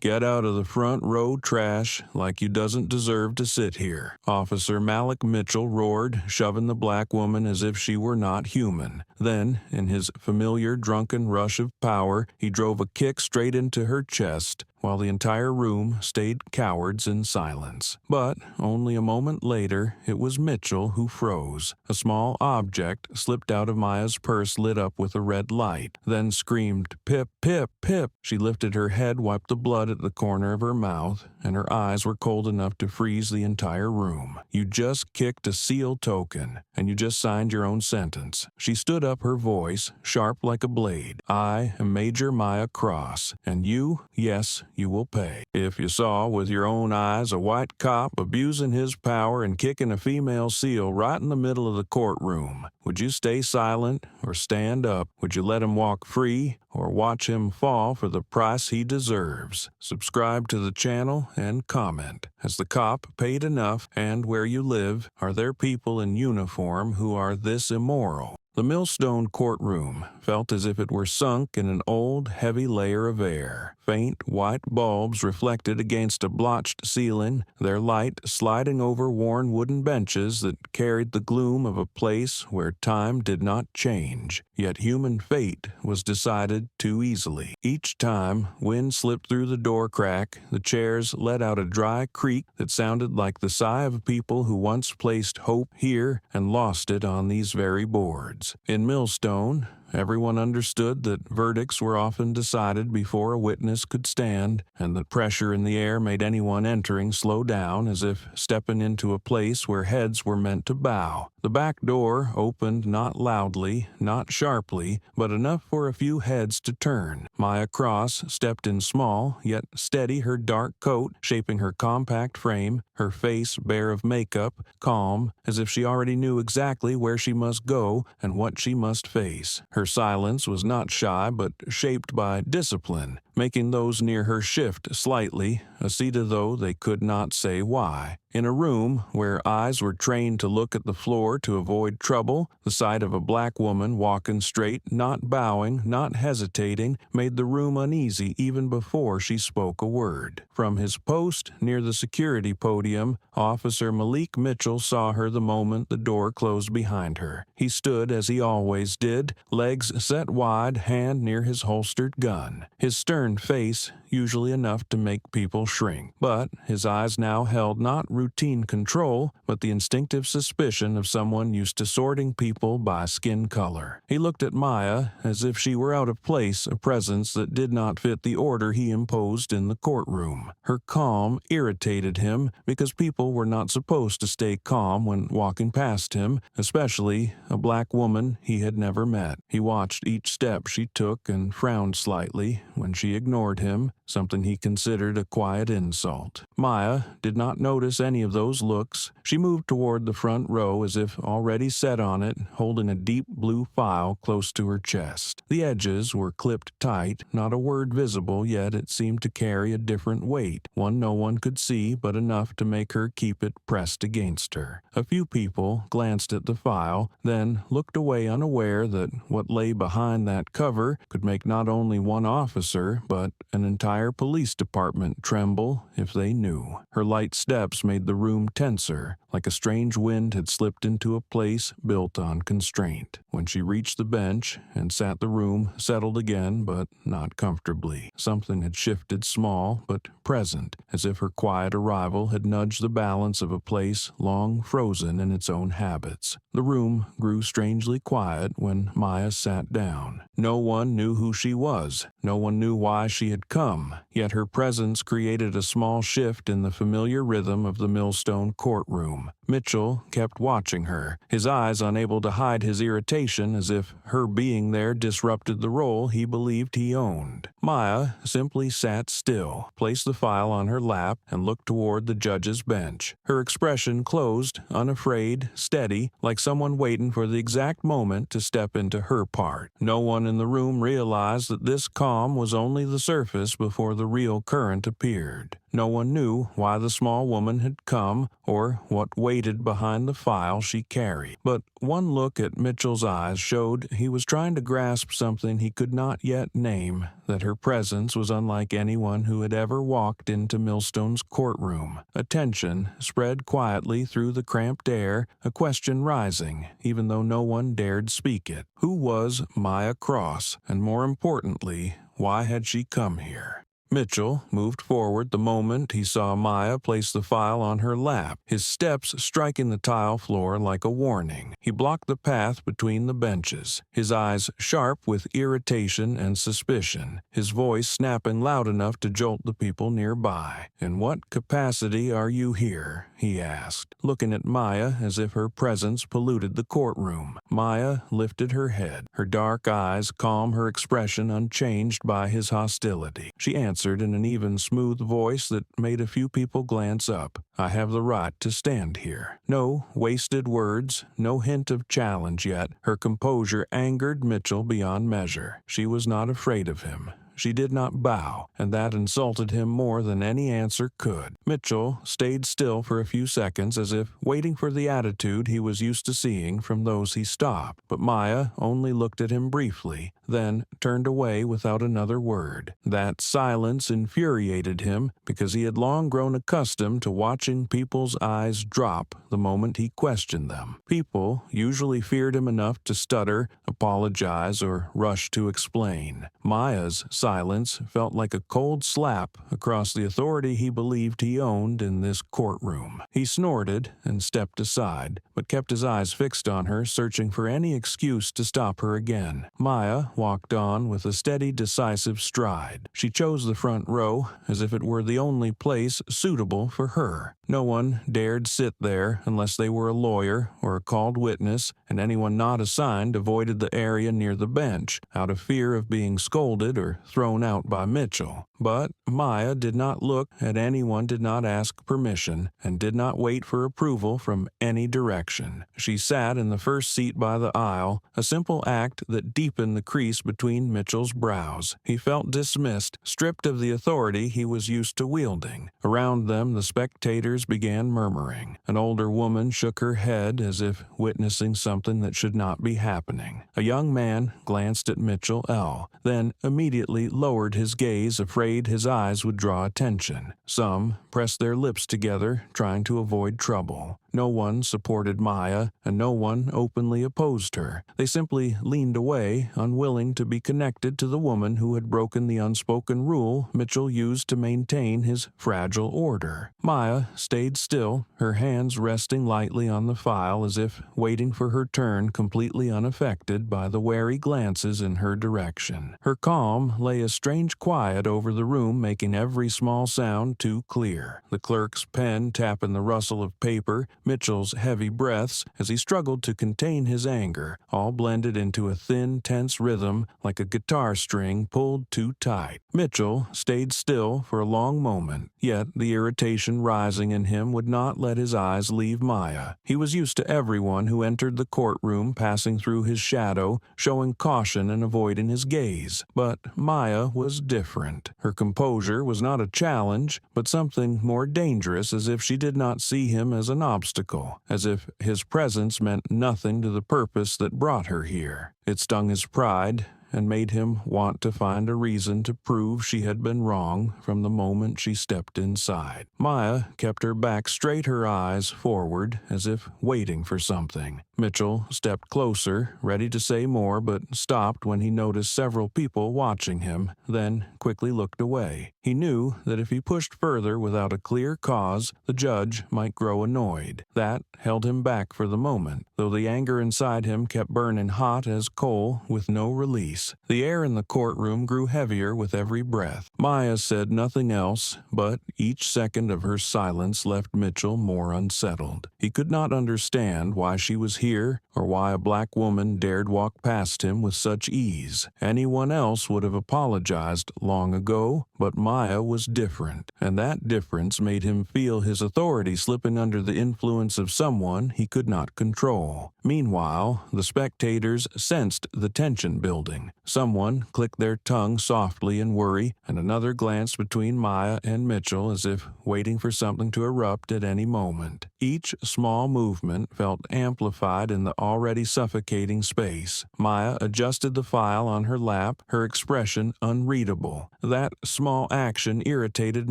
Get out of the front row, trash, like you doesn't deserve to sit here," Officer Malik Mitchell roared, shoving the black woman as if she were not human. Then, in his familiar drunken rush of power, he drove a kick straight into her chest, while the entire room stayed cowards in silence. But only a moment later, it was Mitchell who froze. A small object slipped out of Maya's purse, lit up with a red light, then screamed, "Pip, Pip, Pip!" She lifted her head, wiped the blood at the corner of her mouth, and her eyes were cold enough to freeze the entire room. "You just kicked a seal token, and you just signed your own sentence." She stood up, her voice sharp like a blade. "I am Major Maya Cross, and you, yes, you will pay. If you saw with your own eyes a white cop abusing his power and kicking a female SEAL right in the middle of the courtroom, would you stay silent or stand up? Would you let him walk free or watch him fall for the price he deserves?" Subscribe to the channel and comment. Has the cop paid enough? And where you live, are there people in uniform who are this immoral? The millstone courtroom felt as if it were sunk in an old, heavy layer of air. Faint white bulbs reflected against a blotched ceiling, their light sliding over worn wooden benches that carried the gloom of a place where time did not change. Yet human fate was decided too easily. Each time wind slipped through the door crack, the chairs let out a dry creak that sounded like the sigh of people who once placed hope here and lost it on these very boards. In Millstone, everyone understood that verdicts were often decided before a witness could stand, and the pressure in the air made anyone entering slow down, as if stepping into a place where heads were meant to bow. The back door opened not loudly, not sharply, but enough for a few heads to turn. Maya Cross stepped in small, yet steady, her dark coat shaping her compact frame, her face bare of makeup, calm, as if she already knew exactly where she must go and what she must face. Her silence was not shy, but shaped by discipline, making those near her shift slightly, accede though they could not say why. In a room where eyes were trained to look at the floor to avoid trouble, the sight of a black woman walking straight, not bowing, not hesitating, made the room uneasy even before she spoke a word. From his post near the security podium, Officer Malik Mitchell saw her the moment the door closed behind her. He stood as he always did, legs set wide, hand near his holstered gun. His stern face, usually enough to make people shrink. But his eyes now held not routine control, but the instinctive suspicion of someone used to sorting people by skin color. He looked at Maya as if she were out of place, a presence that did not fit the order he imposed in the courtroom. Her calm irritated him because people were not supposed to stay calm when walking past him, especially a black woman he had never met. He watched each step she took and frowned slightly when she ignored him, something he considered a quiet insult. Maya did not notice any of those looks. She moved toward the front row as if already set on it, holding a deep blue file close to her chest. The edges were clipped tight, not a word visible, yet it seemed to carry a different weight, one no one could see but enough to make her keep it pressed against her. A few people glanced at the file, then looked away, unaware that what lay behind that cover could make not only one officer but an entire police department tremble if they knew. Her light steps made the room tenser, like a strange wind had slipped into a place built on constraint. When she reached the bench and sat, the room settled again, but not comfortably. Something had shifted, small but present, as if her quiet arrival had nudged the balance of a place long frozen in its own habits. The room grew strangely quiet when Maya sat down. No one knew who she was. No one knew why she had come, yet her presence created a small shift in the familiar rhythm of the Millstone courtroom. Mitchell kept watching her, his eyes unable to hide his irritation, as if her being there disrupted the role he believed he owned. Maya simply sat still, placed the file on her lap, and looked toward the judge's bench. Her expression closed, unafraid, steady, like someone waiting for the exact moment to step into her part. No one in the room realized that this calm was only the surface before before the real current appeared. No one knew why the small woman had come or what waited behind the file she carried. But one look at Mitchell's eyes showed he was trying to grasp something he could not yet name, that her presence was unlike anyone who had ever walked into Millstone's courtroom. A tension spread quietly through the cramped air, a question rising, even though no one dared speak it. Who was Maya Cross, and more importantly, why had she come here? Mitchell moved forward the moment he saw Maya place the file on her lap, his steps striking the tile floor like a warning. He blocked the path between the benches, his eyes sharp with irritation and suspicion, his voice snapping loud enough to jolt the people nearby. "In what capacity are you here?" he asked, looking at Maya as if her presence polluted the courtroom. Maya lifted her head, her dark eyes calm, her expression unchanged by his hostility. She answered in an even, smooth voice that made a few people glance up. "I have the right to stand here." No wasted words, no hint of challenge yet. Her composure angered Mitchell beyond measure. She was not afraid of him. She did not bow, and that insulted him more than any answer could. Mitchell stayed still for a few seconds, as if waiting for the attitude he was used to seeing from those he stopped. But Maya only looked at him briefly, then turned away without another word. That silence infuriated him, because he had long grown accustomed to watching people's eyes drop the moment he questioned them. People usually feared him enough to stutter, apologize, or rush to explain. Maya's silence felt like a cold slap across the authority he believed he owned in this courtroom. He snorted and stepped aside, but kept his eyes fixed on her, searching for any excuse to stop her again. Maya walked on with a steady, decisive stride. She chose the front row as if it were the only place suitable for her. No one dared sit there unless they were a lawyer or a called witness, and anyone not assigned avoided the area near the bench, out of fear of being scolded or thrown out by Mitchell. But Maya did not look at anyone, did not ask permission, and did not wait for approval from any direction. She sat in the first seat by the aisle, a simple act that deepened the crease between Mitchell's brows. He felt dismissed, stripped of the authority he was used to wielding. Around them, the spectators began murmuring. An older woman shook her head as if witnessing something that should not be happening. A young man glanced at Mitchell L., then immediately lowered his gaze, afraid his eyes would draw attention. Some pressed their lips together, trying to avoid trouble. No one supported Maya, and no one openly opposed her. They simply leaned away, unwilling to be connected to the woman who had broken the unspoken rule Mitchell used to maintain his fragile order. Maya stayed still, her hands resting lightly on the file as if waiting for her turn, completely unaffected by the wary glances in her direction. Her calm lay a strange quiet over the room, making every small sound too clear. The clerk's pen tapping the rustle of paper, Mitchell's heavy breaths as he struggled to contain his anger, all blended into a thin, tense rhythm like a guitar string pulled too tight. Mitchell stayed still for a long moment, yet the irritation rising in him would not let his eyes leave Maya. He was used to everyone who entered the courtroom passing through his shadow, showing caution and avoiding his gaze. But Maya was different. Her composure was not a challenge, but something more dangerous, as if she did not see him as an obstacle, as if his presence meant nothing to the purpose that brought her here. It stung his pride and made him want to find a reason to prove she had been wrong from the moment she stepped inside. Maya kept her back straight, her eyes forward, as if waiting for something. Mitchell stepped closer, ready to say more, but stopped when he noticed several people watching him, then quickly looked away. He knew that if he pushed further without a clear cause, the judge might grow annoyed. That held him back for the moment, though the anger inside him kept burning hot as coal with no release. The air in the courtroom grew heavier with every breath. Maya said nothing else, but each second of her silence left Mitchell more unsettled. He could not understand why she was here, or why a black woman dared walk past him with such ease. Anyone else would have apologized long ago, but Maya Maya was different, and that difference made him feel his authority slipping under the influence of someone he could not control. Meanwhile, the spectators sensed the tension building. Someone clicked their tongue softly in worry, and another glanced between Maya and Mitchell as if waiting for something to erupt at any moment. Each small movement felt amplified in the already suffocating space. Maya adjusted the file on her lap, her expression unreadable. That small action irritated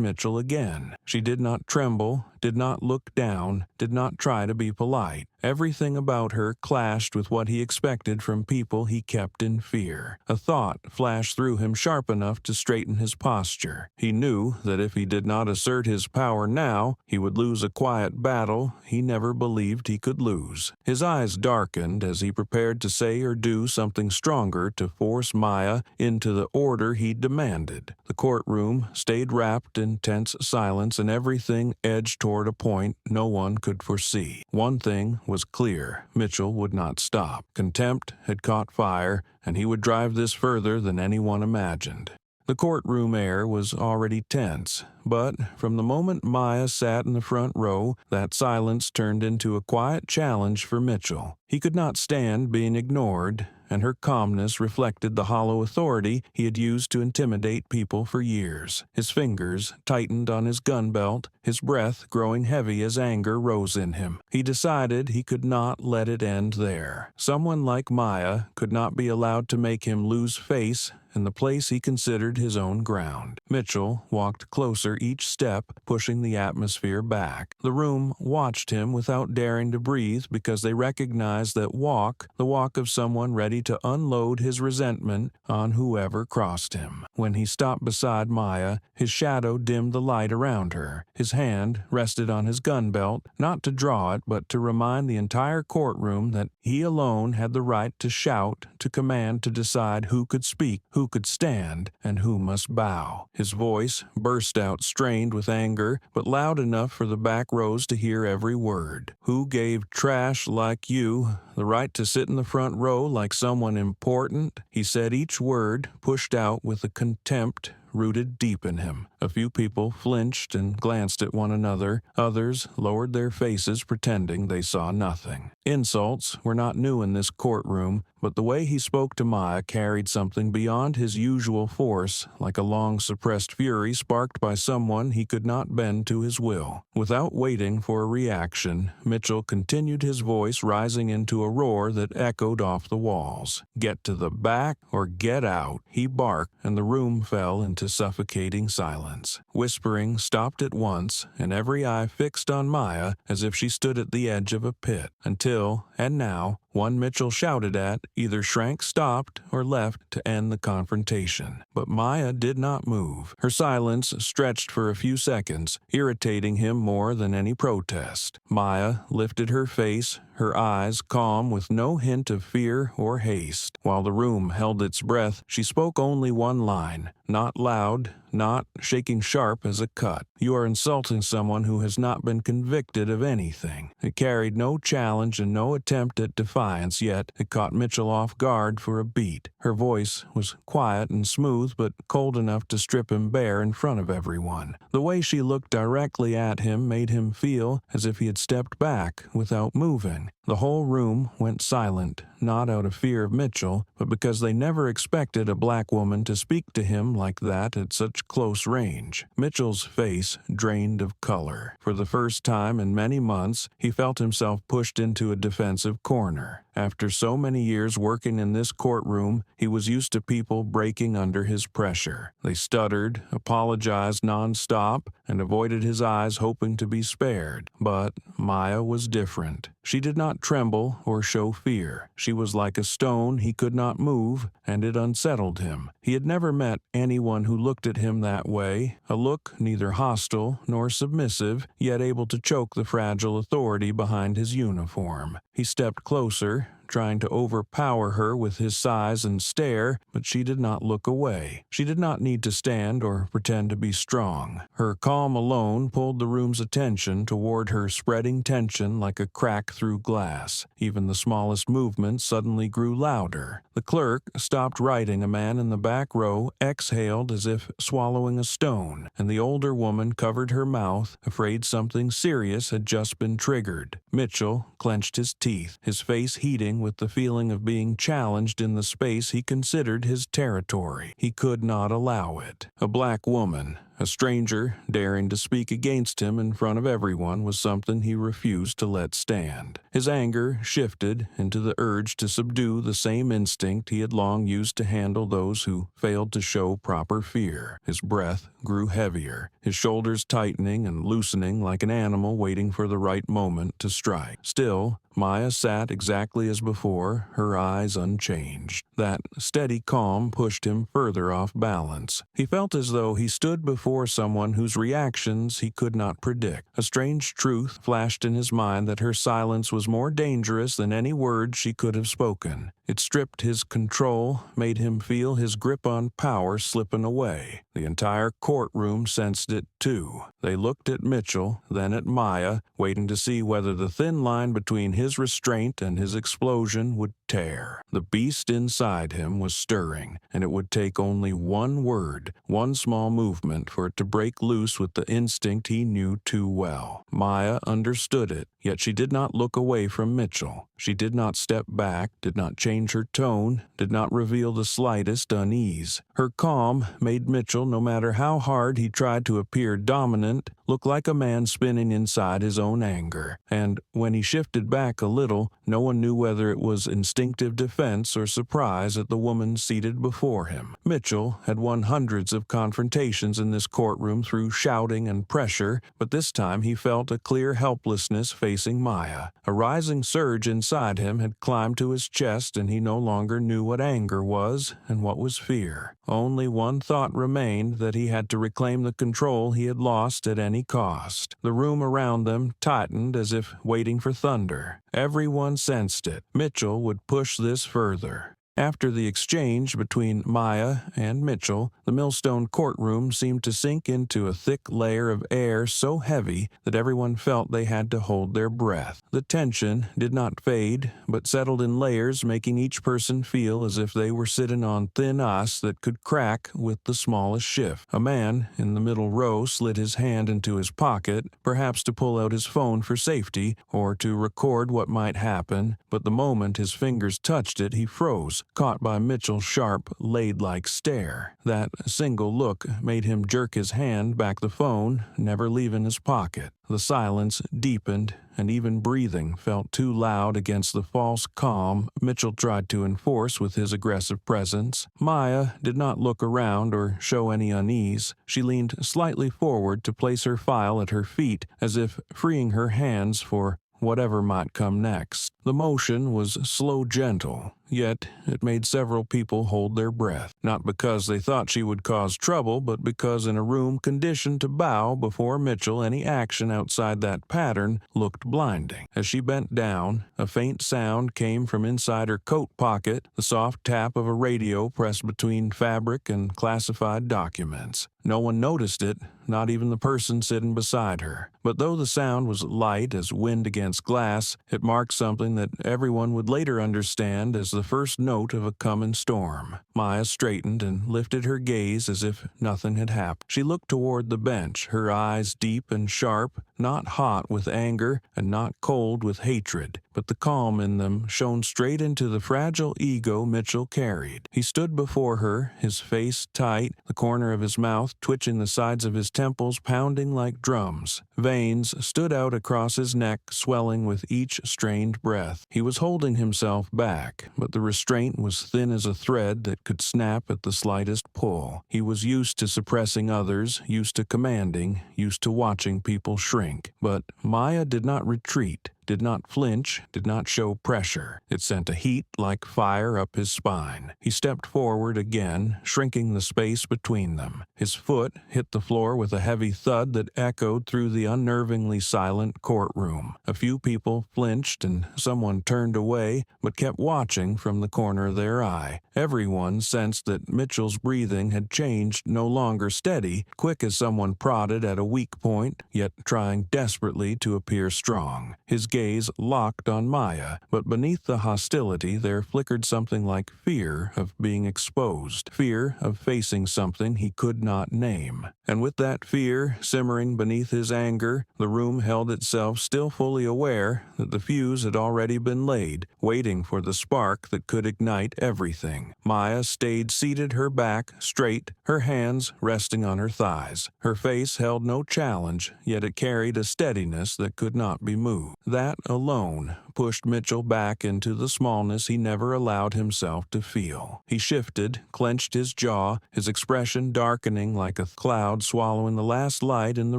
Mitchell again. She did not tremble, did not look down, did not try to be polite. Everything about her clashed with what he expected from people he kept in fear. A thought flashed through him sharp enough to straighten his posture. He knew that if he did not assert his power now, he would lose a quiet battle he never believed he could lose. His eyes darkened as he prepared to say or do something stronger to force Maya into the order he demanded. The courtroom stayed wrapped in tense silence, and everything edged toward a point no one could foresee. One thing was clear: Mitchell would not stop. Contempt had caught fire, and he would drive this further than anyone imagined. The courtroom air was already tense, but from the moment Maya sat in the front row, that silence turned into a quiet challenge for Mitchell. He could not stand being ignored, and her calmness reflected the hollow authority he had used to intimidate people for years. His fingers tightened on his gun belt, his breath growing heavy as anger rose in him. He decided he could not let it end there. Someone like Maya could not be allowed to make him lose face in the place he considered his own ground. Mitchell walked closer each step, pushing the atmosphere back. The room watched him without daring to breathe because they recognized that walk, the walk of someone ready to unload his resentment on whoever crossed him. When he stopped beside Maya, his shadow dimmed the light around her. His hand rested on his gun belt, not to draw it, but to remind the entire courtroom that he alone had the right to shout, to command, to decide who could speak, who could stand, and who must bow. His voice burst out strained with anger, but loud enough for the back rows to hear every word. Who gave trash like you the right to sit in the front row like someone important? He said each word, pushed out with a contempt rooted deep in him. A few people flinched and glanced at one another. Others lowered their faces, pretending they saw nothing. Insults were not new in this courtroom, but the way he spoke to Maya carried something beyond his usual force, like a long-suppressed fury sparked by someone he could not bend to his will. Without waiting for a reaction, Mitchell continued, his voice rising into a roar that echoed off the walls. "Get to the back or get out," he barked, and the room fell into suffocating silence. Whispering stopped at once, and every eye fixed on Maya as if she stood at the edge of a pit, until, and now, one Mitchell shouted at either shrank, stopped, or left to end the confrontation. But Maya did not move. Her silence stretched for a few seconds, irritating him more than any protest. Maya lifted her face, her eyes calm with no hint of fear or haste. While the room held its breath, she spoke only one line, not loud, not shaking sharp as a cut. "You are insulting someone who has not been convicted of anything." It carried no challenge and no attempt at defiance, yet it caught Mitchell off guard for a beat. Her voice was quiet and smooth, but cold enough to strip him bare in front of everyone. The way she looked directly at him made him feel as if he had stepped back without moving. The whole room went silent, not out of fear of Mitchell, but because they never expected a black woman to speak to him like that at such close range. Mitchell's face drained of color. For the first time in many months, he felt himself pushed into a defensive corner. After so many years working in this courtroom, he was used to people breaking under his pressure. They stuttered, apologized nonstop, and avoided his eyes, hoping to be spared. But Maya was different. She did not tremble or show fear. She was like a stone he could not move, and it unsettled him. He had never met anyone who looked at him that way, a look neither hostile nor submissive, yet able to choke the fragile authority behind his uniform. He stepped closer, trying to overpower her with his size and stare, but she did not look away. She did not need to stand or pretend to be strong. Her calm alone pulled the room's attention toward her spreading tension like a crack through glass. Even the smallest movement suddenly grew louder. The clerk stopped writing. A man in the back row exhaled as if swallowing a stone, and the older woman covered her mouth, afraid something serious had just been triggered. Mitchell clenched his teeth, his face heating with the feeling of being challenged in the space he considered his territory. He could not allow it. A black woman, a stranger, daring to speak against him in front of everyone was something he refused to let stand. His anger shifted into the urge to subdue the same instinct he had long used to handle those who failed to show proper fear. His breath grew heavier, his shoulders tightening and loosening like an animal waiting for the right moment to strike. Still, Maya sat exactly as before, her eyes unchanged. That steady calm pushed him further off balance. He felt as though he stood before someone whose reactions he could not predict. A strange truth flashed in his mind that her silence was more dangerous than any words she could have spoken. It stripped his control, made him feel his grip on power slipping away. The entire courtroom sensed it too. They looked at Mitchell, then at Maya, waiting to see whether the thin line between his restraint and his explosion would tear. The beast inside him was stirring, and it would take only one word, one small movement for it to break loose with the instinct he knew too well. Maya understood it, yet she did not look away from Mitchell. She did not step back, did not change her tone, did not reveal the slightest unease. Her calm made Mitchell, no matter how hard he tried to appear dominant, look like a man spinning inside his own anger. And when he shifted back a little, no one knew whether it was instinctive defense or surprise at the woman seated before him. Mitchell had won hundreds of confrontations in this courtroom through shouting and pressure, but this time he felt a clear helplessness facing Maya. A rising surge inside him had climbed to his chest, and he no longer knew what anger was and what was fear. Only one thought remained, that he had to reclaim the control he had lost at any cost. The room around them tightened as if waiting for thunder. Everyone sensed it. Mitchell would push this further. After the exchange between Maya and Mitchell, the Millstone courtroom seemed to sink into a thick layer of air so heavy that everyone felt they had to hold their breath. The tension did not fade, but settled in layers, making each person feel as if they were sitting on thin ice that could crack with the smallest shift. A man in the middle row slid his hand into his pocket, perhaps to pull out his phone for safety or to record what might happen, but the moment his fingers touched it, he froze, caught by Mitchell's sharp, blade-like stare. That single look made him jerk his hand back the phone, never leaving his pocket. The silence deepened, and even breathing felt too loud against the false calm Mitchell tried to enforce with his aggressive presence. Maya did not look around or show any unease. She leaned slightly forward to place her file at her feet, as if freeing her hands for whatever might come next. The motion was slow, gentle, yet it made several people hold their breath, not because they thought she would cause trouble, but because in a room conditioned to bow before Mitchell, any action outside that pattern looked blinding. As she bent down, a faint sound came from inside her coat pocket, the soft tap of a radio pressed between fabric and classified documents. No one noticed it, not even the person sitting beside her. But though the sound was light as wind against glass, it marked something that everyone would later understand as the first note of a coming storm. Maya straightened and lifted her gaze as if nothing had happened. She looked toward the bench, her eyes deep and sharp, not hot with anger and not cold with hatred, but the calm in them shone straight into the fragile ego Mitchell carried. He stood before her, his face tight, the corner of his mouth twitching, the sides of his temples pounding like drums. Veins stood out across his neck, swelling with each strained breath. He was holding himself back, but the restraint was thin as a thread that could snap at the slightest pull. He was used to suppressing others, used to commanding, used to watching people shrink. But Maya did not retreat. did not flinch, did not show pressure. It sent a heat like fire up his spine. He stepped forward again, shrinking the space between them. His foot hit the floor with a heavy thud that echoed through the unnervingly silent courtroom. A few people flinched and someone turned away, but kept watching from the corner of their eye. Everyone sensed that Mitchell's breathing had changed, no longer steady, quick as someone prodded at a weak point, yet trying desperately to appear strong. His gaze locked on Maya, but beneath the hostility there flickered something like fear of being exposed, fear of facing something he could not name. And with that fear simmering beneath his anger, the room held itself still fully aware that the fuse had already been laid, waiting for the spark that could ignite everything. Maya stayed seated, her back straight, her hands resting on her thighs. Her face held no challenge, yet it carried a steadiness that could not be moved. That alone pushed Mitchell back into the smallness he never allowed himself to feel. He shifted, clenched his jaw, his expression darkening like a cloud swallowing the last light in the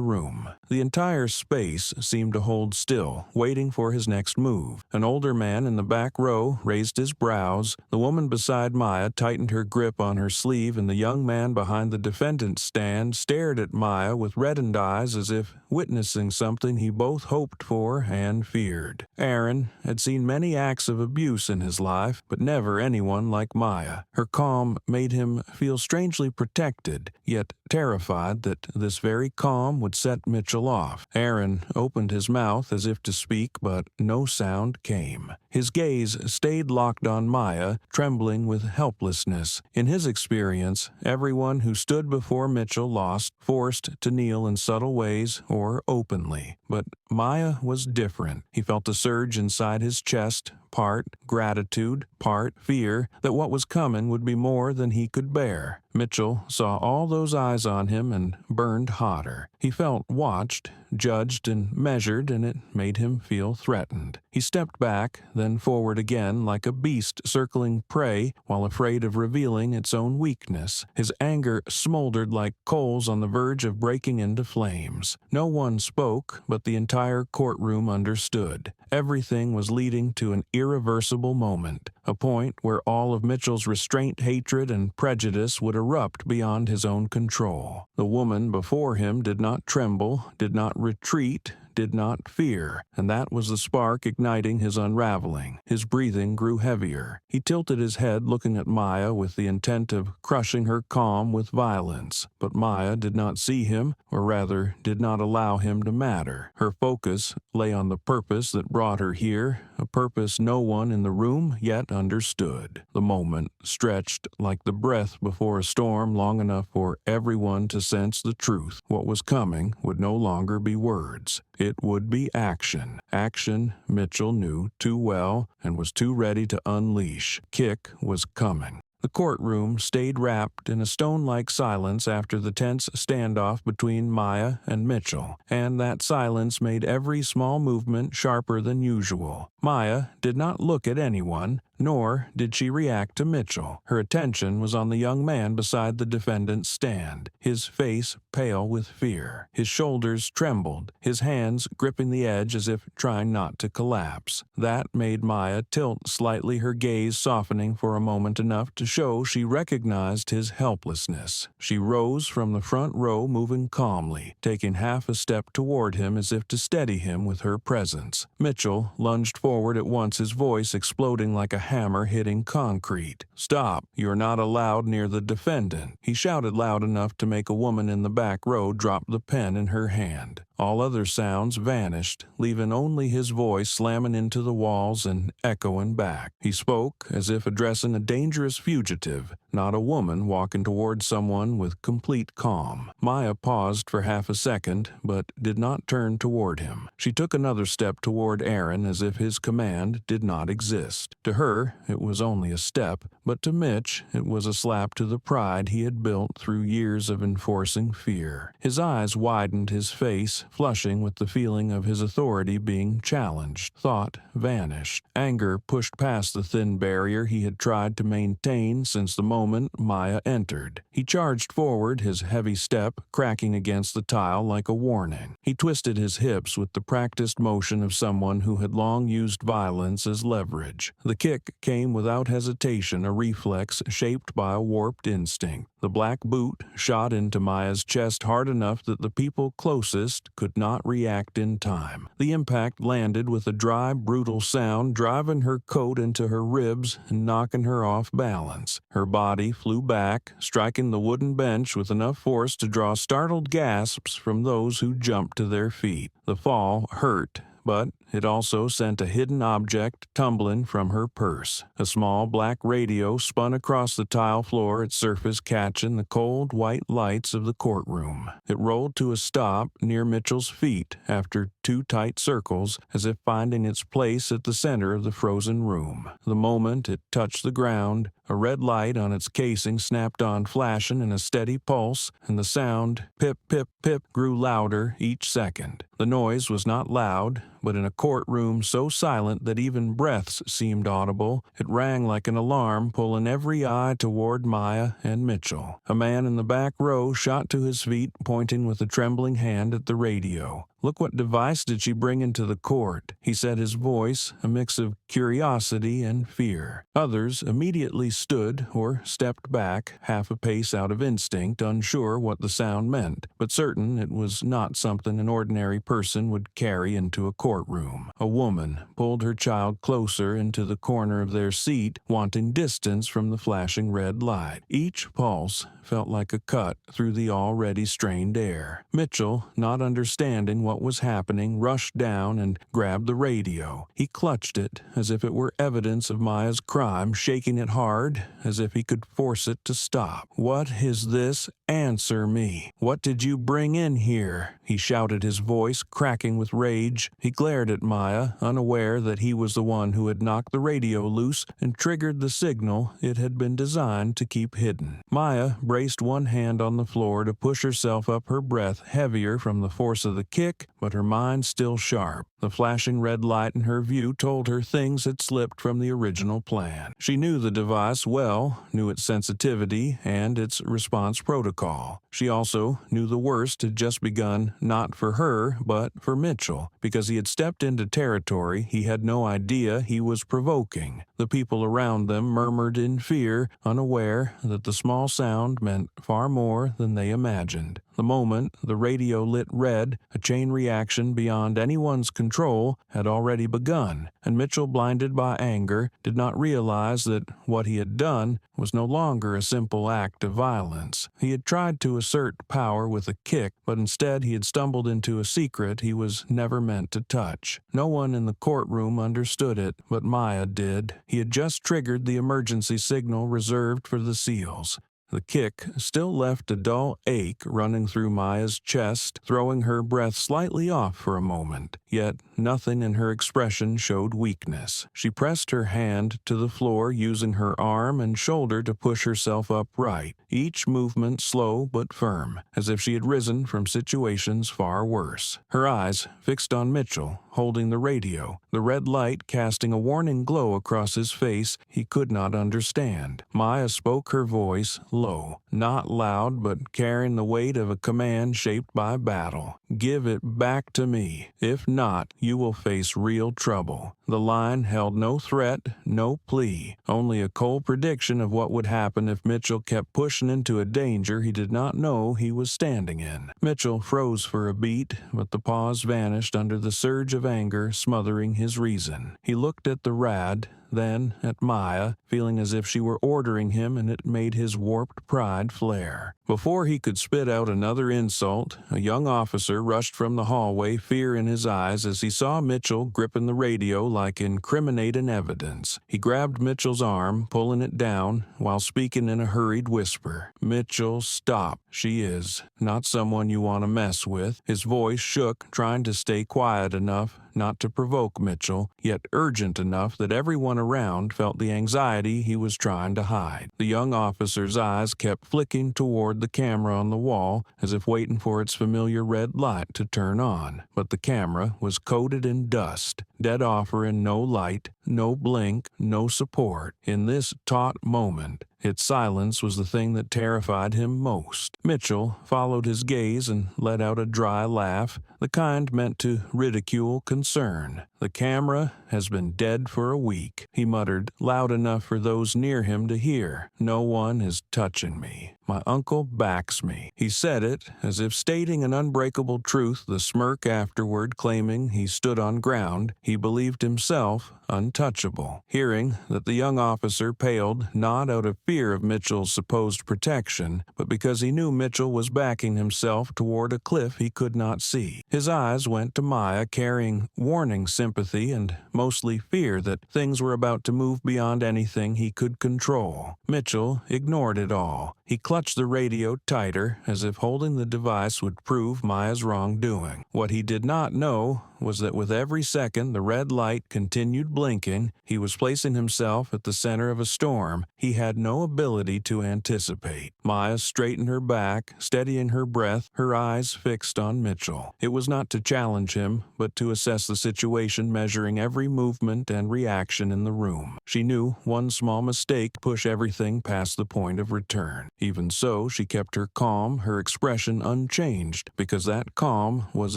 room. The entire space seemed to hold still, waiting for his next move. An older man in the back row raised his brows. The woman beside Maya tightened her grip on her sleeve, and the young man behind the defendant's stand stared at Maya with reddened eyes as if witnessing something he both hoped for and feared. Aaron had seen many acts of abuse in his life, but never anyone like Maya. Her calm made him feel strangely protected, yet terrified that this very calm would set Mitchell off. Aaron opened his mouth as if to speak, but no sound came. His gaze stayed locked on Maya, trembling with helplessness. In his experience, everyone who stood before Mitchell lost, forced to kneel in subtle ways or openly. But Maya was different. He felt a surge inside his chest, part gratitude, part fear that what was coming would be more than he could bear. Mitchell saw all those eyes on him and burned hotter. He felt watched, judged, and measured, and it made him feel threatened. He stepped back, then forward again like a beast circling prey while afraid of revealing its own weakness. His anger smoldered like coals on the verge of breaking into flames. No one spoke, but the entire courtroom understood. Everything was leading to an irreversible moment, a point where all of Mitchell's restraint, hatred, and prejudice would erupt beyond his own control. The woman before him did not tremble, did not retreat, did not fear, and that was the spark igniting his unraveling. His breathing grew heavier. He tilted his head, looking at Maya with the intent of crushing her calm with violence. But Maya did not see him, or rather, did not allow him to matter. Her focus lay on the purpose that brought her here, a purpose no one in the room yet understood. The moment stretched like the breath before a storm, long enough for everyone to sense the truth. What was coming would no longer be words. It would be action. Action Mitchell knew too well and was too ready to unleash. Kick was coming. The courtroom stayed wrapped in a stone-like silence after the tense standoff between Maya and Mitchell, and that silence made every small movement sharper than usual. Maya did not look at anyone, nor did she react to Mitchell. Her attention was on the young man beside the defendant's stand, his face pale with fear. His shoulders trembled, his hands gripping the edge as if trying not to collapse. That made Maya tilt slightly, her gaze softening for a moment enough to show she recognized his helplessness. She rose from the front row, moving calmly, taking half a step toward him as if to steady him with her presence. Mitchell lunged forward at once, his voice exploding like a hammer hitting concrete. "Stop! You're not allowed near the defendant," he shouted loud enough to make a woman in the back row drop the pen in her hand. All other sounds vanished, leaving only his voice slamming into the walls and echoing back. He spoke as if addressing a dangerous fugitive, not a woman walking toward someone with complete calm. Maya paused for half a second, but did not turn toward him. She took another step toward Aaron as if his command did not exist. To her, it was only a step, but to Mitch, it was a slap to the pride he had built through years of enforcing fear. His eyes widened, his face flushing with the feeling of his authority being challenged. Thought vanished. Anger pushed past the thin barrier he had tried to maintain since the moment Maya entered. He charged forward, his heavy step cracking against the tile like a warning. He twisted his hips with the practiced motion of someone who had long used violence as leverage. The kick came without hesitation, a reflex shaped by a warped instinct. The black boot shot into Maya's chest hard enough that the people closest could not react in time. The impact landed with a dry, brutal sound, driving her coat into her ribs and knocking her off balance. Her body flew back, striking the wooden bench with enough force to draw startled gasps from those who jumped to their feet. The fall hurt, but it also sent a hidden object tumbling from her purse. A small black radio spun across the tile floor, its surface catching the cold white lights of the courtroom. It rolled to a stop near Mitchell's feet after 2 tight circles, as if finding its place at the center of the frozen room. The moment it touched the ground, a red light on its casing snapped on, flashing in a steady pulse, and the sound, pip, pip, pip, grew louder each second. The noise was not loud, but in a courtroom so silent that even breaths seemed audible, it rang like an alarm, pulling every eye toward Maya and Mitchell. A man in the back row shot to his feet, pointing with a trembling hand at the radio. "Look what device did she bring into the court," he said, his voice a mix of curiosity and fear. Others immediately stood or stepped back, half a pace out of instinct, unsure what the sound meant, but certain it was not something an ordinary person would carry into a courtroom. A woman pulled her child closer into the corner of their seat, wanting distance from the flashing red light. Each pulse felt like a cut through the already strained air. Mitchell, not understanding what was happening, rushed down and grabbed the radio. He clutched it as if it were evidence of Maya's crime, shaking it hard as if he could force it to stop. "What is this? Answer me. What did you bring in here?" he shouted, his voice cracking with rage. He glared at Maya, unaware that he was the one who had knocked the radio loose and triggered the signal it had been designed to keep hidden. Maya braced one hand on the floor to push herself up, her breath heavier from the force of the kick, but her mind still sharp. The flashing red light in her view told her things had slipped from the original plan. She knew the device well, knew its sensitivity and its response protocol. She also knew the worst had just begun, not for her, but for Mitchell, because he had stepped into territory he had no idea he was provoking. The people around them murmured in fear, unaware that the small sound meant far more than they imagined. The moment the radio lit red, a chain reaction beyond anyone's control had already begun, and Mitchell, blinded by anger, did not realize that what he had done was no longer a simple act of violence. He had tried to assert power with a kick, but instead he had stumbled into a secret he was never meant to touch. No one in the courtroom understood it, but Maya did. He had just triggered the emergency signal reserved for the seals. The kick still left a dull ache running through Maya's chest, throwing her breath slightly off for a moment. Yet nothing in her expression showed weakness. She pressed her hand to the floor, using her arm and shoulder to push herself upright, each movement slow but firm, as if she had risen from situations far worse. Her eyes fixed on Mitchell, holding the radio, the red light casting a warning glow across his face he could not understand. Maya spoke, her voice low, not loud, but carrying the weight of a command shaped by battle. "Give it back to me. If not, you will face real trouble." The line held no threat, no plea, only a cold prediction of what would happen if Mitchell kept pushing into a danger he did not know he was standing in. Mitchell froze for a beat, but the pause vanished under the surge of anger smothering his reason. He looked at the rad, then at Maya, feeling as if she were ordering him, and it made his warped pride flare. Before he could spit out another insult, a young officer rushed from the hallway, fear in his eyes as he saw Mitchell gripping the radio like incriminating evidence. He grabbed Mitchell's arm, pulling it down, while speaking in a hurried whisper. "Mitchell, stop. She is not someone you want to mess with." His voice shook, trying to stay quiet enough not to provoke Mitchell, yet urgent enough that everyone around felt the anxiety he was trying to hide. The young officer's eyes kept flicking toward the camera on the wall, as if waiting for its familiar red light to turn on. But the camera was coated in dust, dead offering no light, no blink, no support. In this taut moment, its silence was the thing that terrified him most. Mitchell followed his gaze and let out a dry laugh, the kind meant to ridicule concern. "The camera has been dead for a week," he muttered, loud enough for those near him to hear. "No one is touching me. My uncle backs me." He said it as if stating an unbreakable truth, the smirk afterward claiming he stood on ground he believed himself untouchable. Hearing that the young officer paled, not out of fear of Mitchell's supposed protection, but because he knew Mitchell was backing himself toward a cliff he could not see. His eyes went to Maya, carrying warning sympathy and mostly fear that things were about to move beyond anything he could control. Mitchell ignored it all. He clutched the radio tighter, as if holding the device would prove Maya's wrongdoing. What he did not know was that with every second the red light continued blinking, he was placing himself at the center of a storm he had no ability to anticipate. Maya straightened her back, steadying her breath, her eyes fixed on Mitchell. It was not to challenge him, but to assess the situation, measuring every movement and reaction in the room. She knew one small mistake push everything past the point of return. Even so, she kept her calm, her expression unchanged, because that calm was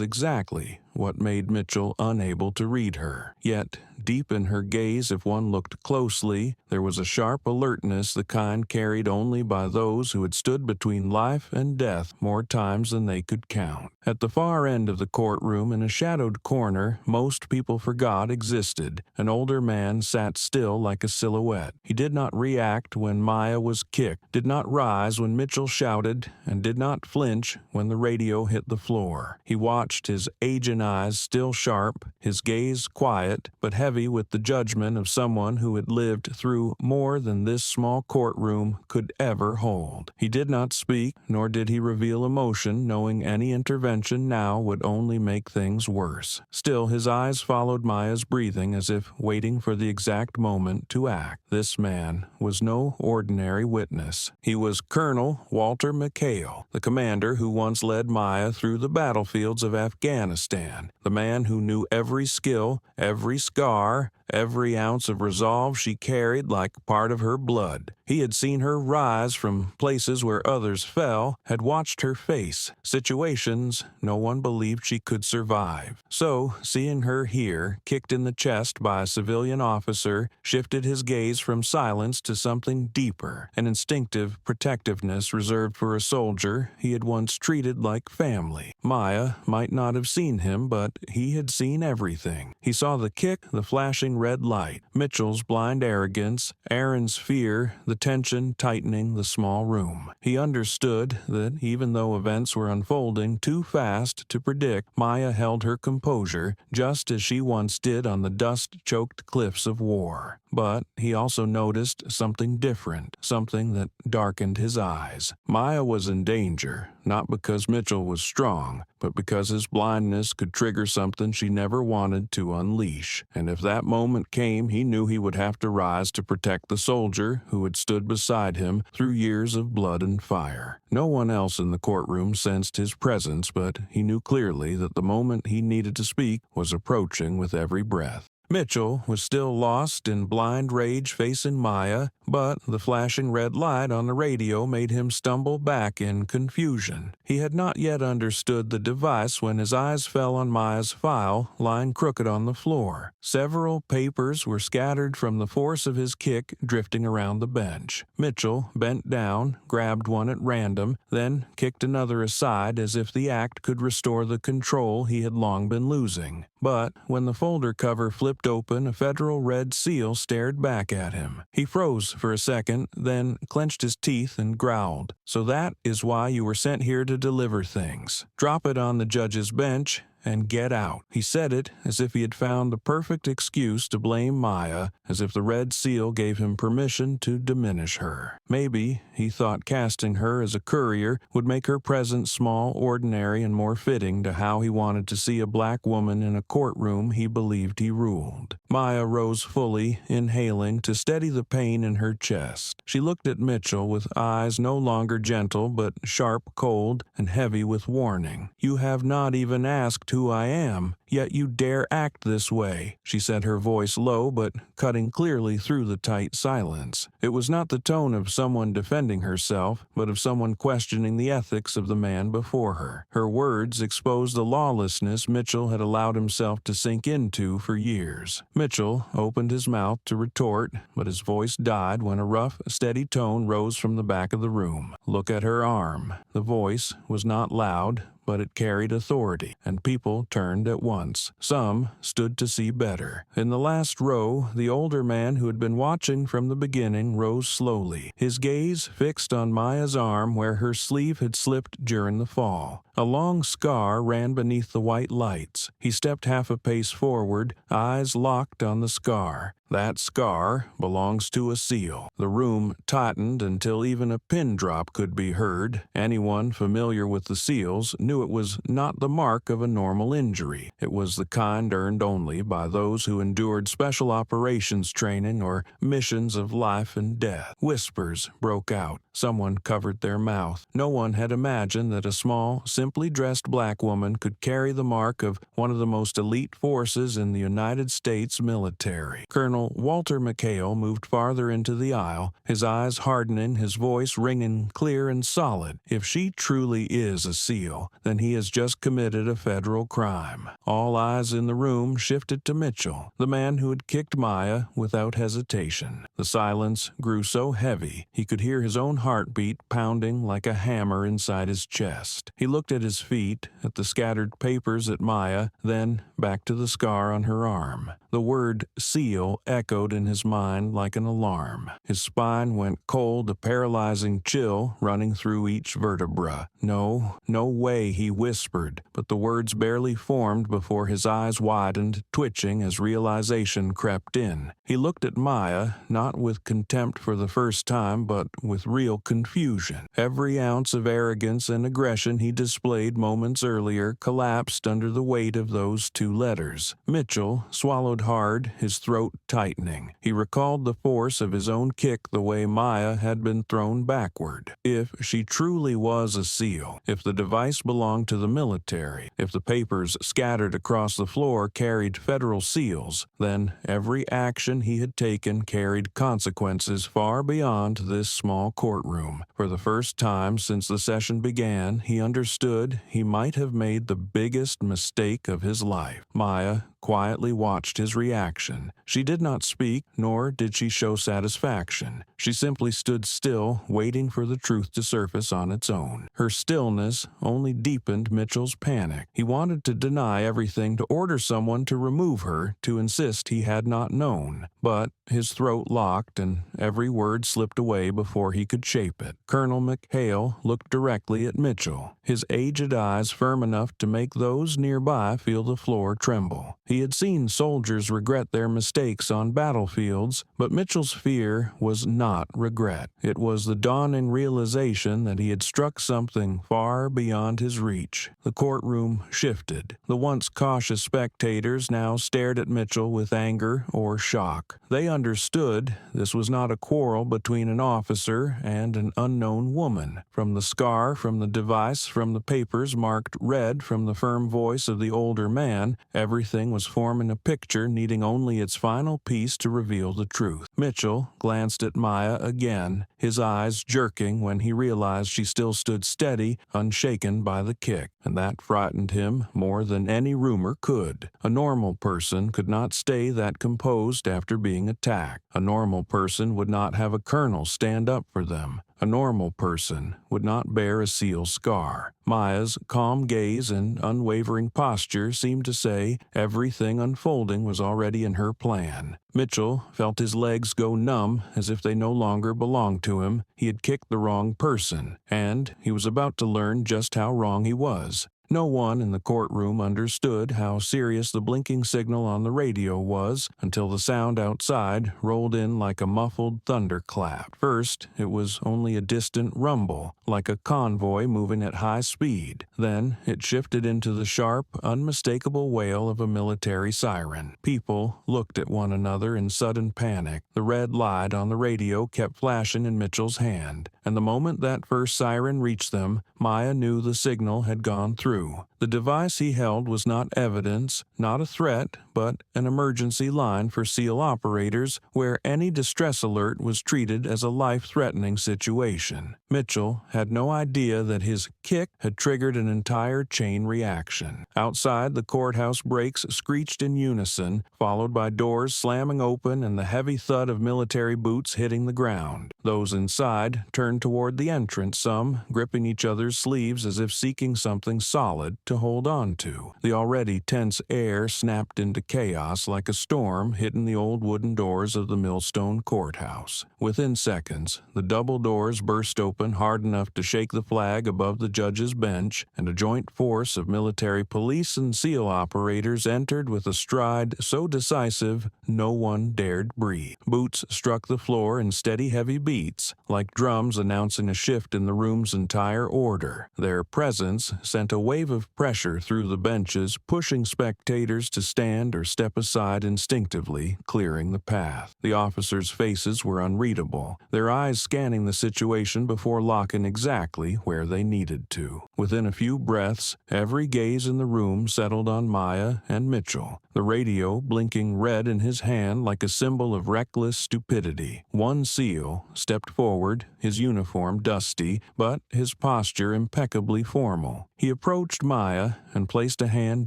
exactly what made Mitchell unable to read her. Yet, deep in her gaze, if one looked closely, there was a sharp alertness, the kind carried only by those who had stood between life and death more times than they could count. At the far end of the courtroom, in a shadowed corner most people forgot existed, an older man sat still like a silhouette. He did not react when Maya was kicked, did not rise when Mitchell shouted, and did not flinch when the radio hit the floor. He watched, his aged eyes still sharp, his gaze quiet but heavy with the judgment of someone who had lived through more than this small courtroom could ever hold. He did not speak, nor did he reveal emotion, knowing any intervention now would only make things worse. Still, his eyes followed Maya's breathing as if waiting for the exact moment to act. This man was no ordinary witness. He was Colonel Walter McHale, the commander who once led Maya through the battlefields of Afghanistan, the man who knew every skill, every scar, every ounce of resolve she carried like part of her blood. He had seen her rise from places where others fell, had watched her face situations no one believed she could survive. So, seeing her here, kicked in the chest by a civilian officer, shifted his gaze from silence to something deeper, an instinctive protectiveness reserved for a soldier he had once treated like family. Maya might not have seen him, but he had seen everything. He saw the kick, the flashing red light, Mitchell's blind arrogance, Aaron's fear, the tension tightening the small room. He understood that even though events were unfolding too fast to predict, Maya held her composure, just as she once did on the dust-choked cliffs of war. But he also noticed something different, something that darkened his eyes. Maya was in danger, not because Mitchell was strong, but because his blindness could trigger something she never wanted to unleash. And if that moment came, he knew he would have to rise to protect the soldier who had stood beside him through years of blood and fire. No one else in the courtroom sensed his presence, but he knew clearly that the moment he needed to speak was approaching with every breath. Mitchell was still lost in blind rage facing Maya, but the flashing red light on the radio made him stumble back in confusion. He had not yet understood the device when his eyes fell on Maya's file lying crooked on the floor. Several papers were scattered from the force of his kick, drifting around the bench. Mitchell bent down, grabbed one at random, then kicked another aside as if the act could restore the control he had long been losing. But when the folder cover flipped open, a federal red seal stared back at him. He froze for a second, then clenched his teeth and growled. "So that is why you were sent here to deliver things. Drop it on the judge's bench and get out." He said it as if he had found the perfect excuse to blame Maya, as if the red seal gave him permission to diminish her. Maybe he thought casting her as a courier would make her presence small, ordinary, and more fitting to how he wanted to see a black woman in a courtroom he believed he ruled. Maya rose fully, inhaling to steady the pain in her chest. She looked at Mitchell with eyes no longer gentle but sharp, cold, and heavy with warning. "You have not even asked who I am, yet you dare act this way," she said, her voice low but cutting clearly through the tight silence. It was not the tone of someone defending herself, but of someone questioning the ethics of the man before her. Her words exposed the lawlessness Mitchell had allowed himself to sink into for years. Mitchell opened his mouth to retort, but his voice died when a rough, steady tone rose from the back of the room. "Look at her arm." The voice was not loud, but it carried authority, and people turned at once. Some stood to see better. In the last row, the older man who had been watching from the beginning rose slowly, his gaze fixed on Maya's arm where her sleeve had slipped during the fall. A long scar ran beneath the white lights. He stepped half a pace forward, eyes locked on the scar. "That scar belongs to a seal." The room tightened until even a pin drop could be heard. Anyone familiar with the seals knew it was not the mark of a normal injury. It was the kind earned only by those who endured special operations training or missions of life and death. Whispers broke out. Someone covered their mouth. No one had imagined that a small, simply dressed black woman could carry the mark of one of the most elite forces in the United States military. Colonel Walter McHale moved farther into the aisle, his eyes hardening, his voice ringing clear and solid. "If she truly is a SEAL, then he has just committed a federal crime." All eyes in the room shifted to Mitchell, the man who had kicked Maya without hesitation. The silence grew so heavy he could hear his own heartbeat pounding like a hammer inside his chest. He looked at his feet, at the scattered papers at Maya, then back to the scar on her arm. The word SEAL echoed in his mind like an alarm. His spine went cold, a paralyzing chill running through each vertebra. "No, no way," he whispered, but the words barely formed before his eyes widened, twitching as realization crept in. He looked at Maya, not with contempt for the first time, but with real confusion. Every ounce of arrogance and aggression he displayed moments earlier collapsed under the weight of those two letters. Mitchell swallowed hard, his throat tightening. He recalled the force of his own kick the way Maya had been thrown backward. If she truly was a SEAL, if the device belonged to the military, if the papers scattered across the floor carried federal seals, then every action he had taken carried consequences far beyond this small courtroom. For the first time since the session began, he understood he might have made the biggest mistake of his life. Maya quietly watched his reaction. She did not speak, nor did she show satisfaction. She simply stood still, waiting for the truth to surface on its own. Her stillness only deepened Mitchell's panic. He wanted to deny everything, to order someone to remove her, to insist he had not known. But his throat locked, and every word slipped away before he could shape it. Colonel McHale looked directly at Mitchell, his aged eyes firm enough to make those nearby feel the floor tremble. He had seen soldiers regret their mistakes on battlefields, but Mitchell's fear was not regret. It was the dawning realization that he had struck something far beyond his reach. The courtroom shifted. The once cautious spectators now stared at Mitchell with anger or shock. They understood this was not a quarrel between an officer and an unknown woman. From the scar, from the device, from the papers marked red, from the firm voice of the older man, everything was forming a picture needing only its final piece to reveal the truth. Mitchell glanced at Maya again, his eyes jerking when he realized she still stood steady, unshaken by the kick, and that frightened him more than any rumor could. A normal person could not stay that composed after being attacked. A normal person would not have a colonel stand up for them. A normal person would not bear a SEAL scar. Maya's calm gaze and unwavering posture seemed to say everything unfolding was already in her plan. Mitchell felt his legs go numb as if they no longer belonged to him. He had kicked the wrong person, and he was about to learn just how wrong he was. No one in the courtroom understood how serious the blinking signal on the radio was until the sound outside rolled in like a muffled thunderclap. First, it was only a distant rumble, like a convoy moving at high speed. Then, it shifted into the sharp, unmistakable wail of a military siren. People looked at one another in sudden panic. The red light on the radio kept flashing in Mitchell's hand, and the moment that first siren reached them, Maya knew the signal had gone through. The device he held was not evidence, not a threat, but an emergency line for SEAL operators where any distress alert was treated as a life-threatening situation. Mitchell had no idea that his kick had triggered an entire chain reaction. Outside, the courthouse brakes screeched in unison, followed by doors slamming open and the heavy thud of military boots hitting the ground. Those inside turned toward the entrance, some gripping each other's sleeves as if seeking something solid to hold on to. The already tense air snapped into chaos like a storm hitting the old wooden doors of the Millstone courthouse. Within seconds, the double doors burst open hard enough to shake the flag above the judge's bench, and a joint force of military police and SEAL operators entered with a stride so decisive no one dared breathe. Boots struck the floor in steady heavy beats, like drums announcing a shift in the room's entire order. Their presence sent a wave of pressure through the benches, pushing spectators to stand or step aside instinctively, clearing the path. The officers' faces were unreadable, their eyes scanning the situation before locking exactly where they needed to. Within a few breaths, every gaze in the room settled on Maya and Mitchell, the radio blinking red in his hand like a symbol of reckless stupidity. One SEAL stepped forward, his uniform dusty, but his posture impeccably formal. He approached Maya and placed a hand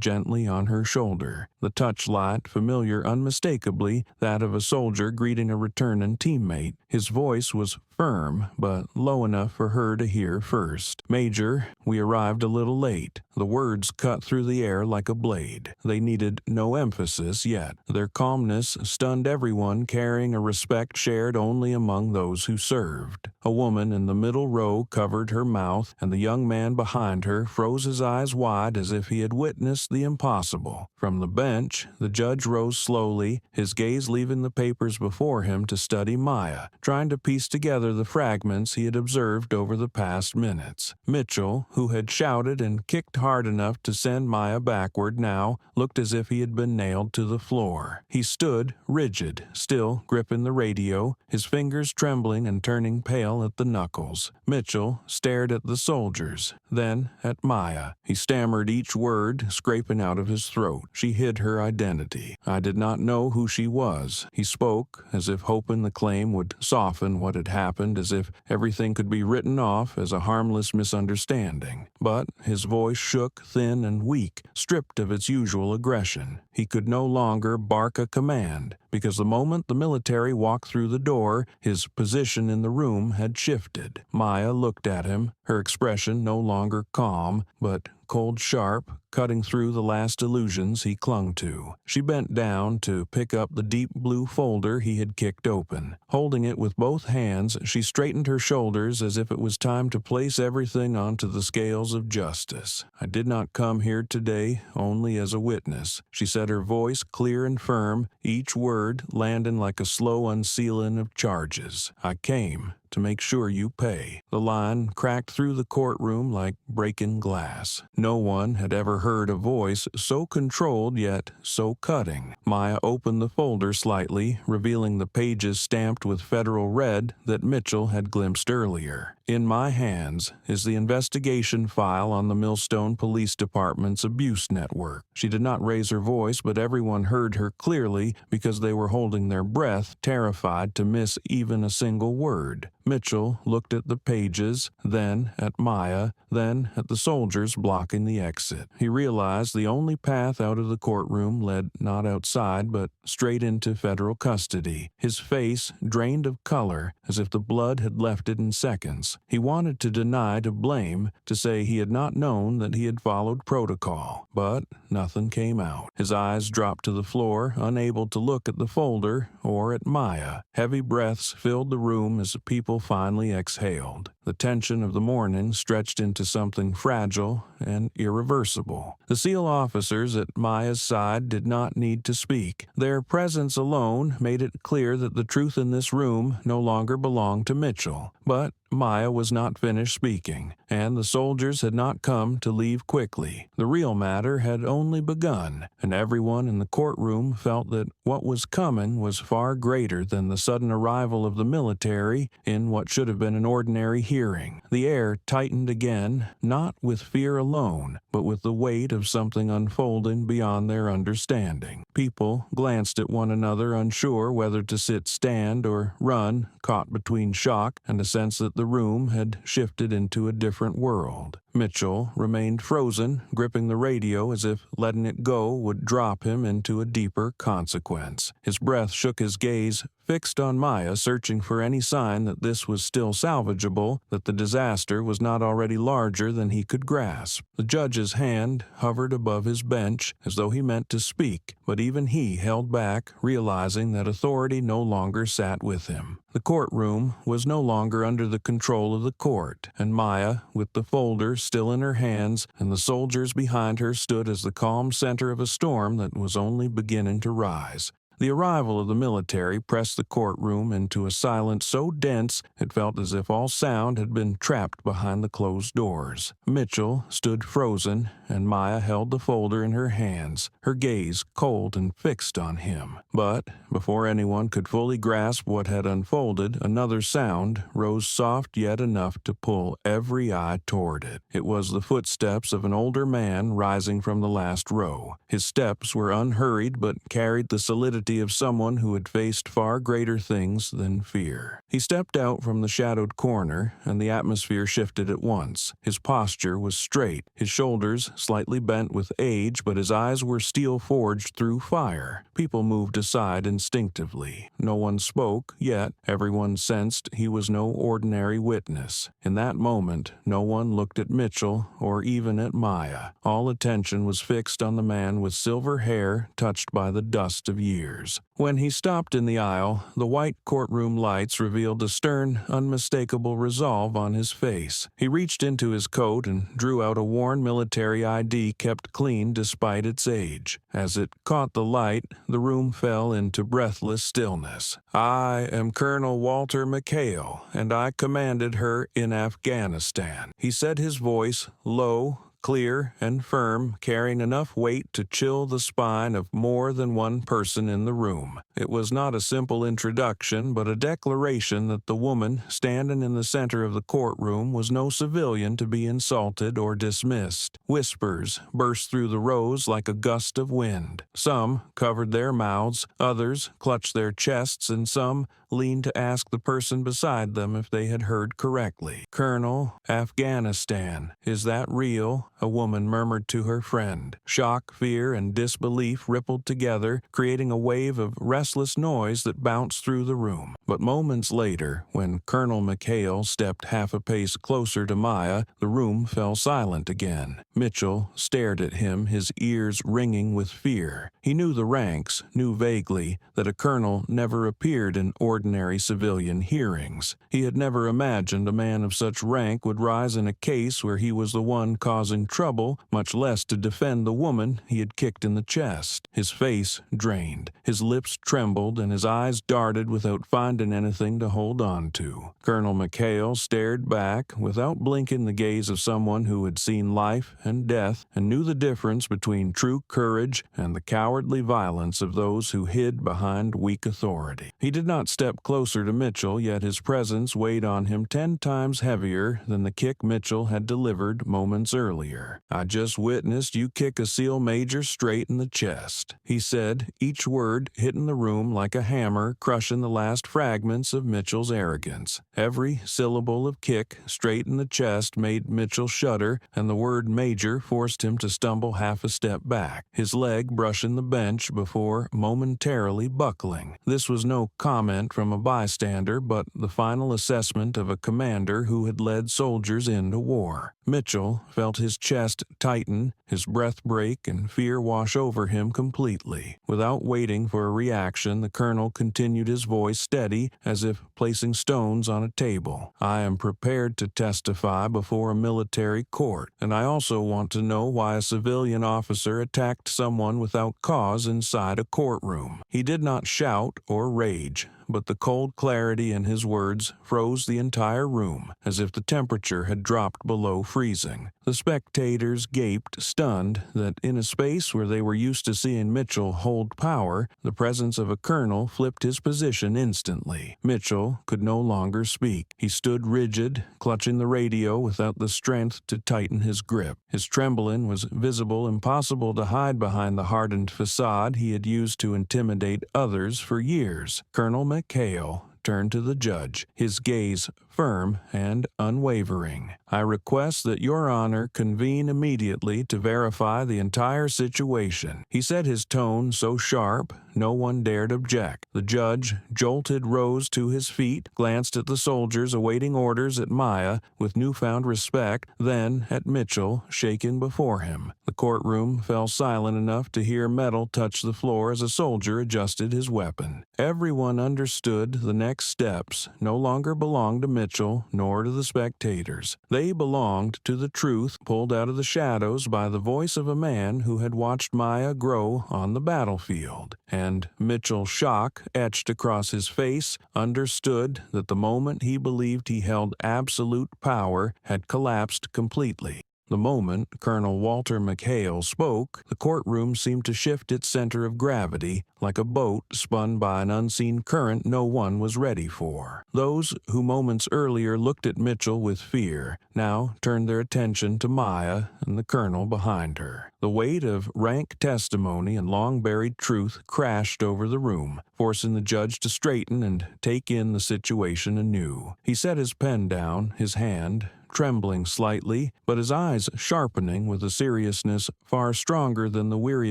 gently on her shoulder, the touch light familiar unmistakably, that of a soldier greeting a returning teammate. His voice was firm, but low enough for her to hear first. "Major, we arrived a little late." The words cut through the air like a blade. They needed no emphasis yet. Their calmness stunned everyone, carrying a respect shared only among those who served. A woman in the middle row covered her mouth, and the young man behind her froze his eyes wide as if he had witnessed the impossible. From the bench, the judge rose slowly, his gaze leaving the papers before him to study Maya, trying to piece together the fragments he had observed over the past minutes. Mitchell, who had shouted and kicked hard enough to send Maya backward, now looked as if he had been nailed to the floor. He stood rigid, still gripping the radio, his fingers trembling and turning pale at the knuckles. Mitchell stared at the soldiers, then at Maya. He stammered each word, scraping out of his throat. She hid her identity. "I did not know who she was." He spoke, as if hoping the claim would soften what had happened, as if everything could be written off as a harmless misunderstanding. But his voice shook, thin and weak, stripped of its usual aggression. He could no longer bark a command, because the moment the military walked through the door, his position in the room had shifted. Maya looked at him, her expression no longer calm, but cold sharp, cutting through the last illusions he clung to. She bent down to pick up the deep blue folder he had kicked open. Holding it with both hands, she straightened her shoulders as if it was time to place everything onto the scales of justice. "I did not come here today only as a witness," she said, her voice clear and firm, each word landing like a slow unsealing of charges. "I came to make sure you pay." The line cracked through the courtroom like breaking glass. No one had ever heard a voice so controlled yet so cutting. Maya opened the folder slightly, revealing the pages stamped with federal red that Mitchell had glimpsed earlier. "In my hands is the investigation file on the Millstone Police Department's abuse network." She did not raise her voice, but everyone heard her clearly because they were holding their breath, terrified to miss even a single word. Mitchell looked at the pages, then at Maya, then at the soldiers blocking the exit. He realized the only path out of the courtroom led not outside, but straight into federal custody. His face drained of color, as if the blood had left it in seconds. nervous. He wanted to deny, to blame, to say he had not known that he had followed protocol, but nothing came out. His eyes dropped to the floor, unable to look at the folder or at Maya. Heavy breaths filled the room as people finally exhaled. The tension of the morning stretched into something fragile and irreversible. The SEAL officers at Maya's side did not need to speak. Their presence alone made it clear that the truth in this room no longer belonged to Mitchell. But Maya was not finished speaking, and the soldiers had not come to leave quickly. The real matter had only begun, and everyone in the courtroom felt that what was coming was far greater than the sudden arrival of the military in what should have been an ordinary hearing. The air tightened again, not with fear alone, but with the weight of something unfolding beyond their understanding. People glanced at one another, unsure whether to stand, or run, caught between shock and a sense that the room had shifted into a different world. Mitchell remained frozen, gripping the radio as if letting it go would drop him into a deeper consequence. His breath shook, his gaze fixed on Maya, searching for any sign that this was still salvageable, that the disaster was not already larger than he could grasp. The judge's hand hovered above his bench as though he meant to speak, but even he held back, realizing that authority no longer sat with him. The courtroom was no longer under the control of the court, and Maya, with the folder still in her hands and the soldiers behind her, stood as the calm center of a storm that was only beginning to rise. The arrival of the military pressed the courtroom into a silence so dense it felt as if all sound had been trapped behind the closed doors. Mitchell stood frozen, and Maya held the folder in her hands, her gaze cold and fixed on him. But before anyone could fully grasp what had unfolded, another sound rose, soft yet enough to pull every eye toward it. It was the footsteps of an older man rising from the last row. His steps were unhurried but carried the solidity of someone who had faced far greater things than fear. He stepped out from the shadowed corner, and the atmosphere shifted at once. His posture was straight, his shoulders slightly bent with age, but his eyes were steel forged through fire. People moved aside instinctively. No one spoke, yet everyone sensed he was no ordinary witness. In that moment, no one looked at Mitchell or even at Maya. All attention was fixed on the man with silver hair touched by the dust of years. When he stopped in the aisle, the white courtroom lights revealed a stern, unmistakable resolve on his face. He reached into his coat and drew out a worn military ID kept clean despite its age. As it caught the light, the room fell into breathless stillness. "I am Colonel Walter McHale, and I commanded her in Afghanistan," he said, his voice low, clear and firm, carrying enough weight to chill the spine of more than one person in the room. It was not a simple introduction, but a declaration that the woman standing in the center of the courtroom was no civilian to be insulted or dismissed. Whispers burst through the rows like a gust of wind. Some covered their mouths, others clutched their chests, and some leaned to ask the person beside them if they had heard correctly. "Colonel, Afghanistan, is that real?" a woman murmured to her friend. Shock, fear, and disbelief rippled together, creating a wave of restless noise that bounced through the room. But moments later, when Colonel McHale stepped half a pace closer to Maya, the room fell silent again. Mitchell stared at him, his ears ringing with fear. He knew the ranks, knew vaguely that a colonel never appeared in ordinary civilian hearings. He had never imagined a man of such rank would rise in a case where he was the one causing trouble, much less to defend the woman he had kicked in the chest. His face drained, his lips trembled, and his eyes darted without finding anything to hold on to. Colonel McHale stared back, without blinking, the gaze of someone who had seen life and death and knew the difference between true courage and the cowardly violence of those who hid behind weak authority. He did not step closer to Mitchell, yet his presence weighed on him 10 times heavier than the kick Mitchell had delivered moments earlier. earlier. I just witnessed you kick a SEAL major straight in the chest," he said, each word hitting the room like a hammer, crushing the last fragments of Mitchell's arrogance. Every syllable of kick straight in the chest made Mitchell shudder, and the word major forced him to stumble half a step back, his leg brushing the bench before momentarily buckling. This was no comment from a bystander, but the final assessment of a commander who had led soldiers into war. Mitchell felt his chest tighten, his breath break, and fear wash over him completely. Without waiting for a reaction, the colonel continued, his voice steady, as if placing stones on a table. "I am prepared to testify before a military court, and I also want to know why a civilian officer attacked someone without cause inside a courtroom." He did not shout or rage, but the cold clarity in his words froze the entire room, as if the temperature had dropped below freezing. The spectators gaped, stunned that in a space where they were used to seeing Mitchell hold power, the presence of a colonel flipped his position instantly. Mitchell could no longer speak. He stood rigid, clutching the radio without the strength to tighten his grip. His trembling was visible, impossible to hide behind the hardened facade he had used to intimidate others for years. Colonel McHale turned to the judge, his gaze firm and unwavering. "I request that Your Honor convene immediately to verify the entire situation," he said, his tone so sharp no one dared object. The judge, jolted, rose to his feet, glanced at the soldiers awaiting orders, at Maya with newfound respect, then at Mitchell, shaken before him. The courtroom fell silent enough to hear metal touch the floor as a soldier adjusted his weapon. Everyone understood the next steps no longer belonged to Mitchell nor to the spectators. They belonged to the truth pulled out of the shadows by the voice of a man who had watched Maya grow on the battlefield. And Mitchell's shock, etched across his face, understood that the moment he believed he held absolute power had collapsed completely. The moment Colonel Walter McHale spoke, the courtroom seemed to shift its center of gravity, like a boat spun by an unseen current no one was ready for. Those who moments earlier looked at Mitchell with fear now turned their attention to Maya and the colonel behind her. The weight of rank testimony and long-buried truth crashed over the room, forcing the judge to straighten and take in the situation anew. He set his pen down, his hand trembling slightly, but his eyes sharpening with a seriousness far stronger than the weary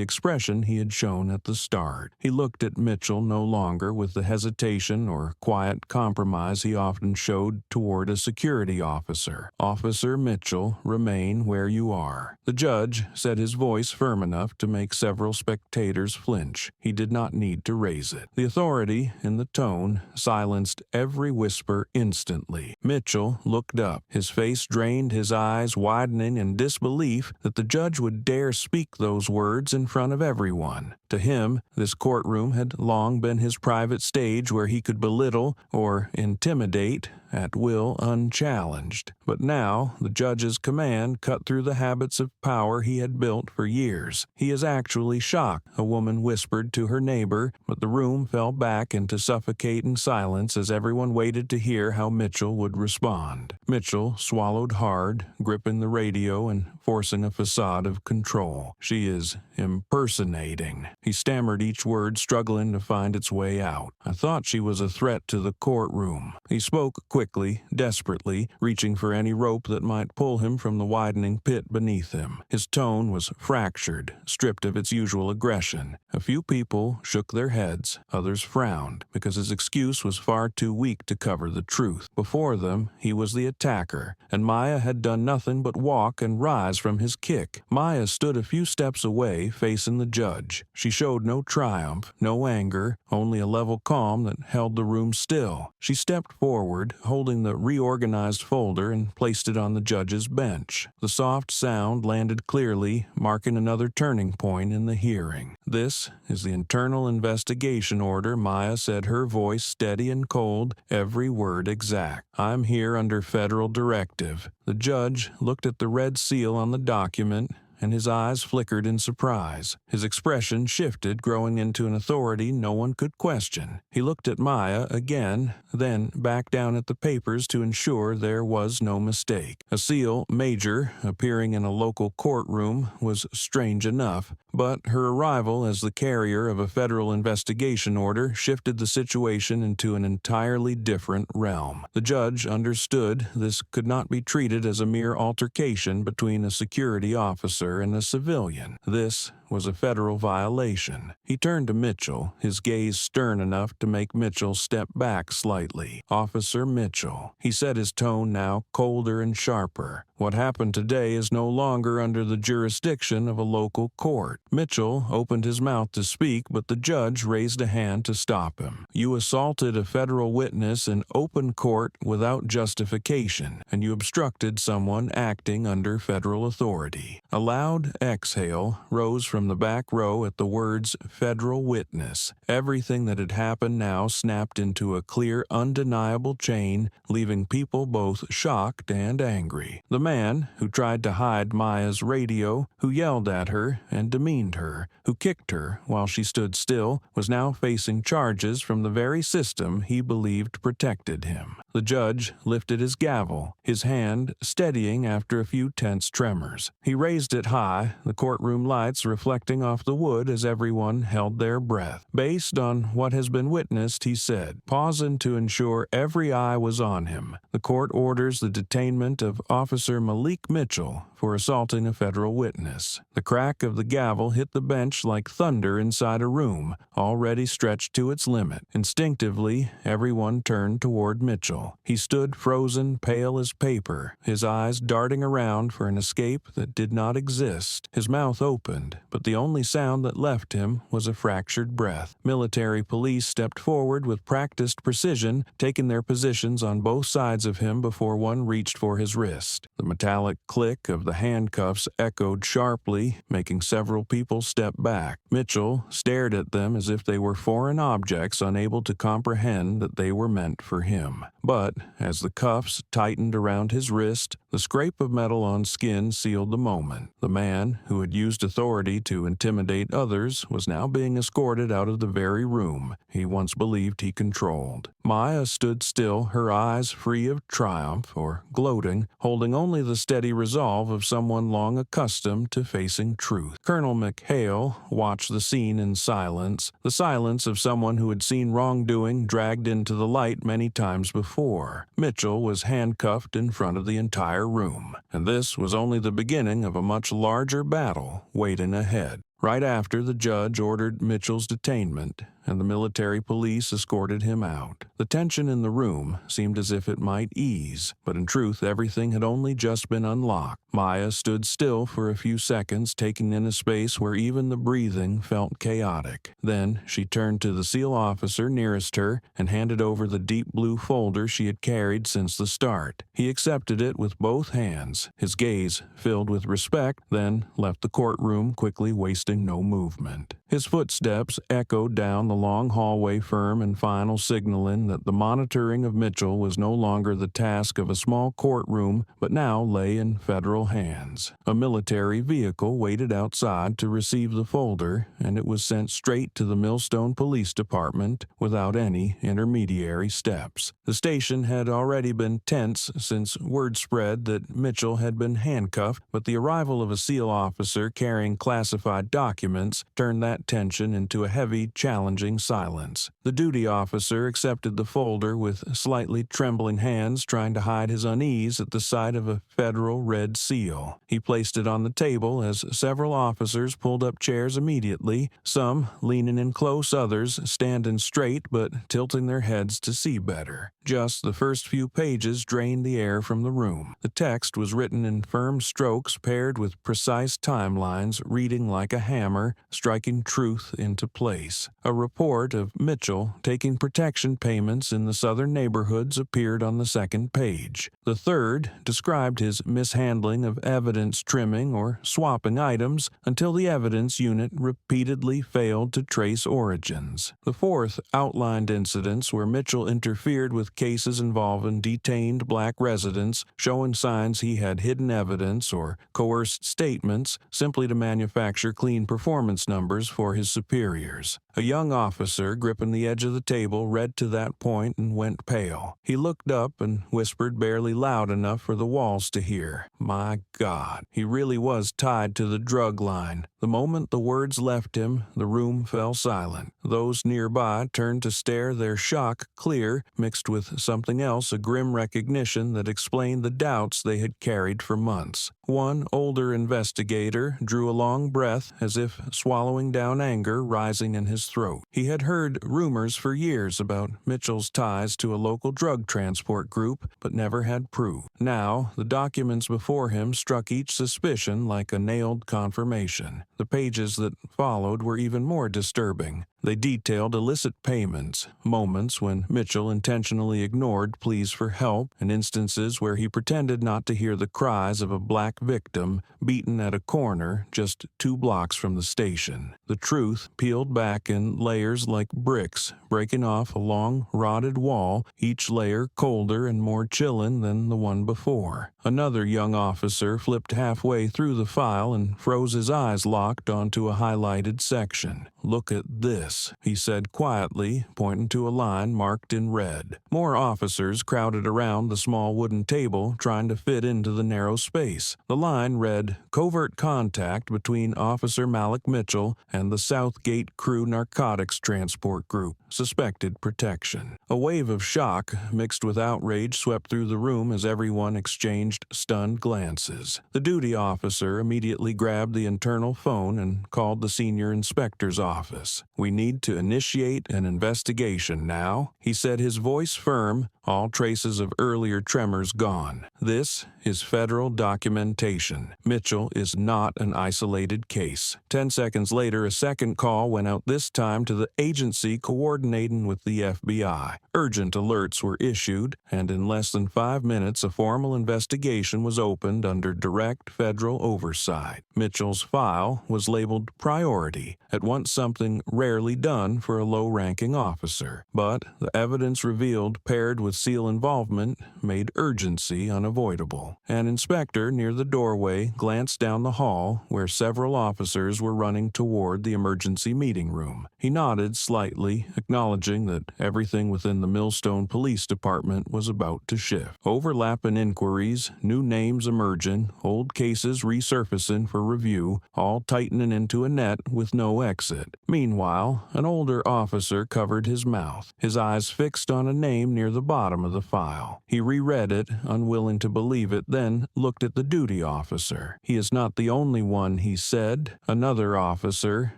expression he had shown at the start. He looked at Mitchell no longer with the hesitation or quiet compromise he often showed toward a security officer. "Officer Mitchell, remain where you are." The judge said, his voice firm enough to make several spectators flinch. He did not need to raise it. The authority in the tone silenced every whisper instantly. Mitchell looked up, his face drained, his eyes widening in disbelief that the judge would dare speak those words in front of everyone. To him, this courtroom had long been his private stage where he could belittle or intimidate at will unchallenged. But now the judge's command cut through the habits of power he had built for years. "He is actually shocked," a woman whispered to her neighbor, but the room fell back into suffocating silence as everyone waited to hear how Mitchell would respond. Mitchell swallowed hard, gripping the radio and forcing a facade of control. "She is impersonating." He stammered each word, struggling to find its way out. "I thought she was a threat to the courtroom." He spoke quickly, desperately, reaching for any rope that might pull him from the widening pit beneath him. His tone was fractured, stripped of its usual aggression. A few people shook their heads, others frowned, because his excuse was far too weak to cover the truth. Before them, he was the attacker, and Maya had done nothing but walk and rise from his kick. Maya stood a few steps away, facing the judge. She showed no triumph, no anger, only a level calm that held the room still. She stepped forward, holding the reorganized folder, and placed it on the judge's bench. The soft sound landed clearly, marking another turning point in the hearing. "This is the internal investigation order," Maya said, her voice steady and cold, every word exact. "I'm here under federal directive." The judge looked at the red seal on the document, and his eyes flickered in surprise. His expression shifted, growing into an authority no one could question. He looked at Maya again, then back down at the papers to ensure there was no mistake. A SEAL major appearing in a local courtroom was strange enough, but her arrival as the carrier of a federal investigation order shifted the situation into an entirely different realm. The judge understood this could not be treated as a mere altercation between a security officer and a civilian. This was a federal violation. He turned to Mitchell, his gaze stern enough to make Mitchell step back slightly. "Officer Mitchell," he said, his tone now colder and sharper. "What happened today is no longer under the jurisdiction of a local court." Mitchell opened his mouth to speak, but the judge raised a hand to stop him. "You assaulted a federal witness in open court without justification, and you obstructed someone acting under federal authority." A loud exhale rose from the back row at the words "federal witness." Everything that had happened now snapped into a clear, undeniable chain, leaving people both shocked and angry. The man who tried to hide Maya's radio, who yelled at her and demeaned her, who kicked her while she stood still, was now facing charges from the very system he believed protected him. The judge lifted his gavel, his hand steadying after a few tense tremors. He raised it high, the courtroom lights reflecting off the wood as everyone held their breath. "Based on what has been witnessed," he said, pausing to ensure every eye was on him, "the court orders the detainment of Officer Malik Mitchell for assaulting a federal witness." The crack of the gavel hit the bench like thunder inside a room already stretched to its limit. Instinctively, everyone turned toward Mitchell. He stood frozen, pale as paper, his eyes darting around for an escape that did not exist. His mouth opened, but the only sound that left him was a fractured breath. Military police stepped forward with practiced precision, taking their positions on both sides of him before one reached for his wrist. The metallic click of the handcuffs echoed sharply, making several people step back. Mitchell stared at them as if they were foreign objects, unable to comprehend that they were meant for him. But as the cuffs tightened around his wrist, the scrape of metal on skin sealed the moment. The man who had used authority to intimidate others was now being escorted out of the very room he once believed he controlled. Maya stood still, her eyes free of triumph or gloating, holding only the steady resolve of someone long accustomed to facing truth. Colonel McHale watched the scene in silence, the silence of someone who had seen wrongdoing dragged into the light many times before. Mitchell was handcuffed in front of the entire room, and this was only the beginning of a much larger battle waiting ahead. Right after, the judge ordered Mitchell's detainment, and the military police escorted him out. The tension in the room seemed as if it might ease, but in truth everything had only just been unlocked. Maya stood still for a few seconds, taking in a space where even the breathing felt chaotic. Then she turned to the SEAL officer nearest her and handed over the deep blue folder she had carried since the start. He accepted it with both hands, his gaze filled with respect, then left the courtroom, quickly wasting no movement. His footsteps echoed down the long hallway, firm and final, signaling that the monitoring of Mitchell was no longer the task of a small courtroom, but now lay in federal hands. A military vehicle waited outside to receive the folder, and it was sent straight to the Millstone Police Department without any intermediary steps. The station had already been tense since word spread that Mitchell had been handcuffed, but the arrival of a SEAL officer carrying classified documents turned that tension into a heavy, challenging silence. The duty officer accepted the folder with slightly trembling hands, trying to hide his unease at the sight of a federal red seal. He placed it on the table as several officers pulled up chairs immediately, some leaning in close, others standing straight but tilting their heads to see better. Just the first few pages drained the air from the room. The text was written in firm strokes paired with precise timelines, reading like a hammer, striking truth into place. A report of Mitchell taking protection payments in the southern neighborhoods appeared on the second page. The third described his mishandling of evidence trimming or swapping items until the evidence unit repeatedly failed to trace origins. The fourth outlined incidents where Mitchell interfered with cases involving detained black residents, showing signs he had hidden evidence or coerced statements simply to manufacture clean performance numbers for his superiors. A young officer gripping the edge of the table read to that point and went pale. He looked up and whispered barely loud enough for the walls to hear, "My God." He really was tied to the drug line. The moment the words left him, the room fell silent. Those nearby turned to stare, their shock clear, mixed with something else, a grim recognition that explained the doubts they had carried for months. One older investigator drew a long breath as if swallowing down anger rising in his throat. He had heard rumors for years about Mitchell's ties to a local drug transport group, but never had proof. Now, the documents before him struck each suspicion like a nailed confirmation. The pages that followed were even more disturbing. They detailed illicit payments, moments when Mitchell intentionally ignored pleas for help, and instances where he pretended not to hear the cries of a black victim beaten at a corner just 2 blocks from the station. The truth peeled back in layers like bricks, breaking off a long, rotted wall, each layer colder and more chilling than the one before. Another young officer flipped halfway through the file and froze his eyes locked onto a highlighted section. "Look at this," he said quietly, pointing to a line marked in red. More officers crowded around the small wooden table, trying to fit into the narrow space. The line read, "Covert contact between Officer Malik Mitchell and the Southgate Crew Narcotics Transport Group. Suspected protection." A wave of shock mixed with outrage swept through the room as everyone exchanged stunned glances. The duty officer immediately grabbed the internal phone and called the senior inspector's office. "We need to initiate an investigation now," he said, his voice firm, all traces of earlier tremors gone. "This is federal documentation. Mitchell is not an isolated case." 10 seconds later, a second call went out, this time to the agency coordinating with the FBI. Urgent alerts were issued, and in less than 5 minutes, a formal investigation was opened under direct federal oversight. Mitchell's file was labeled priority, at once something rarely done for a low-ranking officer. But the evidence revealed, paired with SEAL involvement, made urgency unavoidable. An inspector near the doorway glanced down the hall, where several officers were running toward the emergency meeting room. He nodded slightly, acknowledging that everything within the Millstone Police Department was about to shift. Overlapping inquiries, new names emerging, old cases resurfacing for review, all tightening into a net with no exit. Meanwhile, an older officer covered his mouth, his eyes fixed on a name near the bottom of the file. He reread it, unwilling to believe it, then looked at the duty officer. "He is not the only one," he said. "Another officer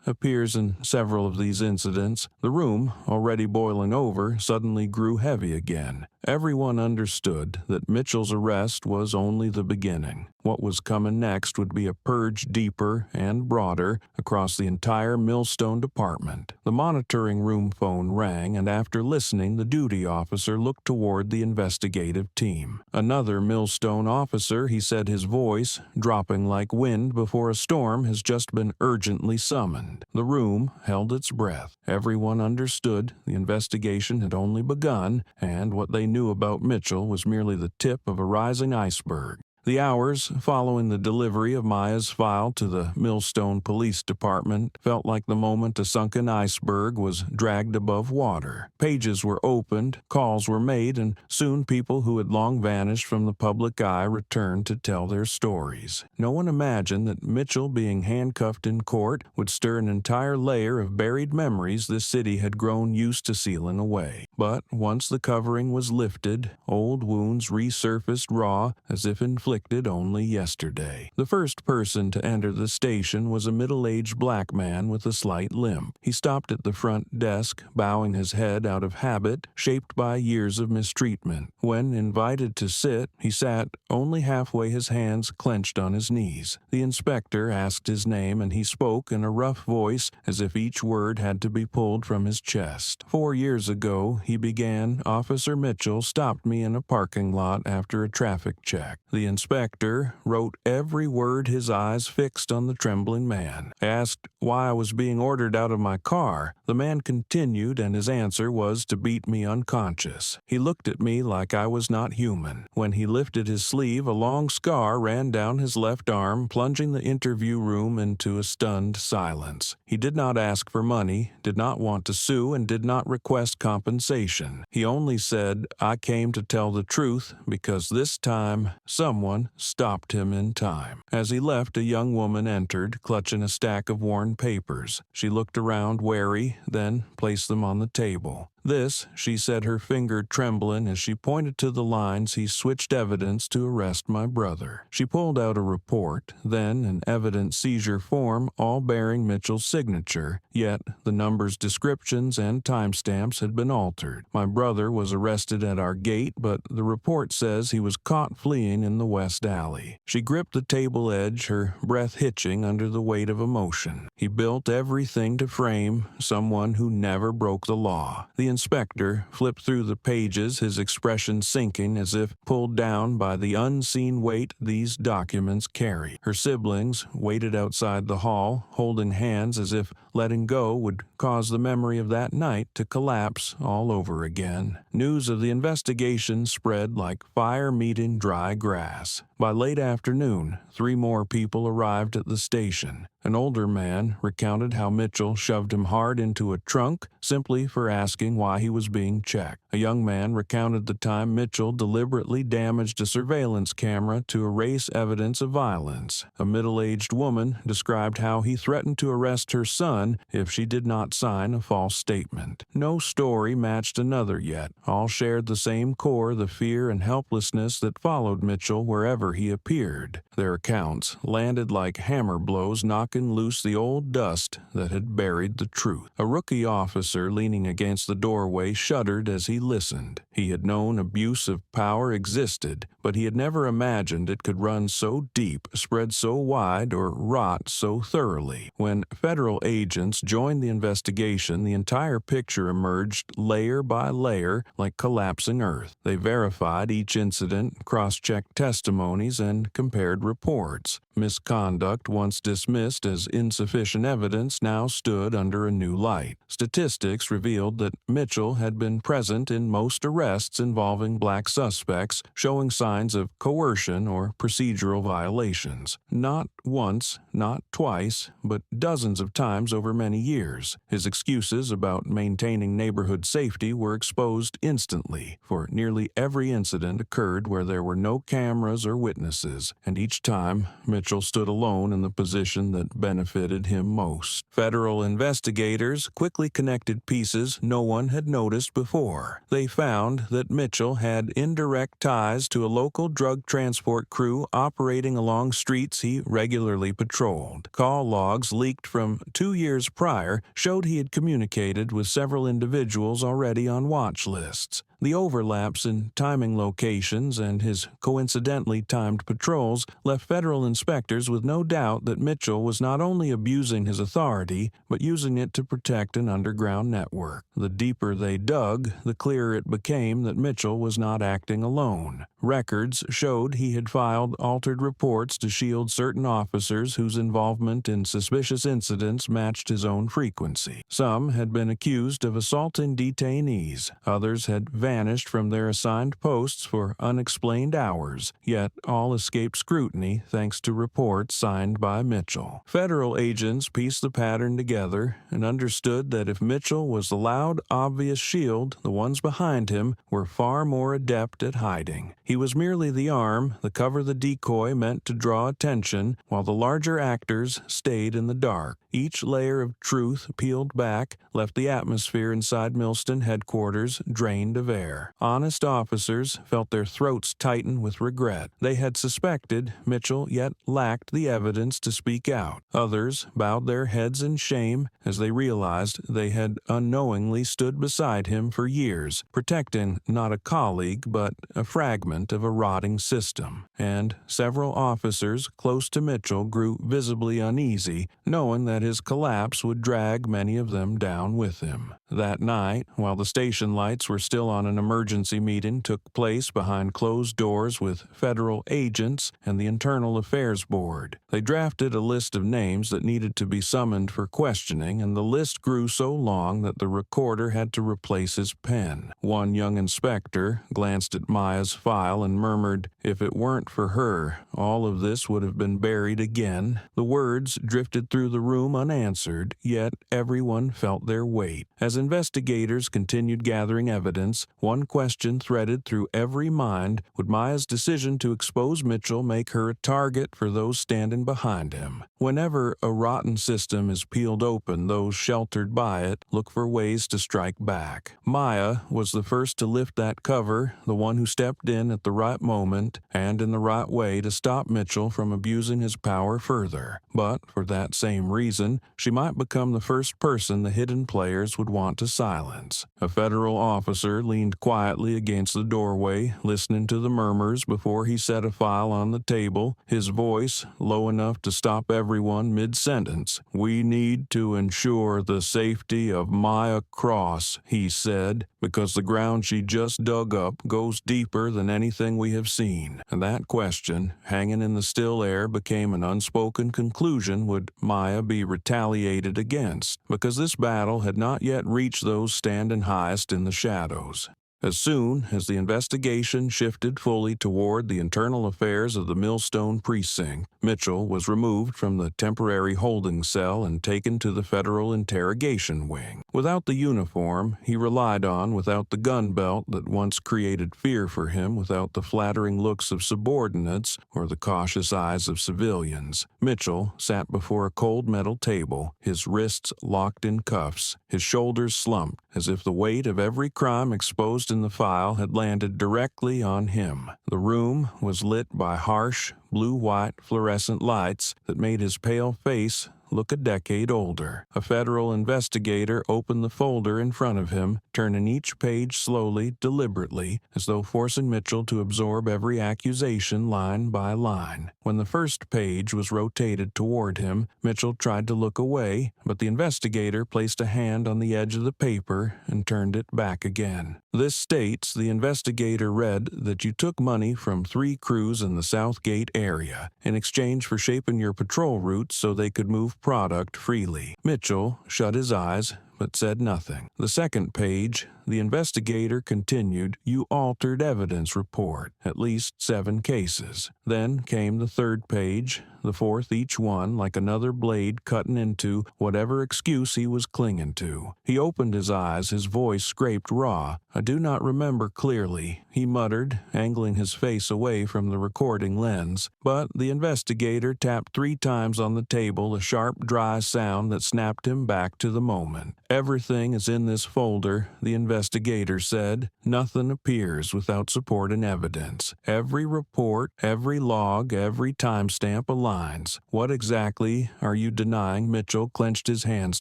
appears in several of these incidents." The room, already boiling over, suddenly grew heavy again. Everyone understood that Mitchell's arrest was only the beginning. What was coming next would be a purge deeper and broader across the entire Millstone department. The monitoring room phone rang, and after listening, the duty officer looked toward the investigative team. "Another Millstone officer," he said, his voice dropping like wind before a storm, "has just been urgently summoned." The room held its breath. Everyone understood the investigation had only begun, and what they knew about Mitchell was merely the tip of a rising iceberg. The hours following the delivery of Maya's file to the Millstone Police Department felt like the moment a sunken iceberg was dragged above water. Pages were opened, calls were made, and soon people who had long vanished from the public eye returned to tell their stories. No one imagined that Mitchell being handcuffed in court would stir an entire layer of buried memories this city had grown used to sealing away. But once the covering was lifted, old wounds resurfaced raw as if inflicted inflicted only yesterday. The first person to enter the station was a middle-aged black man with a slight limp. He stopped at the front desk, bowing his head out of habit, shaped by years of mistreatment. When invited to sit, he sat only halfway, his hands clenched on his knees. The inspector asked his name, and he spoke in a rough voice, as if each word had to be pulled from his chest. 4 years ago, he began, Officer Mitchell stopped me in a parking lot after a traffic check. The inspector wrote every word, his eyes fixed on the trembling man. I asked why I was being ordered out of my car. The man continued, and his answer was to beat me unconscious. He looked at me like I was not human. When he lifted his sleeve, a long scar ran down his left arm, plunging the interview room into a stunned silence. He did not ask for money, did not want to sue, and did not request compensation. He only said, "I came to tell the truth because this time someone stopped him in time." As he left, a young woman entered, clutching a stack of worn papers. She looked around wary, then placed them on the table. "This," she said, her finger trembling as she pointed to the lines, "he switched evidence to arrest my brother." She pulled out a report, then an evidence seizure form, all bearing Mitchell's signature, yet the numbers, descriptions, and timestamps had been altered. "My brother was arrested at our gate, but the report says he was caught fleeing in the West Alley." She gripped the table edge, her breath hitching under the weight of emotion. "He built everything to frame someone who never broke the law." The inspector flipped through the pages, his expression sinking as if pulled down by the unseen weight these documents carry. Her siblings waited outside the hall, holding hands as if letting go would cause the memory of that night to collapse all over again. News of the investigation spread like fire meeting dry grass. By late afternoon, 3 more people arrived at the station. An older man recounted how Mitchell shoved him hard into a trunk simply for asking why he was being checked. A young man recounted the time Mitchell deliberately damaged a surveillance camera to erase evidence of violence. A middle-aged woman described how he threatened to arrest her son if she did not sign a false statement. No story matched another yet. All shared the same core, the fear and helplessness that followed Mitchell wherever he appeared. Their accounts landed like hammer blows, knocking loose the old dust that had buried the truth. A rookie officer leaning against the doorway shuddered as he listened. He had known abuse of power existed, but he had never imagined it could run so deep, spread so wide, or rot so thoroughly. When federal agents joined the investigation, the entire picture emerged layer by layer like collapsing earth. They verified each incident, cross-checked testimonies, and compared reports. Misconduct, once dismissed as insufficient evidence, now stood under a new light. Statistics revealed that Mitchell had been present in most arrests involving black suspects, showing signs of coercion or procedural violations. Not once, not twice, but dozens of times over many years. His excuses about maintaining neighborhood safety were exposed instantly, for nearly every incident occurred where there were no cameras or witnesses, and each time Mitchell stood alone in the position that benefited him most. Federal investigators quickly connected pieces no one had noticed before. They found that Mitchell had indirect ties to a local drug transport crew operating along streets he regularly patrolled. Call logs leaked from 2 years prior showed he had communicated with several individuals already on watch lists. The overlaps in timing locations and his coincidentally timed patrols left federal inspectors with no doubt that Mitchell was not only abusing his authority, but using it to protect an underground network. The deeper they dug, the clearer it became that Mitchell was not acting alone. Records showed he had filed altered reports to shield certain officers whose involvement in suspicious incidents matched his own frequency. Some had been accused of assaulting detainees. Others had vanished from their assigned posts for unexplained hours, yet all escaped scrutiny thanks to reports signed by Mitchell. Federal agents pieced the pattern together and understood that if Mitchell was the loud, obvious shield, the ones behind him were far more adept at hiding. He was merely the arm, the cover, the decoy meant to draw attention, while the larger actors stayed in the dark. Each layer of truth peeled back left the atmosphere inside Millston headquarters drained of air. despair. Honest officers felt their throats tighten with regret. They had suspected Mitchell, yet lacked the evidence to speak out. Others bowed their heads in shame as they realized they had unknowingly stood beside him for years, protecting not a colleague but a fragment of a rotting system. And several officers close to Mitchell grew visibly uneasy, knowing that his collapse would drag many of them down with him. That night, while the station lights were still on, an emergency meeting took place behind closed doors with federal agents and the Internal Affairs Board. They drafted a list of names that needed to be summoned for questioning, and the list grew so long that the recorder had to replace his pen. One young inspector glanced at Maya's file and murmured, "If it weren't for her, all of this would have been buried again." The words drifted through the room unanswered, yet everyone felt their weight. As investigators continued gathering evidence, one question threaded through every mind: would Maya's decision to expose Mitchell make her a target for those standing behind him? Whenever a rotten system is peeled open, those sheltered by it look for ways to strike back. Maya was the first to lift that cover, the one who stepped in at the right moment and in the right way to stop Mitchell from abusing his power further. But for that same reason, she might become the first person the hidden players would want to silence. A federal officer leaned quietly against the doorway, listening to the murmurs before he set a file on the table, his voice low enough to stop everyone mid-sentence. "We need to ensure the safety of Maya Cross," he said, "because the ground she just dug up goes deeper than anything we have seen." And that question, hanging in the still air, became an unspoken conclusion: would Maya be retaliated against? Because this battle had not yet reached those standing highest in the shadows. As soon as the investigation shifted fully toward the internal affairs of the Millstone precinct, Mitchell was removed from the temporary holding cell and taken to the federal interrogation wing. Without the uniform he relied on, without the gun belt that once created fear for him, without the flattering looks of subordinates or the cautious eyes of civilians, Mitchell sat before a cold metal table, his wrists locked in cuffs, his shoulders slumped, as if the weight of every crime exposed in the file had landed directly on him. The room was lit by harsh, blue-white fluorescent lights that made his pale face look a decade older. A federal investigator opened the folder in front of him, turning each page slowly, deliberately, as though forcing Mitchell to absorb every accusation line by line. When the first page was rotated toward him, Mitchell tried to look away, but the investigator placed a hand on the edge of the paper and turned it back again. "This states," the investigator read, "that you took money from 3 crews in the Southgate area in exchange for shaping your patrol routes so they could move product freely." Mitchell shut his eyes but said nothing. The second page, the investigator continued, "You altered evidence report, at least 7 cases. Then came the third page, the fourth each one like another blade cutting into whatever excuse he was clinging to. He opened his eyes, his voice scraped raw. "I do not remember clearly," he muttered, angling his face away from the recording lens. But the investigator tapped 3 times on the table, a sharp, dry sound that snapped him back to the moment. "Everything is in this folder," the investigator said. "Nothing appears without supporting evidence. Every report, every log, every timestamp aligns. What exactly are you denying?" Mitchell clenched his hands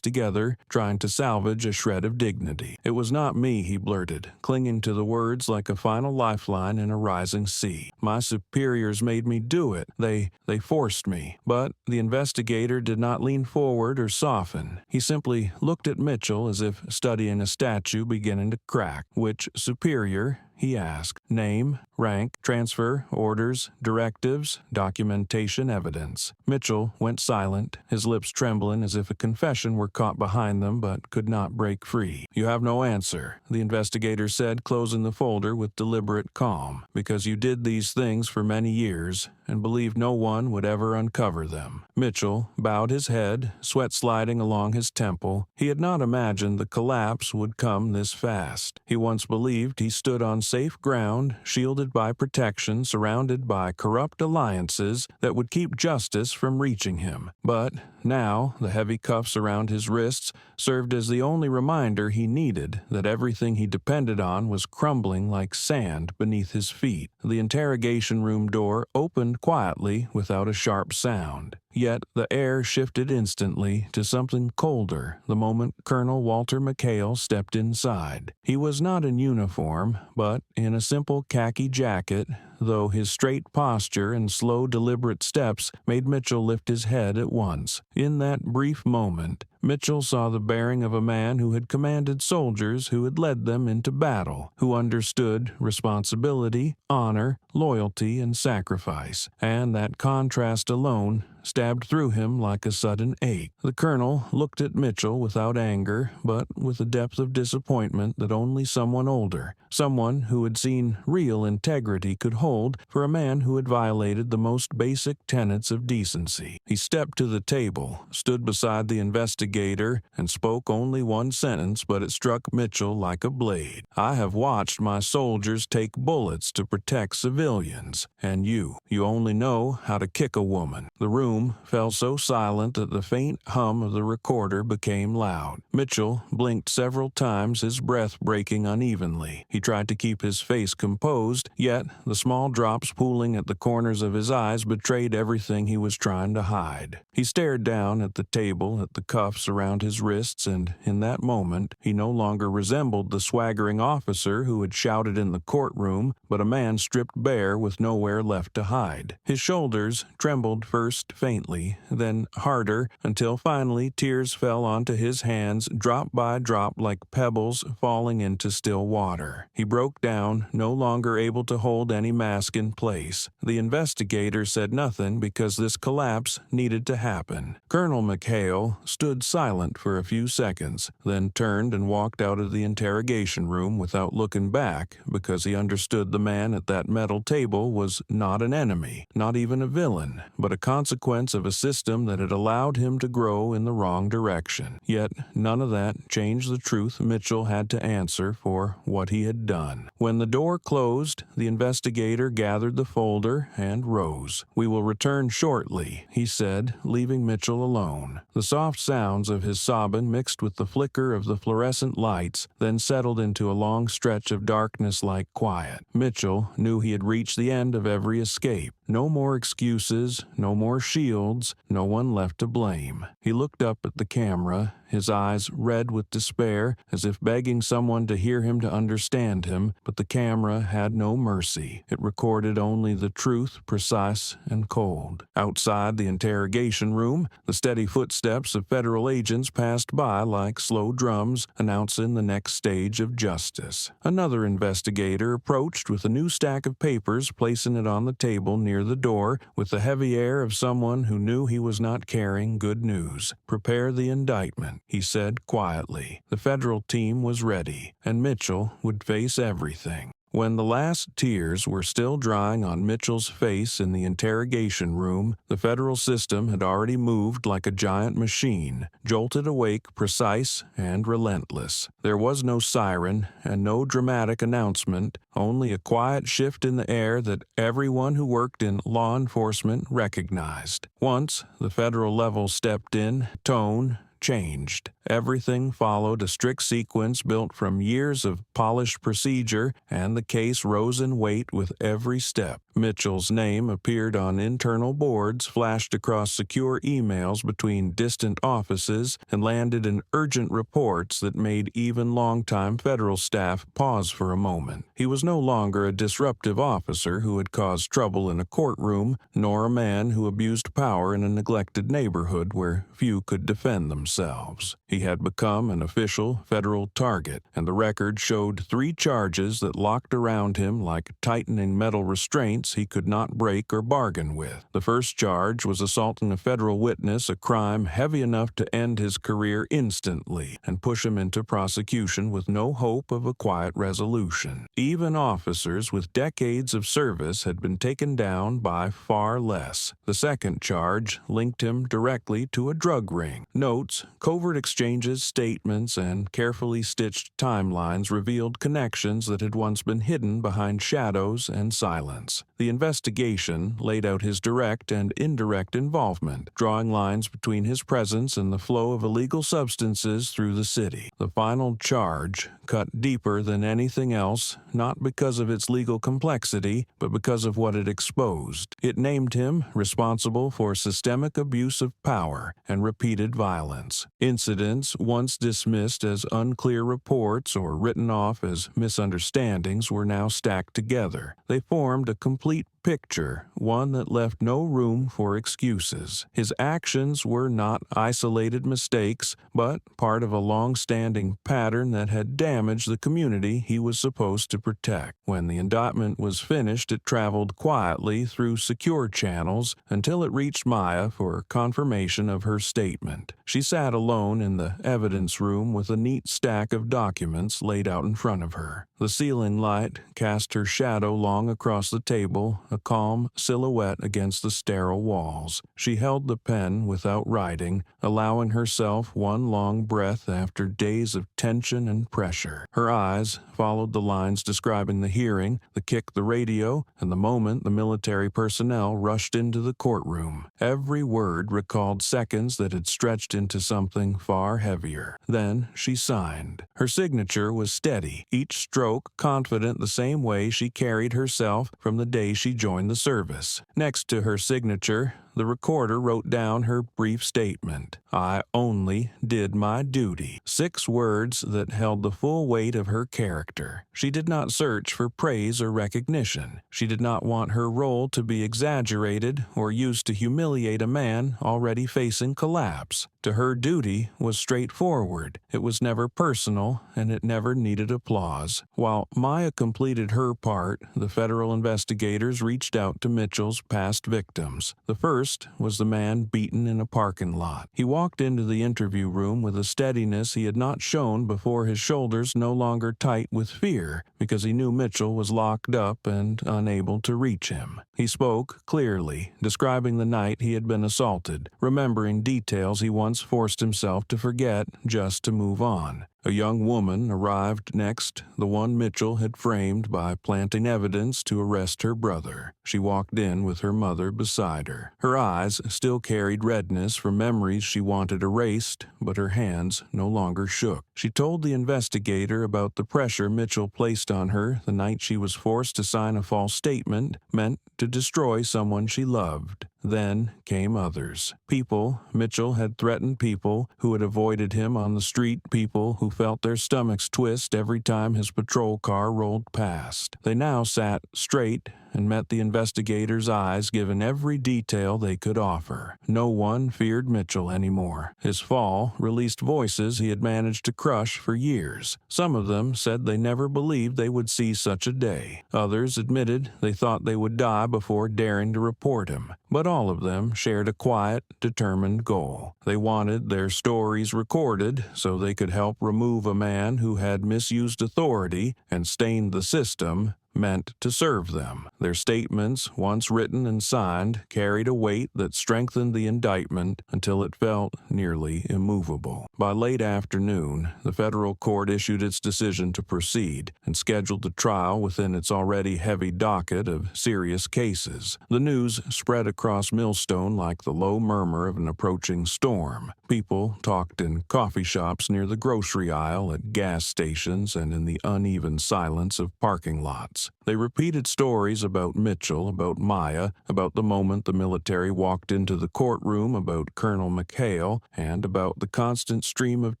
together, trying to salvage a shred of dignity. "It was not me," he blurted, clinging to the words like a final lifeline in a rising sea. "My superiors made me do it. They forced me." But the investigator did not lean forward or soften. He simply looked at Mitchell as if studying a statue beginning to crack. "Which superior?" he asked. "Name, rank, transfer, orders, directives, documentation, evidence." Mitchell went silent, his lips trembling as if a confession were caught behind them but could not break free. "You have no answer," the investigator said, closing the folder with deliberate calm, "because you did these things for many years and believed no one would ever uncover them." Mitchell bowed his head, sweat sliding along his temple. He had not imagined the collapse would come this fast. He once believed he stood on safe ground, shielded by protection, surrounded by corrupt alliances that would keep justice from reaching him. But Now, the heavy cuffs around his wrists served as the only reminder he needed that everything he depended on was crumbling like sand beneath his feet. The interrogation room door opened quietly without a sharp sound. Yet the air shifted instantly to something colder the moment Colonel Walter McHale stepped inside. He was not in uniform, but in a simple khaki jacket, though his straight posture and slow, deliberate steps made Mitchell lift his head at once. In that brief moment, Mitchell saw the bearing of a man who had commanded soldiers who had led them into battle, who understood responsibility, honor, loyalty, and sacrifice, and that contrast alone stabbed through him like a sudden ache. The colonel looked at Mitchell without anger, but with a depth of disappointment that only someone older, someone who had seen real integrity could hold for a man who had violated the most basic tenets of decency. He stepped to the table, stood beside the investigator, and spoke only one sentence, but it struck Mitchell like a blade. "I have watched my soldiers take bullets to protect civilians, and you only know how to kick a woman." The room fell so silent that the faint hum of the recorder became loud. Mitchell blinked several times, his breath breaking unevenly. He tried to keep his face composed, yet the small drops pooling at the corners of his eyes betrayed everything he was trying to hide. He stared down at the table, at the cuffs around his wrists, and in that moment he no longer resembled the swaggering officer who had shouted in the courtroom, but a man stripped bare with nowhere left to hide. His shoulders trembled first faintly, then harder, until finally tears fell onto his hands, drop by drop like pebbles falling into still water. He broke down, no longer able to hold any mask in place. The investigator said nothing because this collapse needed to happen. Colonel McHale stood silent for a few seconds, then turned and walked out of the interrogation room without looking back because he understood the man at that metal table was not an enemy, not even a villain, but a consequence of a system that had allowed him to grow in the wrong direction. Yet none of that changed the truth Mitchell had to answer for what he had done. When the door closed, the investigator gathered the folder and rose. "We will return shortly," he said, leaving Mitchell alone. The soft sounds of his sobbing mixed with the flicker of the fluorescent lights, then settled into a long stretch of darkness-like quiet. Mitchell knew he had reached the end of every escape. No more excuses, no more shields, no one left to blame. He looked up at the camera, his eyes red with despair, as if begging someone to hear him to understand him, but the camera had no mercy. It recorded only the truth, precise and cold. Outside the interrogation room, the steady footsteps of federal agents passed by like slow drums, announcing the next stage of justice. Another investigator approached with a new stack of papers, placing it on the table near the door, with the heavy air of someone who knew he was not carrying good news. "Prepare the indictment," he said quietly. The federal team was ready, and Mitchell would face everything. When the last tears were still drying on Mitchell's face in the interrogation room, the federal system had already moved like a giant machine, jolted awake, precise and relentless. There was no siren and no dramatic announcement, only a quiet shift in the air that everyone who worked in law enforcement recognized. Once the federal level stepped in, tone changed. Everything followed a strict sequence built from years of polished procedure, and the case rose in weight with every step. Mitchell's name appeared on internal boards, flashed across secure emails between distant offices, and landed in urgent reports that made even longtime federal staff pause for a moment. He was no longer a disruptive officer who had caused trouble in a courtroom, nor a man who abused power in a neglected neighborhood where few could defend themselves. He had become an official federal target, and the record showed 3 charges that locked around him like tightening metal restraints he could not break or bargain with. The first charge was assaulting a federal witness, a crime heavy enough to end his career instantly and push him into prosecution with no hope of a quiet resolution. Even officers with decades of service had been taken down by far less. The second charge linked him directly to a drug ring. Notes, covert exchange exchanges, statements, and carefully stitched timelines revealed connections that had once been hidden behind shadows and silence. The investigation laid out his direct and indirect involvement, drawing lines between his presence and the flow of illegal substances through the city. The final charge cut deeper than anything else, not because of its legal complexity, but because of what it exposed. It named him responsible for systemic abuse of power and repeated violence. Incidents once dismissed as unclear reports or written off as misunderstandings were now stacked together. They formed a complete picture, one that left no room for excuses. His actions were not isolated mistakes, but part of a long-standing pattern that had damaged the community he was supposed to protect. When the indictment was finished, it traveled quietly through secure channels until it reached Maya for confirmation of her statement. She sat alone in the evidence room with a neat stack of documents laid out in front of her. The ceiling light cast her shadow long across the table, a calm silhouette against the sterile walls. She held the pen without writing, allowing herself one long breath after days of tension and pressure. Her eyes followed the lines describing the hearing, the kick the radio, and the moment the military personnel rushed into the courtroom. Every word recalled seconds that had stretched into something far heavier. Then she signed. Her signature was steady, each stroke confident the same way she carried herself from the day she joined the service. Next to her signature, the recorder wrote down her brief statement. "I only did my duty." 6 words that held the full weight of her character. She did not search for praise or recognition. She did not want her role to be exaggerated or used to humiliate a man already facing collapse. To her, duty was straightforward. It was never personal, and it never needed applause. While Maya completed her part, the federal investigators reached out to Mitchell's past victims. The first was the man beaten in a parking lot. He walked into the interview room with a steadiness he had not shown before, his shoulders no longer tight with fear, because he knew Mitchell was locked up and unable to reach him. He spoke clearly, describing the night he had been assaulted, remembering details he once forced himself to forget just to move on. A young woman arrived next, the one Mitchell had framed by planting evidence to arrest her brother. She walked in with her mother beside her. Her eyes still carried redness from memories she wanted erased, but her hands no longer shook. She told the investigator about the pressure Mitchell placed on her the night she was forced to sign a false statement meant to destroy someone she loved. Then came others. People Mitchell had threatened, people who had avoided him on the street, people who felt their stomachs twist every time his patrol car rolled past. They now sat straight and met the investigators' eyes, given every detail they could offer. No one feared Mitchell anymore. His fall released voices he had managed to crush for years. Some of them said they never believed they would see such a day. Others admitted they thought they would die before daring to report him. But all of them shared a quiet, determined goal. They wanted their stories recorded so they could help remove a man who had misused authority and stained the system meant to serve them. Their statements, once written and signed, carried a weight that strengthened the indictment until it felt nearly immovable. By late afternoon, the federal court issued its decision to proceed and scheduled the trial within its already heavy docket of serious cases. The news spread across Millstone like the low murmur of an approaching storm. People talked in coffee shops near the grocery aisle, at gas stations, and in the uneven silence of parking lots. They repeated stories about Mitchell, about Maya, about the moment the military walked into the courtroom, about Colonel McHale, and about the constant stream of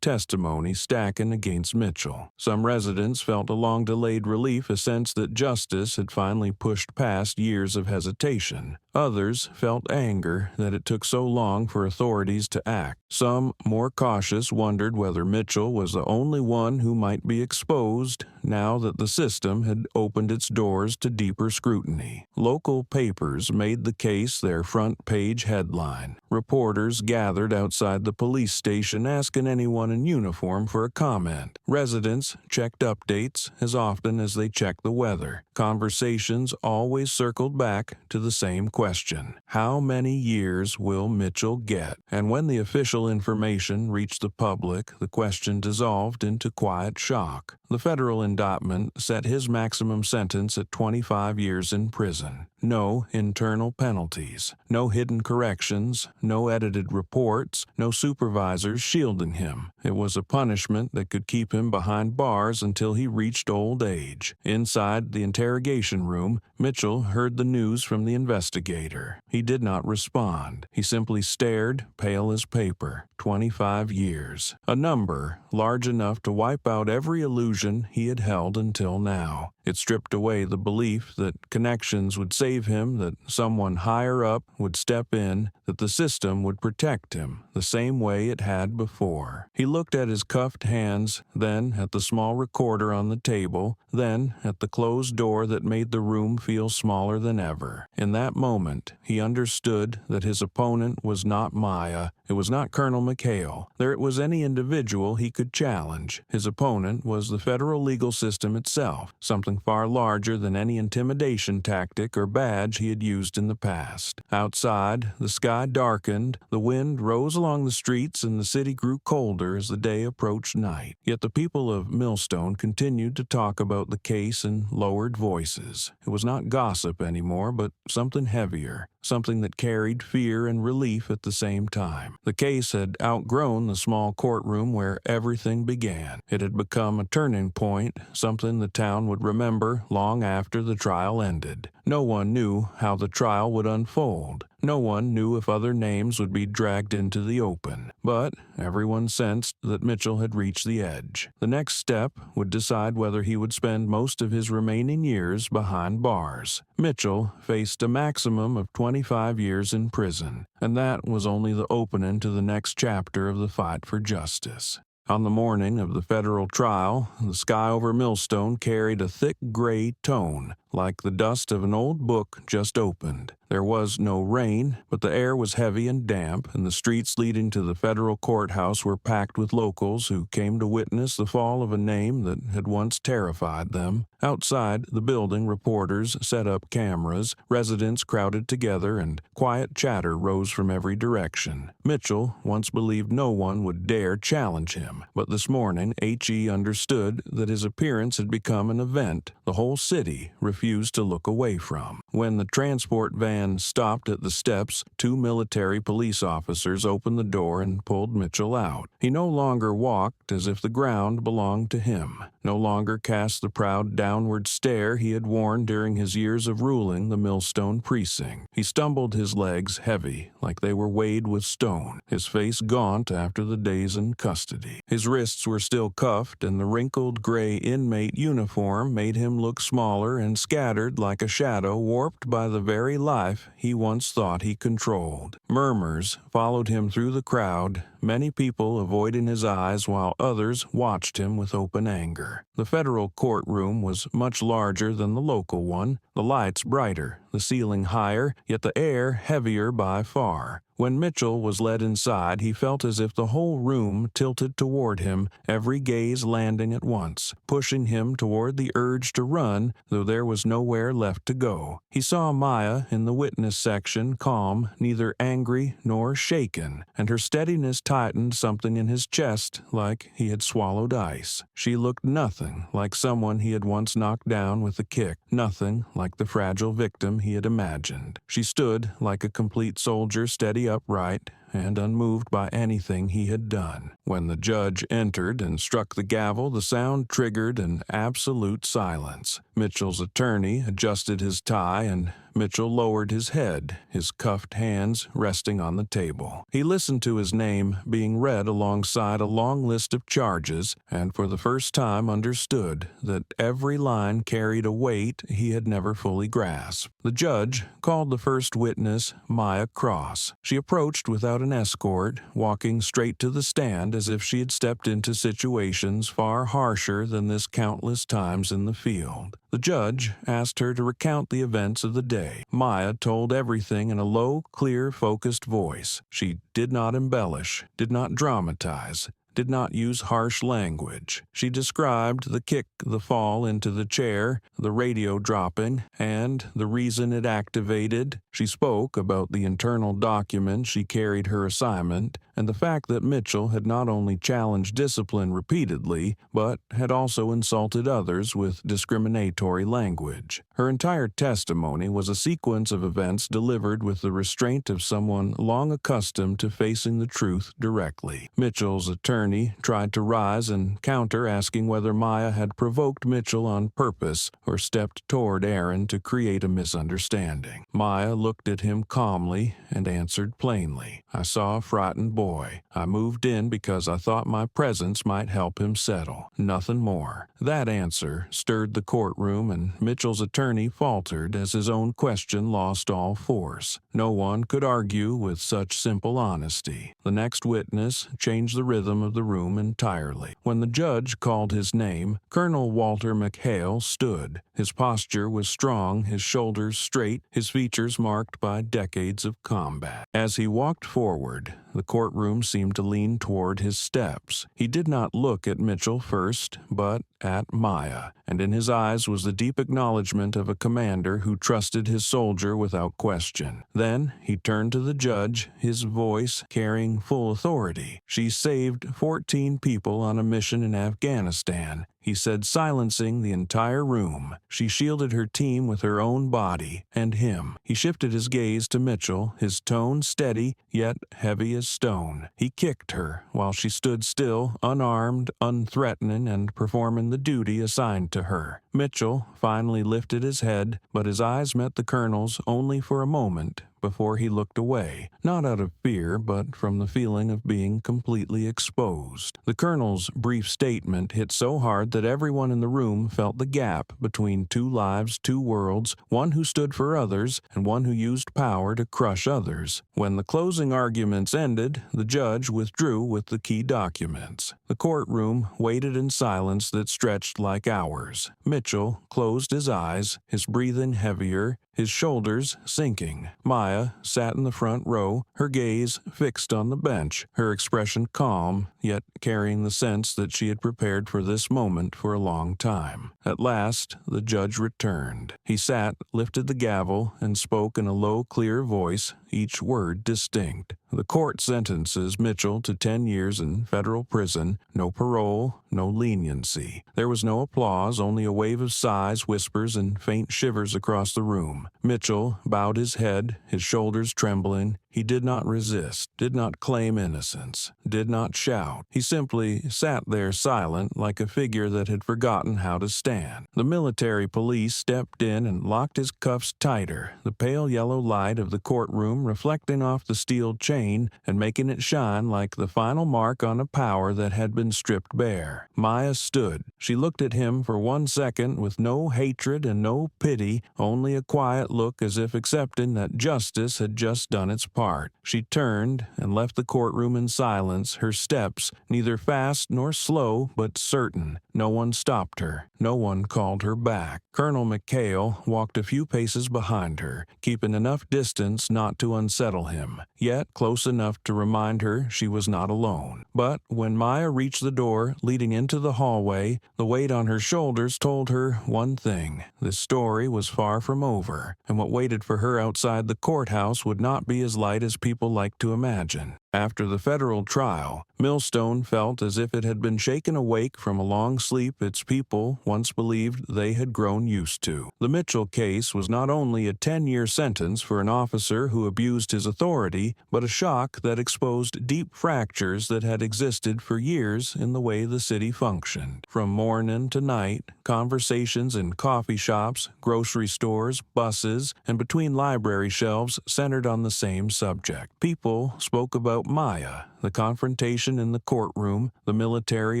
testimony stacking against Mitchell. Some residents felt a long-delayed relief, a sense that justice had finally pushed past years of hesitation. Others felt anger that it took so long for authorities to act. Some, more cautious, wondered whether Mitchell was the only one who might be exposed now that the system had opened its doors to deeper scrutiny. Local papers made the case their front-page headline. Reporters gathered outside the police station asking anyone in uniform for a comment. Residents checked updates as often as they checked the weather. Conversations always circled back to the same question: how many years will Mitchell get? And when the official information reached the public, the question dissolved into quiet shock. The federal indictment set his maximum sentence at 25 years in prison. No internal penalties, no hidden corrections, no edited reports, no supervisors shielding him. It was a punishment that could keep him behind bars until he reached old age. Inside the interrogation room, Mitchell heard the news from the investigator. He did not respond. He simply stared, pale as paper. 25 years. A number large enough to wipe out every illusion he had held until now. It stripped away the belief that connections would save him, that someone higher up would step in, that the system would protect him the same way it had before. He looked at his cuffed hands, then at the small recorder on the table, then at the closed door that made the room feel smaller than ever. In that moment, he understood that his opponent was not Maya. It was not Colonel McHale. There it was any individual he could challenge. His opponent was the federal legal system itself, something far larger than any intimidation tactic or badge he had used in the past. Outside, the sky darkened, the wind rose along the streets, and the city grew colder as the day approached night. Yet the people of Millstone continued to talk about the case in lowered voices. It was not gossip anymore, but something heavier, something that carried fear and relief at the same time. The case had outgrown the small courtroom where everything began. It had become a turning point, something the town would remember long after the trial ended. No one knew how the trial would unfold. No one knew if other names would be dragged into the open, but everyone sensed that Mitchell had reached the edge. The next step would decide whether he would spend most of his remaining years behind bars. Mitchell faced a maximum of 25 years in prison, and that was only the opening to the next chapter of the fight for justice. On the morning of the federal trial, the sky over Millstone carried a thick gray tone, like the dust of an old book just opened. There was no rain, but the air was heavy and damp, and the streets leading to the federal courthouse were packed with locals who came to witness the fall of a name that had once terrified them. Outside the building, reporters set up cameras, residents crowded together, and quiet chatter rose from every direction. Mitchell once believed no one would dare challenge him, but this morning H.E. understood that his appearance had become an event the whole city refused to look away from. When the transport van stopped at the steps, 2 military police officers opened the door and pulled Mitchell out. He no longer walked as if the ground belonged to him, no longer cast the proud downward stare he had worn during his years of ruling the Millstone precinct. He stumbled, his legs heavy, like they were weighed with stone, his face gaunt after the days in custody. His wrists were still cuffed, and the wrinkled gray inmate uniform made him look smaller and scattered like a shadow warped by the very life he once thought he controlled. Murmurs followed him through the crowd, many people avoiding his eyes while others watched him with open anger. The federal courtroom was much larger than the local one, the lights brighter, the ceiling higher, yet the air heavier by far. When Mitchell was led inside, he felt as if the whole room tilted toward him, every gaze landing at once, pushing him toward the urge to run, though there was nowhere left to go. He saw Maya in the witness section, calm, neither angry nor shaken, and her steadiness tightened something in his chest like he had swallowed ice. She looked nothing like someone he had once knocked down with a kick, nothing like the fragile victim he had imagined. She stood like a complete soldier, steady upright and unmoved by anything he had done. When the judge entered and struck the gavel, the sound triggered an absolute silence. Mitchell's attorney adjusted his tie, and Mitchell lowered his head, his cuffed hands resting on the table. He listened to his name being read alongside a long list of charges, and for the first time understood that every line carried a weight he had never fully grasped. The judge called the first witness Maya Cross. She approached without an escort, walking straight to the stand as if she had stepped into situations far harsher than this countless times in the field. The judge asked her to recount the events of the day. Maya told everything in a low, clear, focused voice. She did not embellish, did not dramatize, did not use harsh language. She described the kick, the fall into the chair, the radio dropping, and the reason it activated. She spoke about the internal document she carried her assignment, and the fact that Mitchell had not only challenged discipline repeatedly, but had also insulted others with discriminatory language. Her entire testimony was a sequence of events delivered with the restraint of someone long accustomed to facing the truth directly. Mitchell's attorney tried to rise and counter, asking whether Maya had provoked Mitchell on purpose or stepped toward Aaron to create a misunderstanding. Maya looked at him calmly and answered plainly, "I saw a frightened boy. I moved in because I thought my presence might help him settle. Nothing more." That answer stirred the courtroom, and Mitchell's attorney faltered as his own question lost all force. No one could argue with such simple honesty. The next witness changed the rhythm of the room entirely. When the judge called his name, Colonel Walter McHale stood. His posture was strong, his shoulders straight, his features marked by decades of combat. As he walked forward, the courtroom seemed to lean toward his steps. He did not look at Mitchell first, but at Maya, and in his eyes was the deep acknowledgement of a commander who trusted his soldier without question. Then he turned to the judge, his voice carrying full authority. "She saved 14 people on a mission in Afghanistan," he said, silencing the entire room. "She shielded her team with her own body and him." He shifted his gaze to Mitchell, his tone steady yet heavy as stone. "He kicked her while she stood still, unarmed, unthreatening, and performing the duty assigned to her." Mitchell finally lifted his head, but his eyes met the colonel's only for a moment before he looked away, not out of fear, but from the feeling of being completely exposed. The colonel's brief statement hit so hard that everyone in the room felt the gap between two lives, two worlds, one who stood for others and one who used power to crush others. When the closing arguments ended, the judge withdrew with the key documents. The courtroom waited in silence that stretched like hours. Mitchell closed his eyes, his breathing heavier, his shoulders sinking. Maya sat in the front row, her gaze fixed on the bench, her expression calm, yet carrying the sense that she had prepared for this moment for a long time. At last, the judge returned. He sat, lifted the gavel, and spoke in a low, clear voice, each word distinct. "The court sentences Mitchell to 10 years in federal prison, no parole, no leniency." There was no applause, only a wave of sighs, whispers, and faint shivers across the room. Mitchell bowed his head, his shoulders trembling. He did not resist, did not claim innocence, did not shout. He simply sat there silent, like a figure that had forgotten how to stand. The military police stepped in and locked his cuffs tighter, the pale yellow light of the courtroom reflecting off the steel chain and making it shine like the final mark on a power that had been stripped bare. Maya stood. She looked at him for 1 second with no hatred and no pity, only a quiet look as if accepting that justice had just done its part. She turned and left the courtroom in silence, her steps neither fast nor slow, but certain. No one stopped her. No one called her back. Colonel McHale walked a few paces behind her, keeping enough distance not to unsettle him, yet close enough to remind her she was not alone. But when Maya reached the door leading into the hallway, the weight on her shoulders told her one thing. This story was far from over, and what waited for her outside the courthouse would not be as light as people like to imagine. After the federal trial, Millstone felt as if it had been shaken awake from a long sleep its people once believed they had grown used to. The Mitchell case was not only a 10-year sentence for an officer who abused his authority, but a shock that exposed deep fractures that had existed for years in the way the city functioned. From morning to night, conversations in coffee shops, grocery stores, buses, and between library shelves centered on the same subject. People spoke about Maya, the confrontation in the courtroom, the military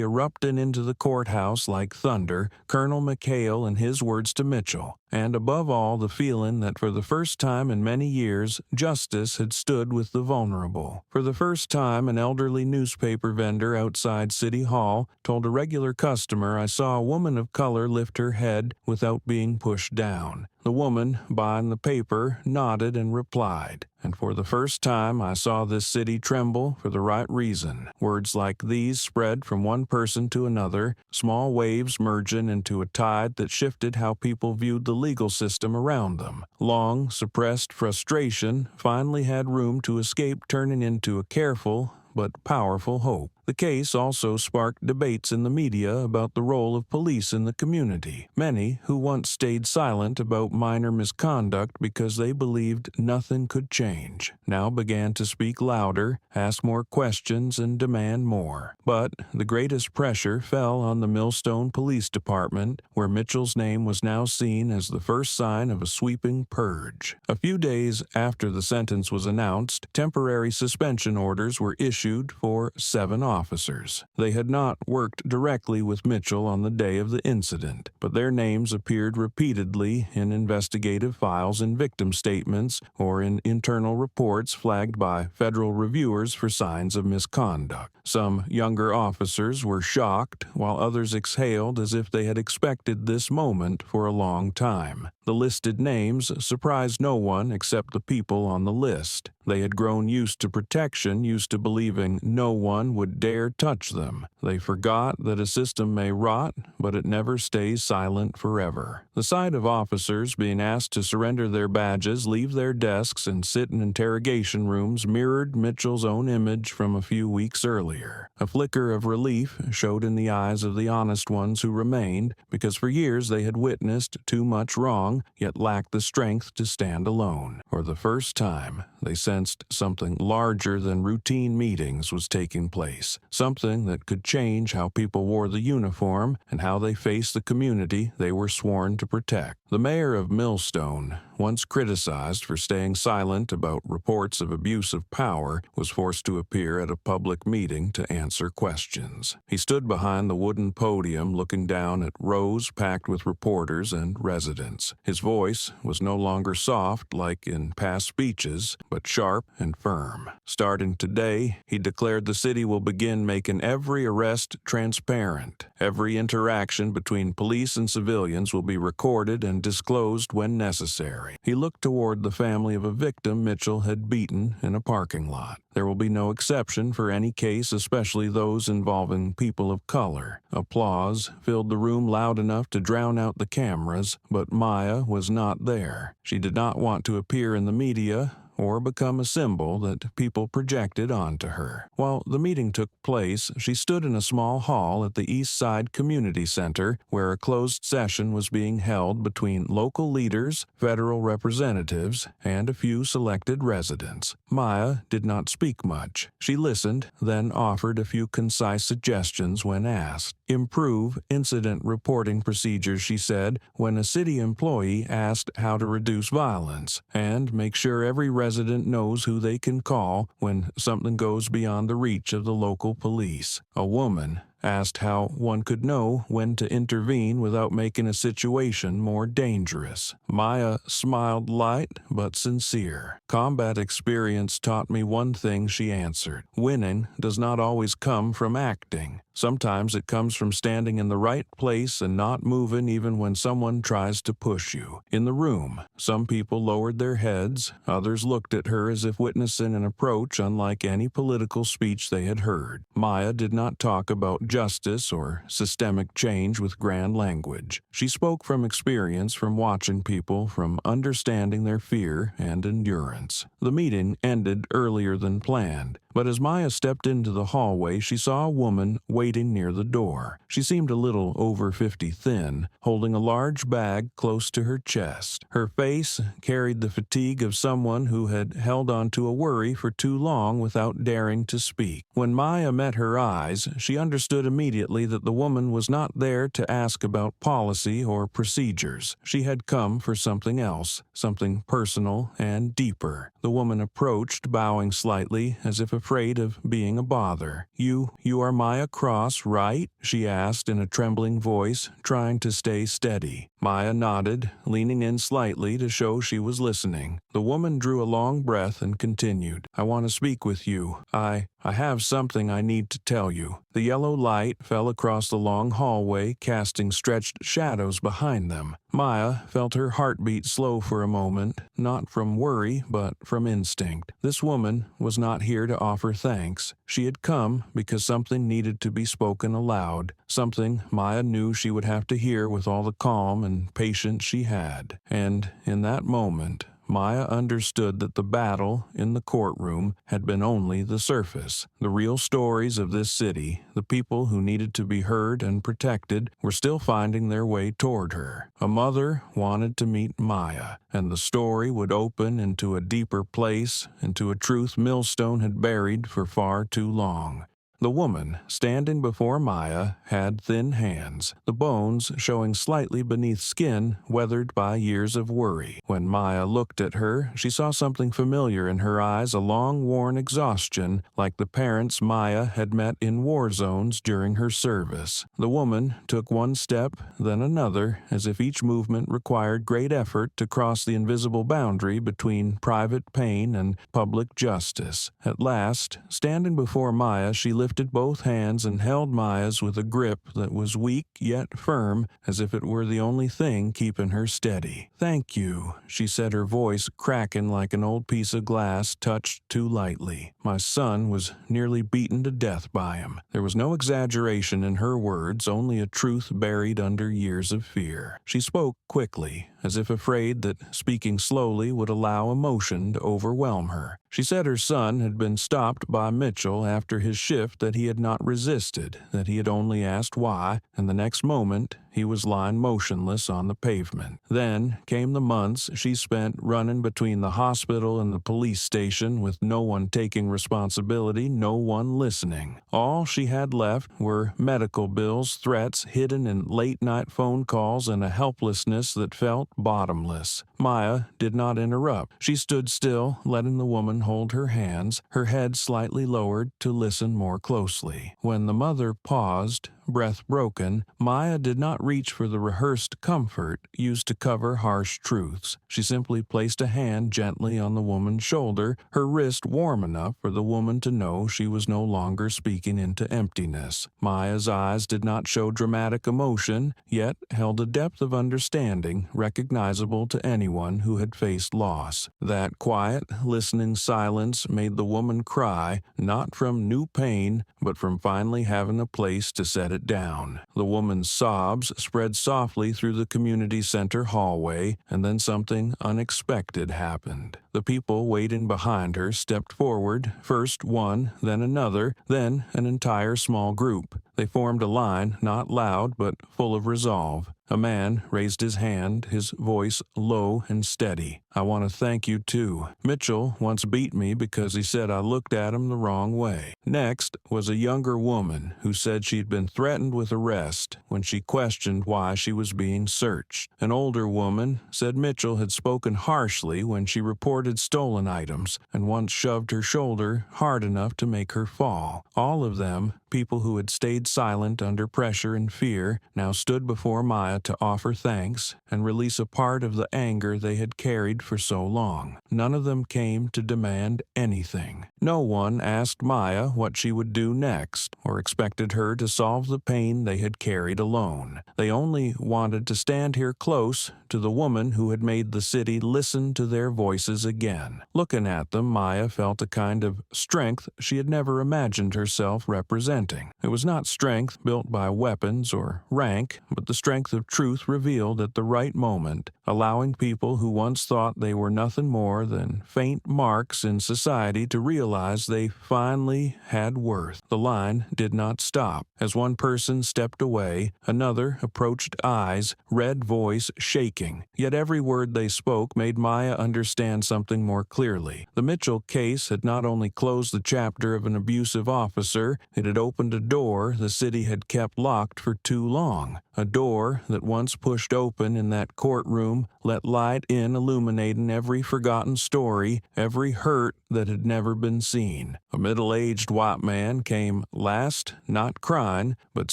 erupting into the courthouse like thunder, Colonel McHale and his words to Mitchell, and above all the feeling that for the first time in many years, justice had stood with the vulnerable. For the first time, an elderly newspaper vendor outside City Hall told a regular customer, "I saw a woman of color lift her head without being pushed down." The woman buying the paper nodded and replied, "And for the first time I saw this city tremble for the right reason." Words like these spread from one person to another, small waves merging into a tide that shifted how people viewed the legal system around them. Long suppressed frustration finally had room to escape, turning into a careful but powerful hope. The case also sparked debates in the media about the role of police in the community. Many, who once stayed silent about minor misconduct because they believed nothing could change, now began to speak louder, ask more questions, and demand more. But the greatest pressure fell on the Millstone Police Department, where Mitchell's name was now seen as the first sign of a sweeping purge. A few days after the sentence was announced, temporary suspension orders were issued for 7 officers. They had not worked directly with Mitchell on the day of the incident, but their names appeared repeatedly in investigative files, in victim statements, or in internal reports flagged by federal reviewers for signs of misconduct. Some younger officers were shocked, while others exhaled as if they had expected this moment for a long time. The listed names surprised no one except the people on the list. They had grown used to protection, used to believing no one would dare touch them. They forgot that a system may rot, but it never stays silent forever. The sight of officers being asked to surrender their badges, leave their desks, and sit in interrogation rooms mirrored Mitchell's own image from a few weeks earlier. A flicker of relief showed in the eyes of the honest ones who remained, because for years they had witnessed too much wrong, yet lacked the strength to stand alone. For the first time, they sensed something larger than routine meetings was taking place, something that could change how people wore the uniform and how they faced the community they were sworn to protect. The mayor of Millstone, once criticized for staying silent about reports of abuse of power, was forced to appear at a public meeting to answer questions. He stood behind the wooden podium looking down at rows packed with reporters and residents. His voice was no longer soft like in past speeches, but sharp and firm. Starting today, he declared, the city will begin making every arrest transparent. Every interaction between police and civilians will be recorded and disclosed when necessary. He looked toward the family of a victim Mitchell had beaten in a parking lot. There will be no exception for any case, especially those involving people of color. Applause filled the room loud enough to drown out the cameras, but Maya was not there. She did not want to appear in the media or become a symbol that people projected onto her. While the meeting took place, she stood in a small hall at the East Side Community Center where a closed session was being held between local leaders, federal representatives, and a few selected residents. Maya did not speak much. She listened, then offered a few concise suggestions when asked. Improve incident reporting procedures, she said, when a city employee asked how to reduce violence, and make sure every resident knows who they can call when something goes beyond the reach of the local police. A woman asked how one could know when to intervene without making a situation more dangerous. Maya smiled light but sincere. Combat experience taught me one thing, she answered. Winning does not always come from acting. Sometimes it comes from standing in the right place and not moving even when someone tries to push you. In the room, some people lowered their heads, others looked at her as if witnessing an approach unlike any political speech they had heard. Maya did not talk about justice or systemic change with grand language. She spoke from experience, from watching people, from understanding their fear and endurance. The meeting ended earlier than planned, but as Maya stepped into the hallway, she saw a woman waiting near the door. She seemed a little over 50 thin, holding a large bag close to her chest. Her face carried the fatigue of someone who had held on to a worry for too long without daring to speak. When Maya met her eyes, she understood immediately that the woman was not there to ask about policy or procedures. She had come for something else, something personal and deeper. The woman approached, bowing slightly, as if afraid of being a bother. You are Maya Cross, right?" she asked in a trembling voice, trying to stay steady. Maya nodded, leaning in slightly to show she was listening. The woman drew a long breath and continued, "I want to speak with you. I have something I need to tell you." The yellow light fell across the long hallway, casting stretched shadows behind them. Maya felt her heartbeat slow for a moment, not from worry, but from instinct. This woman was not here to offer thanks. She had come because something needed to be spoken aloud, something Maya knew she would have to hear with all the calm and patience she had. And in that moment, Maya understood that the battle in the courtroom had been only the surface. The real stories of this city, the people who needed to be heard and protected, were still finding their way toward her. A mother wanted to meet Maya, and the story would open into a deeper place, into a truth Millstone had buried for far too long. The woman, standing before Maya, had thin hands, the bones showing slightly beneath skin weathered by years of worry. When Maya looked at her, she saw something familiar in her eyes, a long-worn exhaustion, like the parents Maya had met in war zones during her service. The woman took one step, then another, as if each movement required great effort to cross the invisible boundary between private pain and public justice. At last, standing before Maya, she lifted both hands and held Maya's with a grip that was weak yet firm, as if it were the only thing keeping her steady. "Thank you," she said, her voice cracking like an old piece of glass touched too lightly. "My son was nearly beaten to death by him." There was no exaggeration in her words, only a truth buried under years of fear. She spoke quickly, as if afraid that speaking slowly would allow emotion to overwhelm her. She said her son had been stopped by Mitchell after his shift, that he had not resisted, that he had only asked why, and the next moment he was lying motionless on the pavement. Then came the months she spent running between the hospital and the police station with no one taking responsibility, no one listening. All she had left were medical bills, threats hidden in late-night phone calls, and a helplessness that felt bottomless. Maya did not interrupt. She stood still, letting the woman hold her hands, her head slightly lowered to listen more closely. When the mother paused, breath broken, Maya did not reach for the rehearsed comfort used to cover harsh truths. She simply placed a hand gently on the woman's shoulder, her wrist warm enough for the woman to know she was no longer speaking into emptiness. Maya's eyes did not show dramatic emotion, yet held a depth of understanding recognizable to anyone who had faced loss. That quiet, listening silence made the woman cry, not from new pain, but from finally having a place to set it down. The woman's sobs spread softly through the community center hallway, and then something unexpected happened. The people waiting behind her stepped forward, first one, then another, then an entire small group. They formed a line, not loud but full of resolve. A man raised his hand, his voice low and steady. "I want to thank you too. Mitchell once beat me because he said I looked at him the wrong way." Next was a younger woman who said she'd been threatened with arrest when she questioned why she was being searched. An older woman said Mitchell had spoken harshly when she reported stolen items and once shoved her shoulder hard enough to make her fall. All of them, people who had stayed silent under pressure and fear, now stood before Maya to offer thanks and release a part of the anger they had carried for so long. None of them came to demand anything. No one asked Maya what she would do next, or expected her to solve the pain they had carried alone. They only wanted to stand here close to the woman who had made the city listen to their voices again. Looking at them, Maya felt a kind of strength she had never imagined herself representing. It was not strength built by weapons or rank, but the strength of truth revealed at the right moment, allowing people who once thought they were nothing more than faint marks in society to realize they finally had worth. The line did not stop. As one person stepped away, another approached, eyes, red voice shaking. Yet every word they spoke made Maya understand something something more clearly. The Mitchell case had not only closed the chapter of an abusive officer, it had opened a door the city had kept locked for too long. A door that once pushed open in that courtroom let light in, illuminating every forgotten story, every hurt that had never been seen. A middle-aged white man came last, not crying, but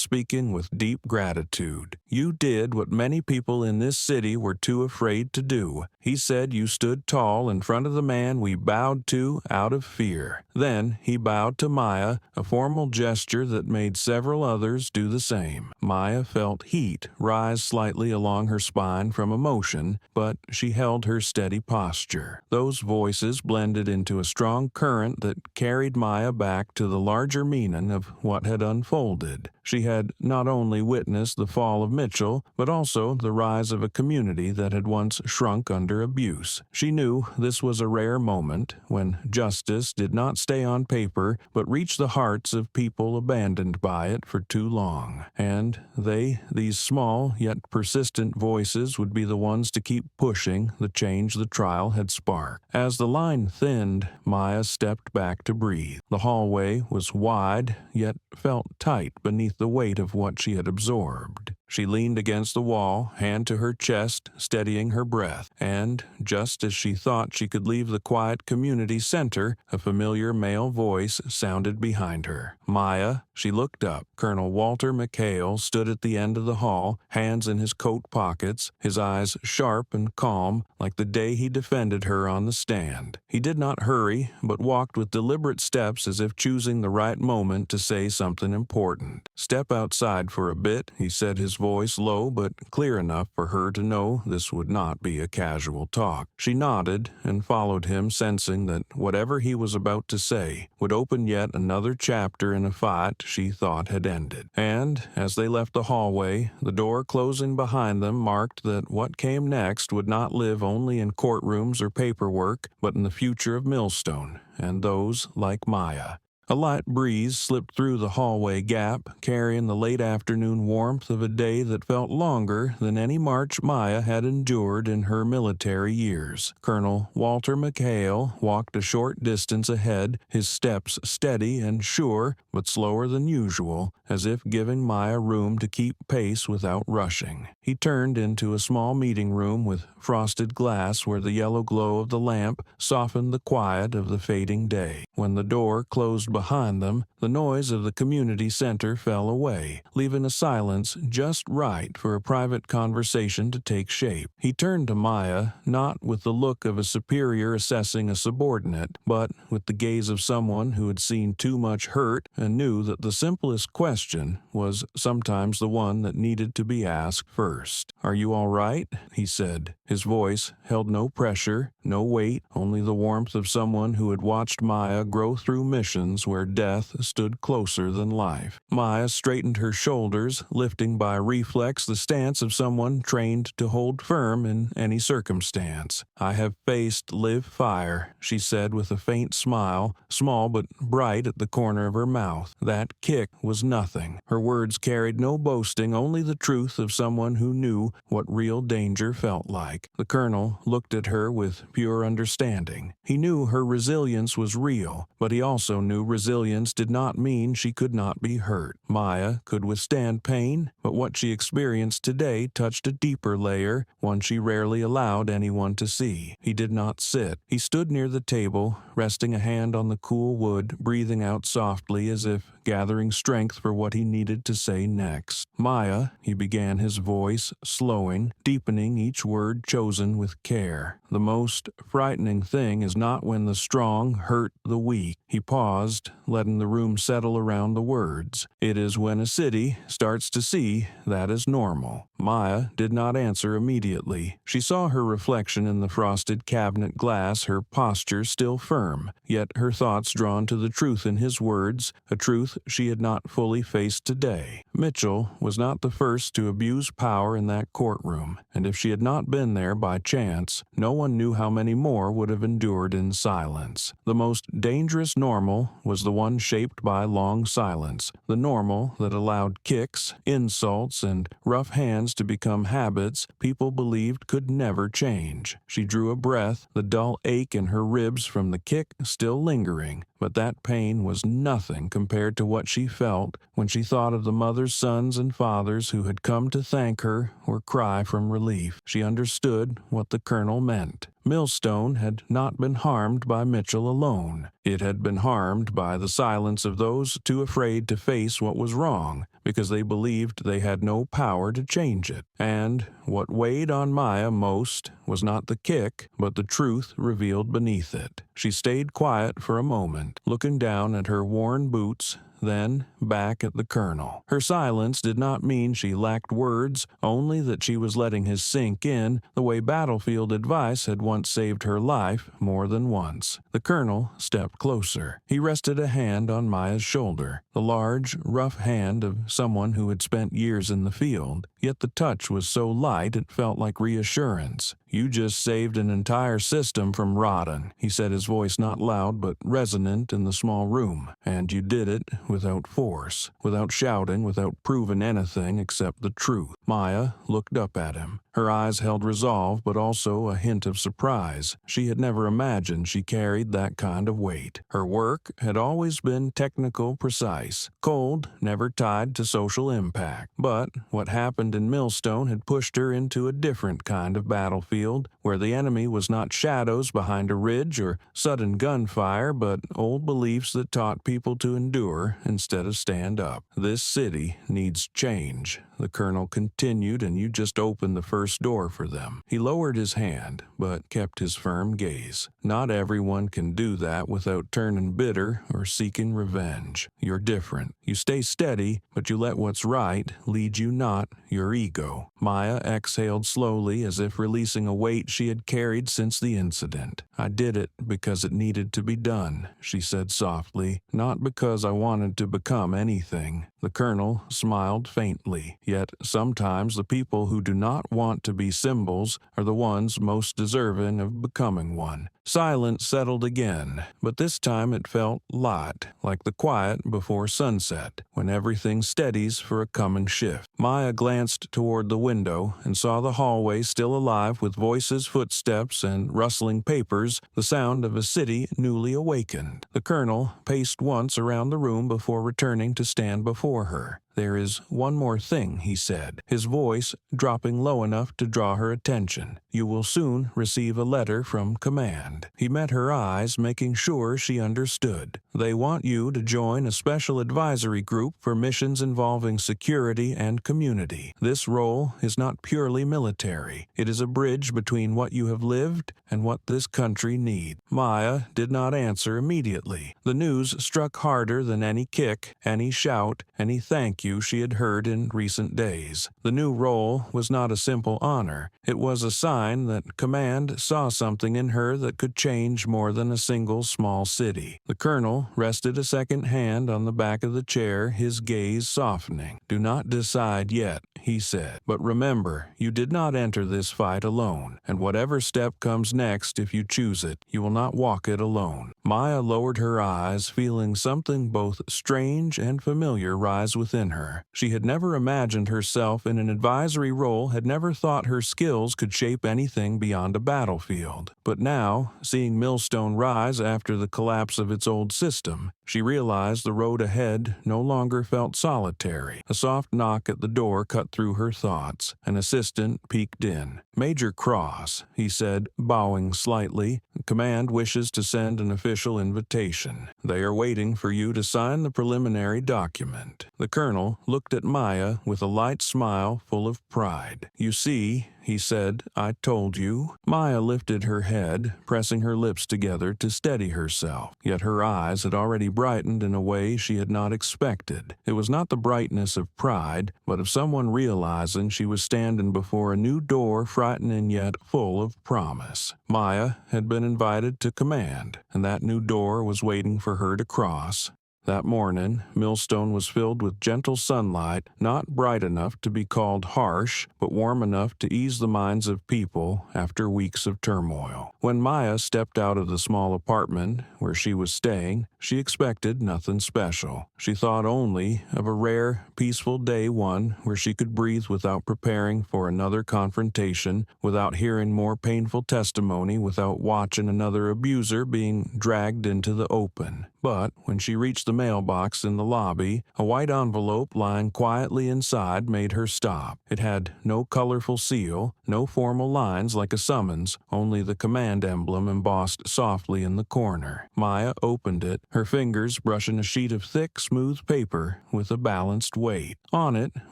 speaking with deep gratitude. "You did what many people in this city were too afraid to do." He said you stood tall in front of the man we bowed to out of fear. Then he bowed to Maya, a formal gesture that made several others do the same. Maya felt heat rise slightly along her spine from emotion, but she held her steady posture. Those voices blended into a strong current that carried Maya back to the larger meaning of what had unfolded. She had not only witnessed the fall of Mitchell, but also the rise of a community that had once shrunk under abuse. She knew this was a rare moment when justice did not stay on paper, but reached the hearts of people abandoned by it for too long. And these small yet persistent voices, would be the ones to keep pushing the change the trial had sparked. As the line thinned, Maya stepped back to breathe. The hallway was wide, yet felt tight beneath the weight of what she had absorbed. She leaned against the wall, hand to her chest, steadying her breath, and, just as she thought she could leave the quiet community center, a familiar male voice sounded behind her. "Maya." She looked up. Colonel Walter McHale stood at the end of the hall, hands in his coat pockets, his eyes sharp and calm, like the day he defended her on the stand. He did not hurry, but walked with deliberate steps as if choosing the right moment to say something important. "Step outside for a bit," he said, his voice low but clear enough for her to know this would not be a casual talk. She nodded and followed him, sensing that whatever he was about to say would open yet another chapter in a fight she thought had ended. And as they left the hallway, the door closing behind them marked that what came next would not live only in courtrooms or paperwork, but in the future of Millstone and those like Maya. A light breeze slipped through the hallway gap, carrying the late afternoon warmth of a day that felt longer than any march Maya had endured in her military years. Colonel Walter McHale walked a short distance ahead, his steps steady and sure, but slower than usual, as if giving Maya room to keep pace without rushing. He turned into a small meeting room with frosted glass where the yellow glow of the lamp softened the quiet of the fading day. When the door closed behind them, the noise of the community center fell away, leaving a silence just right for a private conversation to take shape. He turned to Maya, not with the look of a superior assessing a subordinate, but with the gaze of someone who had seen too much hurt and knew that the simplest question was sometimes the one that needed to be asked first. "Are you all right?" he said. His voice held no pressure, no weight, only the warmth of someone who had watched Maya grow through missions where death stood closer than life. Maya straightened her shoulders, lifting by reflex the stance of someone trained to hold firm in any circumstance. "I have faced live fire," she said with a faint smile, small but bright at the corner of her mouth. That kick was nothing. Her words carried no boasting, only the truth of someone who knew what real danger felt like. The colonel looked at her with pure understanding. He knew her resilience was real, but he also knew resilience did not mean she could not be hurt. Maya could withstand pain, but what she experienced today touched a deeper layer, one she rarely allowed anyone to see. He did not sit. He stood near the table, resting a hand on the cool wood, breathing out softly as if gathering strength for what he needed to say next. "Maya," he began, his voice slowing, deepening each word chosen with care. "The most frightening thing is not when the strong hurt the weak." He paused, letting the room settle around the words. "It is when a city starts to see that as normal." Maya did not answer immediately. She saw her reflection in the frosted cabinet glass, her posture still firm, yet her thoughts drawn to the truth in his words, a truth she had not fully faced today. Mitchell was not the first to abuse power in that courtroom, and if she had not been there by chance, no one knew how many more would have endured in silence. The most dangerous normal was the one shaped by long silence, the normal that allowed kicks, insults, and rough hands actions to become habits people believed could never change. She drew a breath, the dull ache in her ribs from the kick still lingering, but that pain was nothing compared to what she felt when she thought of the mothers, sons, and fathers who had come to thank her or cry from relief. She understood what the colonel meant. Millstone had not been harmed by Mitchell alone. It had been harmed by the silence of those too afraid to face what was wrong, because they believed they had no power to change it. And what weighed on Maya most was not the kick, but the truth revealed beneath it. She stayed quiet for a moment, looking down at her worn boots, then back at the colonel. Her silence did not mean she lacked words, only that she was letting his sink in the way battlefield advice had once saved her life more than once. The colonel stepped closer. He rested a hand on Maya's shoulder, the large, rough hand of someone who had spent years in the field, yet the touch was so light it felt like reassurance. "You just saved an entire system from rotting," he said, his voice not loud but resonant in the small room. "And you did it without force, without shouting, without proving anything except the truth." Maya looked up at him. Her eyes held resolve but also a hint of surprise. She had never imagined she carried that kind of weight. Her work had always been technical, precise, cold, never tied to social impact. But what happened in Millstone had pushed her into a different kind of battlefield, where the enemy was not shadows behind a ridge or sudden gunfire, but old beliefs that taught people to endure instead of stand up. "This city needs change," the colonel continued, "and you just opened the first door for them." He lowered his hand, but kept his firm gaze. "Not everyone can do that without turning bitter or seeking revenge. You're different. You stay steady, but you let what's right lead you, not your ego." Maya exhaled slowly, as if releasing a weight she had carried since the incident. "I did it because it needed to be done," she said softly, "not because I wanted to become anything." The colonel smiled faintly. Yet sometimes the people who do not want to be symbols are the ones most deserving of becoming one. Silence settled again, but this time it felt light, like the quiet before sunset, when everything steadies for a coming shift. Maya glanced toward the window and saw the hallway still alive with voices, footsteps, and rustling papers, the sound of a city newly awakened. The colonel paced once around the room before returning to stand before her. "There is one more thing," he said, his voice dropping low enough to draw her attention. "You will soon receive a letter from command." He met her eyes, making sure she understood. "They want you to join a special advisory group for missions involving security and community. This role is not purely military. It is a bridge between what you have lived and what this country needs." Maya did not answer immediately. The news struck harder than any kick, any shout, any thank you she had heard in recent days. The new role was not a simple honor. It was a sign that command saw something in her that could change more than a single small city. The colonel rested a second hand on the back of the chair, his gaze softening. "Do not decide yet," he said. "But remember, you did not enter this fight alone, and whatever step comes next, if you choose it, you will not walk it alone." Maya lowered her eyes, feeling something both strange and familiar rise within her. She had never imagined herself in an advisory role, had never thought her skills could shape anything beyond a battlefield. But now, seeing Millstone rise after the collapse of its old system, she realized the road ahead no longer felt solitary. A soft knock at the door cut through her thoughts. An assistant peeked in. "Major Cross," he said, bowing slightly. "Command wishes to send an official invitation. They are waiting for you to sign the preliminary document." The colonel looked at Maya with a light smile full of pride. "You see," he said, "I told you." Maya lifted her head, pressing her lips together to steady herself, yet her eyes had already brightened in a way she had not expected. It was not the brightness of pride, but of someone realizing she was standing before a new door, frightening yet full of promise. Maya had been invited to command, and that new door was waiting for her to cross. That morning, Millstone was filled with gentle sunlight, not bright enough to be called harsh, but warm enough to ease the minds of people after weeks of turmoil. When Maya stepped out of the small apartment where she was staying, She expected nothing special. She thought only of a rare, peaceful day, one where she could breathe without preparing for another confrontation, without hearing more painful testimony, without watching another abuser being dragged into the open. But when she reached the mailbox in the lobby, a white envelope lying quietly inside made her stop. It had no colorful seal, no formal lines like a summons, only the command emblem embossed softly in the corner. Maya opened it, her fingers brushing a sheet of thick, smooth paper with a balanced weight. On it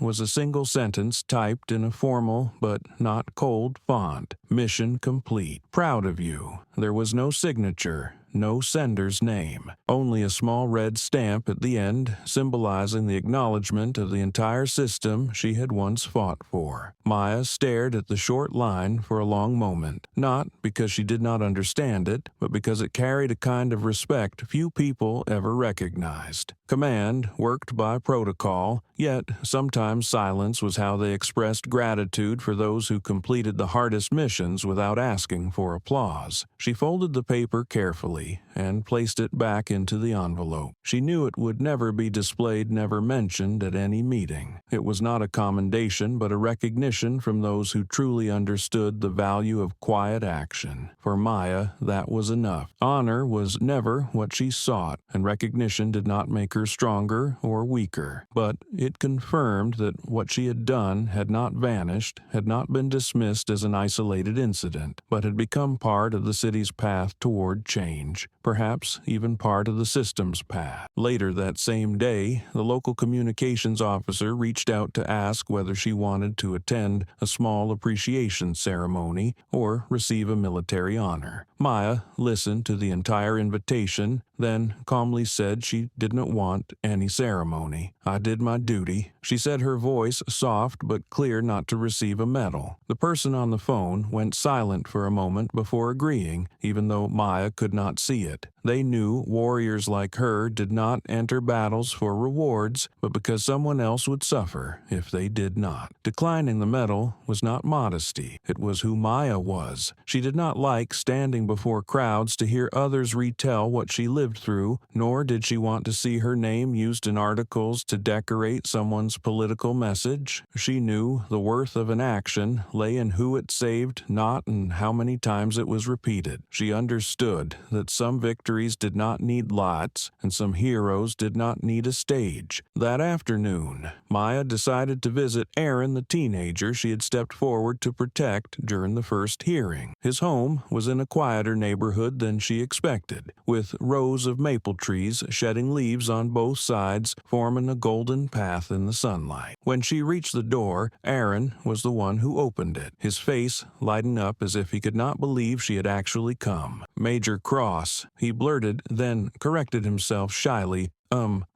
was a single sentence typed in a formal but not cold font. Mission complete. Proud of you. There was no signature. No sender's name, only a small red stamp at the end, symbolizing the acknowledgement of the entire system she had once fought for. Maya stared at the short line for a long moment, not because she did not understand it, but because it carried a kind of respect few people ever recognized. Command worked by protocol, yet sometimes silence was how they expressed gratitude for those who completed the hardest missions without asking for applause. She folded the paper carefully and placed it back into the envelope. She knew it would never be displayed, never mentioned at any meeting. It was not a commendation, but a recognition from those who truly understood the value of quiet action. For Maya, that was enough. Honor was never what she sought, and recognition did not make her stronger or weaker. But it confirmed that what she had done had not vanished, had not been dismissed as an isolated incident, but had become part of the city's path toward change. Perhaps even part of the system's path. Later that same day, the local communications officer reached out to ask whether she wanted to attend a small appreciation ceremony or receive a military honor. Maya listened to the entire invitation, then calmly said she didn't want any ceremony. I did my duty. She said, her voice soft but clear, not to receive a medal. The person on the phone went silent for a moment before agreeing, even though Maya could not see it. They knew warriors like her did not enter battles for rewards, but because someone else would suffer if they did not. Declining the medal was not modesty. It was who Maya was. She did not like standing before crowds to hear others retell what she lived through, nor did she want to see her name used in articles to decorate someone's political message. She knew the worth of an action lay in who it saved, not in how many times it was repeated. She understood that some victories did not need lights, and some heroes did not need a stage. That afternoon, Maya decided to visit Aaron, the teenager she had stepped forward to protect during the first hearing. His home was in a quieter neighborhood than she expected, with rows of maple trees shedding leaves on both sides, forming a golden path in the sunlight. When she reached the door, Aaron was the one who opened it, his face lighting up as if he could not believe she had actually come. Major Cross, he blurted, then corrected himself shyly.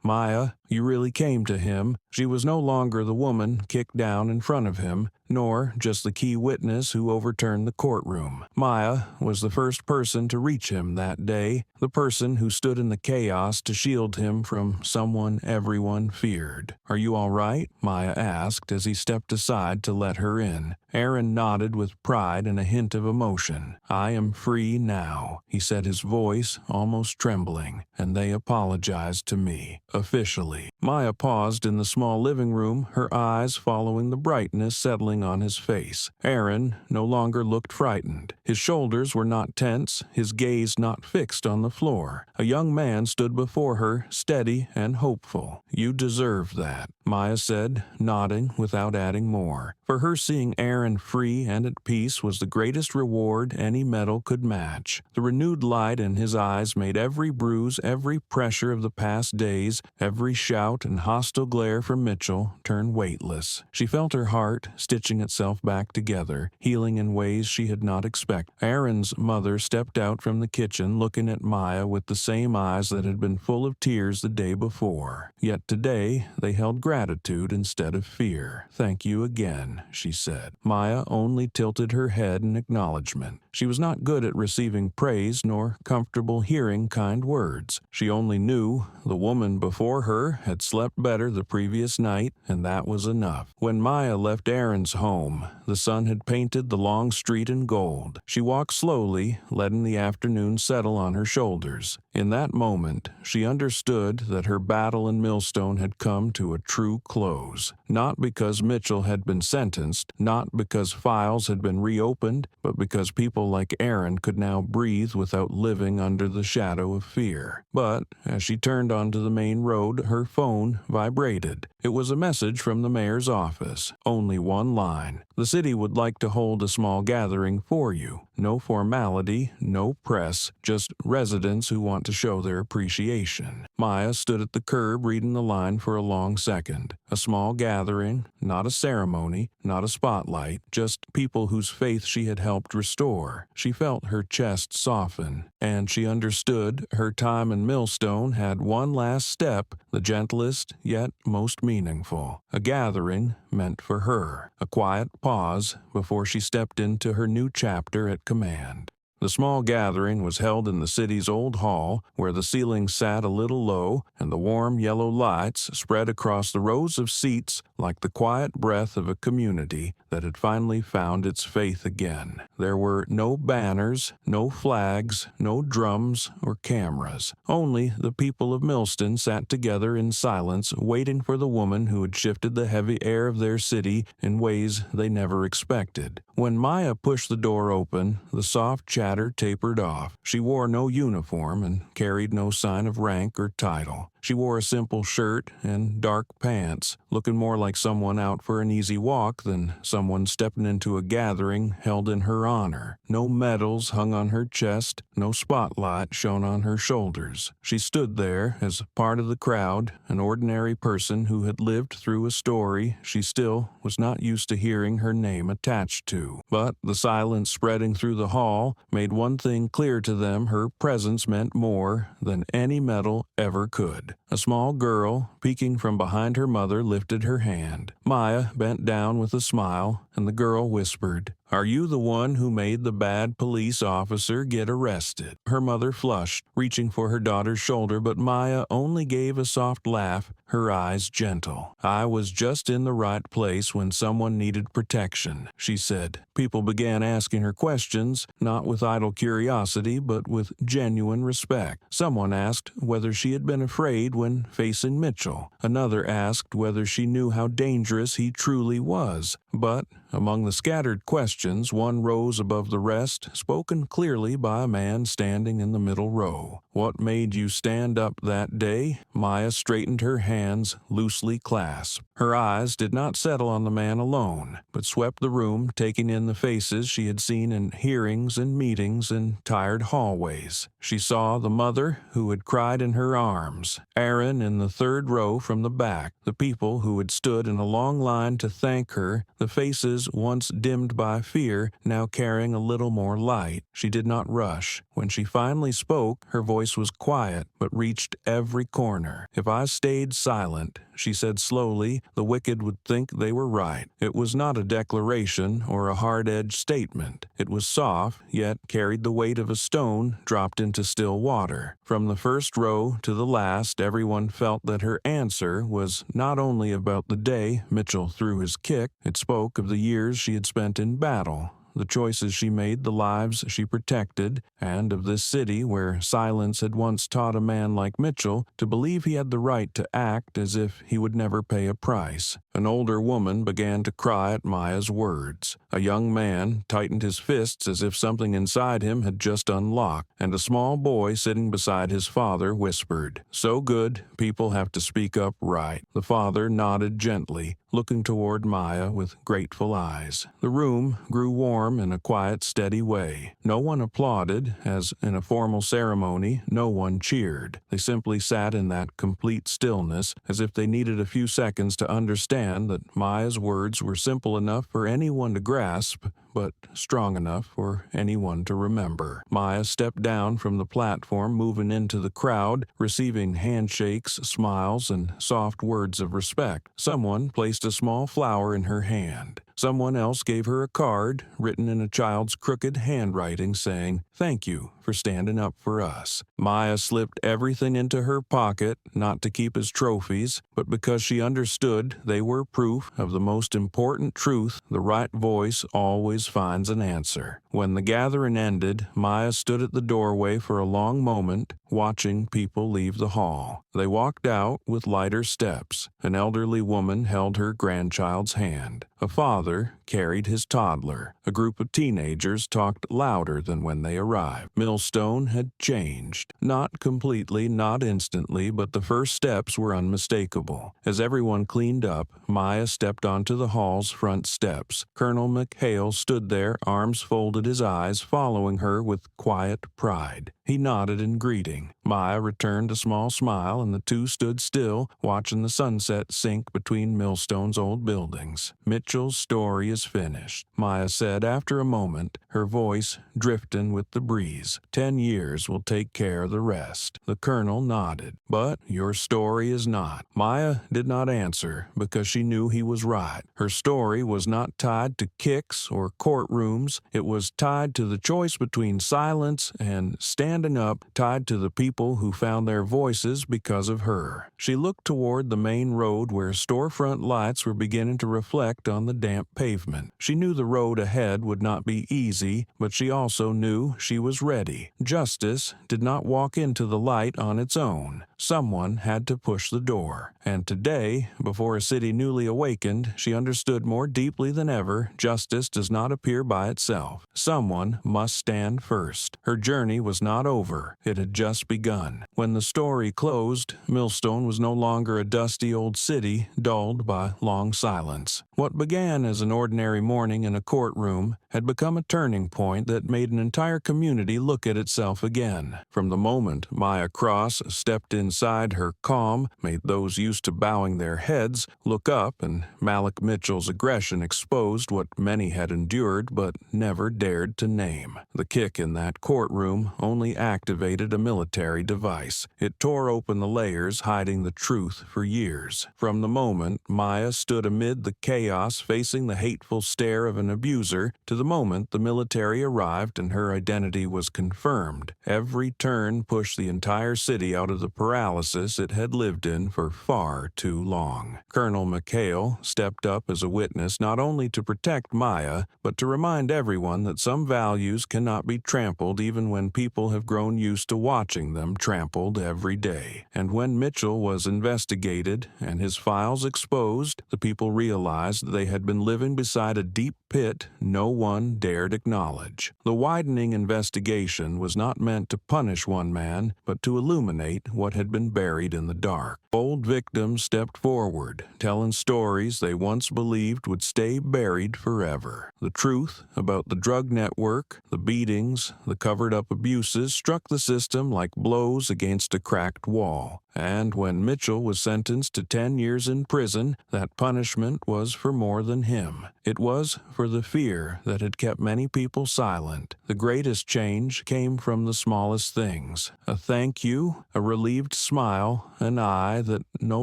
Maya, you really came to him. She was no longer the woman kicked down in front of him, nor just the key witness who overturned the courtroom. Maya was the first person to reach him that day, the person who stood in the chaos to shield him from someone everyone feared. Are you all right? Maya asked as he stepped aside to let her in. Aaron nodded with pride and a hint of emotion. I am free now, he said, his voice almost trembling, and they apologized to me, officially. Maya paused in the small living room, her eyes following the brightness settling on his face. Aaron no longer looked frightened. His shoulders were not tense, his gaze not fixed on the floor. A young man stood before her, steady and hopeful. You deserve that, Maya said, nodding without adding more. For her, seeing Aaron free and at peace was the greatest reward any medal could match. The renewed light in his eyes made every bruise, every pressure of the past days, every shout and hostile glare from Mitchell turn weightless. She felt her heart stitching itself back together, healing in ways she had not expected. Aaron's mother stepped out from the kitchen, looking at Maya with the same eyes that had been full of tears the day before. Yet today they held gratitude instead of fear. Thank you again, she said. Maya only tilted her head in acknowledgement. She was not good at receiving praise nor comfortable hearing kind words. She only knew the woman before her had slept better the previous night, and that was enough. When Maya left Aaron's home, the sun had painted the long street in gold. She walked slowly, letting the afternoon settle on her shoulders. In that moment, she understood that her battle in Millstone had come to a true close. Not because Mitchell had been sentenced, not because files had been reopened, but because people like Aaron could now breathe without living under the shadow of fear. But as she turned onto the main road, her phone vibrated. It was a message from the mayor's office. Only one line. The city would like to hold a small gathering for you. No formality, no press, just residents who want to show their appreciation. Maya stood at the curb reading the line for a long second. A small gathering, not a ceremony, not a spotlight, just people whose faith she had helped restore. She felt her chest soften, and she understood her time in Millstone had one last step, the gentlest yet most meaningful. A gathering meant for her. A quiet pause before she stepped into her new chapter at command. The small gathering was held in the city's old hall, where the ceiling sat a little low and the warm yellow lights spread across the rows of seats like the quiet breath of a community that had finally found its faith again. There were no banners, no flags, no drums or cameras. Only the people of Millstone sat together in silence, waiting for the woman who had shifted the heavy air of their city in ways they never expected. When Maya pushed the door open, the soft chatter tapered off. She wore no uniform and carried no sign of rank or title. She wore a simple shirt and dark pants, looking more like someone out for an easy walk than someone stepping into a gathering held in her honor. No medals hung on her chest, no spotlight shone on her shoulders. She stood there as part of the crowd, an ordinary person who had lived through a story she still was not used to hearing her name attached to. But the silence spreading through the hall made one thing clear to them: her presence meant more than any medal ever could. A small girl, peeking from behind her mother, lifted her hand. Maya bent down with a smile, and the girl whispered, "Are you the one who made the bad police officer get arrested?" Her mother flushed, reaching for her daughter's shoulder, but Maya only gave a soft laugh, her eyes gentle. "I was just in the right place when someone needed protection," she said. People began asking her questions, not with idle curiosity, but with genuine respect. Someone asked whether she had been afraid when facing Mitchell. Another asked whether she knew how dangerous he truly was. But among the scattered questions, one rose above the rest, spoken clearly by a man standing in the middle row. "What made you stand up that day?" Maya straightened her hands, loosely clasped. Her eyes did not settle on the man alone, but swept the room, taking in the faces she had seen in hearings and meetings and tired hallways. She saw the mother who had cried in her arms, Aaron in the third row from the back, the people who had stood in a long line to thank her, the faces once dimmed by fear, now carrying a little more light. She did not rush. When she finally spoke, her voice was quiet, but reached every corner. "If I stayed silent," she said slowly, "the wicked would think they were right." It was not a declaration or a hard-edged statement. It was soft, yet carried the weight of a stone dropped into still water. From the first row to the last, everyone felt that her answer was not only about the day Mitchell threw his kick. It spoke of the years she had spent in battle, the choices she made, the lives she protected, and of this city where silence had once taught a man like Mitchell to believe he had the right to act as if he would never pay a price. An older woman began to cry at Maya's words. A young man tightened his fists as if something inside him had just unlocked, and a small boy sitting beside his father whispered, "So good, people have to speak up right." The father nodded gently, looking toward Maya with grateful eyes. The room grew warm in a quiet, steady way. No one applauded, as in a formal ceremony. No one cheered. They simply sat in that complete stillness, as if they needed a few seconds to understand that Maya's words were simple enough for anyone to grasp, but strong enough for anyone to remember. Maya stepped down from the platform, moving into the crowd, receiving handshakes, smiles, and soft words of respect. Someone placed a small flower in her hand. Someone else gave her a card, written in a child's crooked handwriting, saying, "Thank you for standing up for us." Maya slipped everything into her pocket, not to keep as trophies, but because she understood they were proof of the most important truth: the right voice always finds an answer. When the gathering ended, Maya stood at the doorway for a long moment, watching people leave the hall. They walked out with lighter steps. An elderly woman held her grandchild's hand. A father carried his toddler. A group of teenagers talked louder than when they arrived. Millstone had changed. Not completely, not instantly, but the first steps were unmistakable. As everyone cleaned up, Maya stepped onto the hall's front steps. Colonel McHale stood there, arms folded, his eyes following her with quiet pride. He nodded in greeting. Maya returned a small smile, and the two stood still, watching the sunset sink between Millstone's old buildings. "Mitchell's story is finished," Maya said after a moment, her voice drifting with the breeze. 10 years will take care of the rest." The colonel nodded. "But your story is not." Maya did not answer because she knew he was right. Her story was not tied to kicks or courtrooms. It was tied to the choice between silence and standing up, tied to the people who found their voices because of her. She looked toward the main road where storefront lights were beginning to reflect on the damp pavement. She knew the road ahead would not be easy, but she also knew she was ready. Justice did not walk into the light on its own. Someone had to push the door. And today, before a city newly awakened, she understood more deeply than ever, justice does not appear by itself. Someone must stand first. Her journey was not over. It had just begun. When the story closed, Millstone was no longer a dusty old city, dulled by long silence. What began as an ordinary morning in a courtroom had become a turning point that made an entire community look at itself again. From the moment Maya Cross stepped inside, her calm made those used to bowing their heads look up, and Malik Mitchell's aggression exposed what many had endured but never dared to name. The kick in that courtroom only activated a military device. It tore open the layers hiding the truth for years. From the moment Maya stood amid the chaos facing the hateful stare of an abuser to the moment the military arrived and her identity was confirmed, every turn pushed the entire city out of the paralysis it had lived in for far too long. Colonel McHale stepped up as a witness not only to protect Maya, but to remind everyone that some values cannot be trampled even when people have grown used to watching them trampled every day. And when Mitchell was investigated and his files exposed, the people realized they had been living beside a deep pit no one dared acknowledge. The widening investigation was not meant to punish one man, but to illuminate what had been buried in the dark. Old victims stepped forward, telling stories they once believed would stay buried forever. The truth about the drug network, the beatings, the covered-up abuses struck the system like blows against a cracked wall. And when Mitchell was sentenced to 10 years in prison, that punishment was for more than him. It was for the fear that had kept many people silent. The greatest change came from the smallest things: a thank you, a relieved smile, an eye that no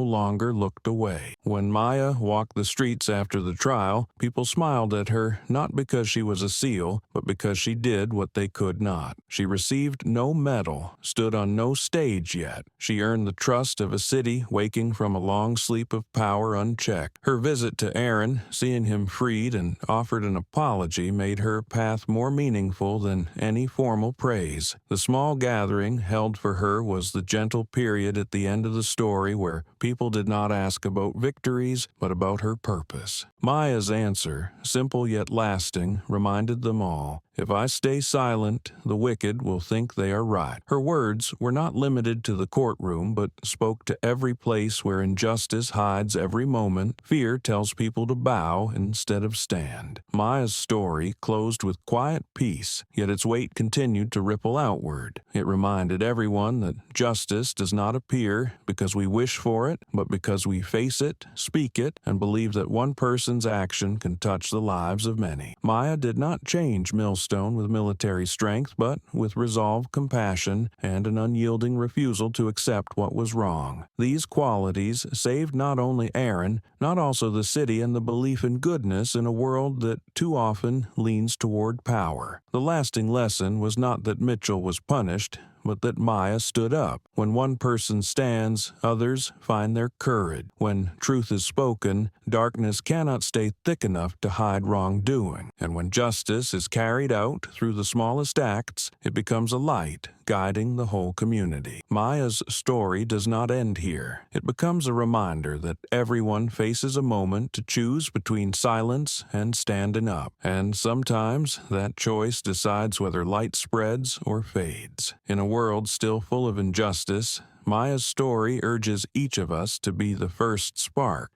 longer looked away. When Maya walked the streets after the trial, people smiled at her, not because she was a SEAL, but because she did what they could not. She received no medal, stood on no stage yet. She earned the trust of a city waking from a long sleep of power unchecked. Her visit to Aaron, seeing him freed and offered an apology, made her path more meaningful than any formal praise. The small gathering held for her was the gentle period at the end of the story where people did not ask about victories, but about her purpose. Maya's answer, simple yet lasting, reminded them all, If I stay silent, the wicked will think they are right. Her words were not limited to the courtroom, but spoke to every place where injustice hides every moment. Fear tells people to bow instead of stand. Maya's story closed with quiet peace, yet its weight continued to ripple outward. It reminded everyone that justice does not appear because we wish for it, but because we face it, speak it, and believe that one person's action can touch the lives of many. Maya did not change Millstone with military strength, but with resolve, compassion, and an unyielding refusal to accept what was wrong. These qualities saved not only Aaron, not also the city, and the belief in goodness in a world that too often leans toward power. The lasting lesson was not that Mitchell was punished, but that Maya stood up. When one person stands, others find their courage. When truth is spoken, darkness cannot stay thick enough to hide wrongdoing. And when justice is carried out through the smallest acts, it becomes a light guiding the whole community. Maya's story does not end here. It becomes a reminder that everyone faces a moment to choose between silence and standing up. And sometimes that choice decides whether light spreads or fades. In a world still full of injustice, Maya's story urges each of us to be the first spark,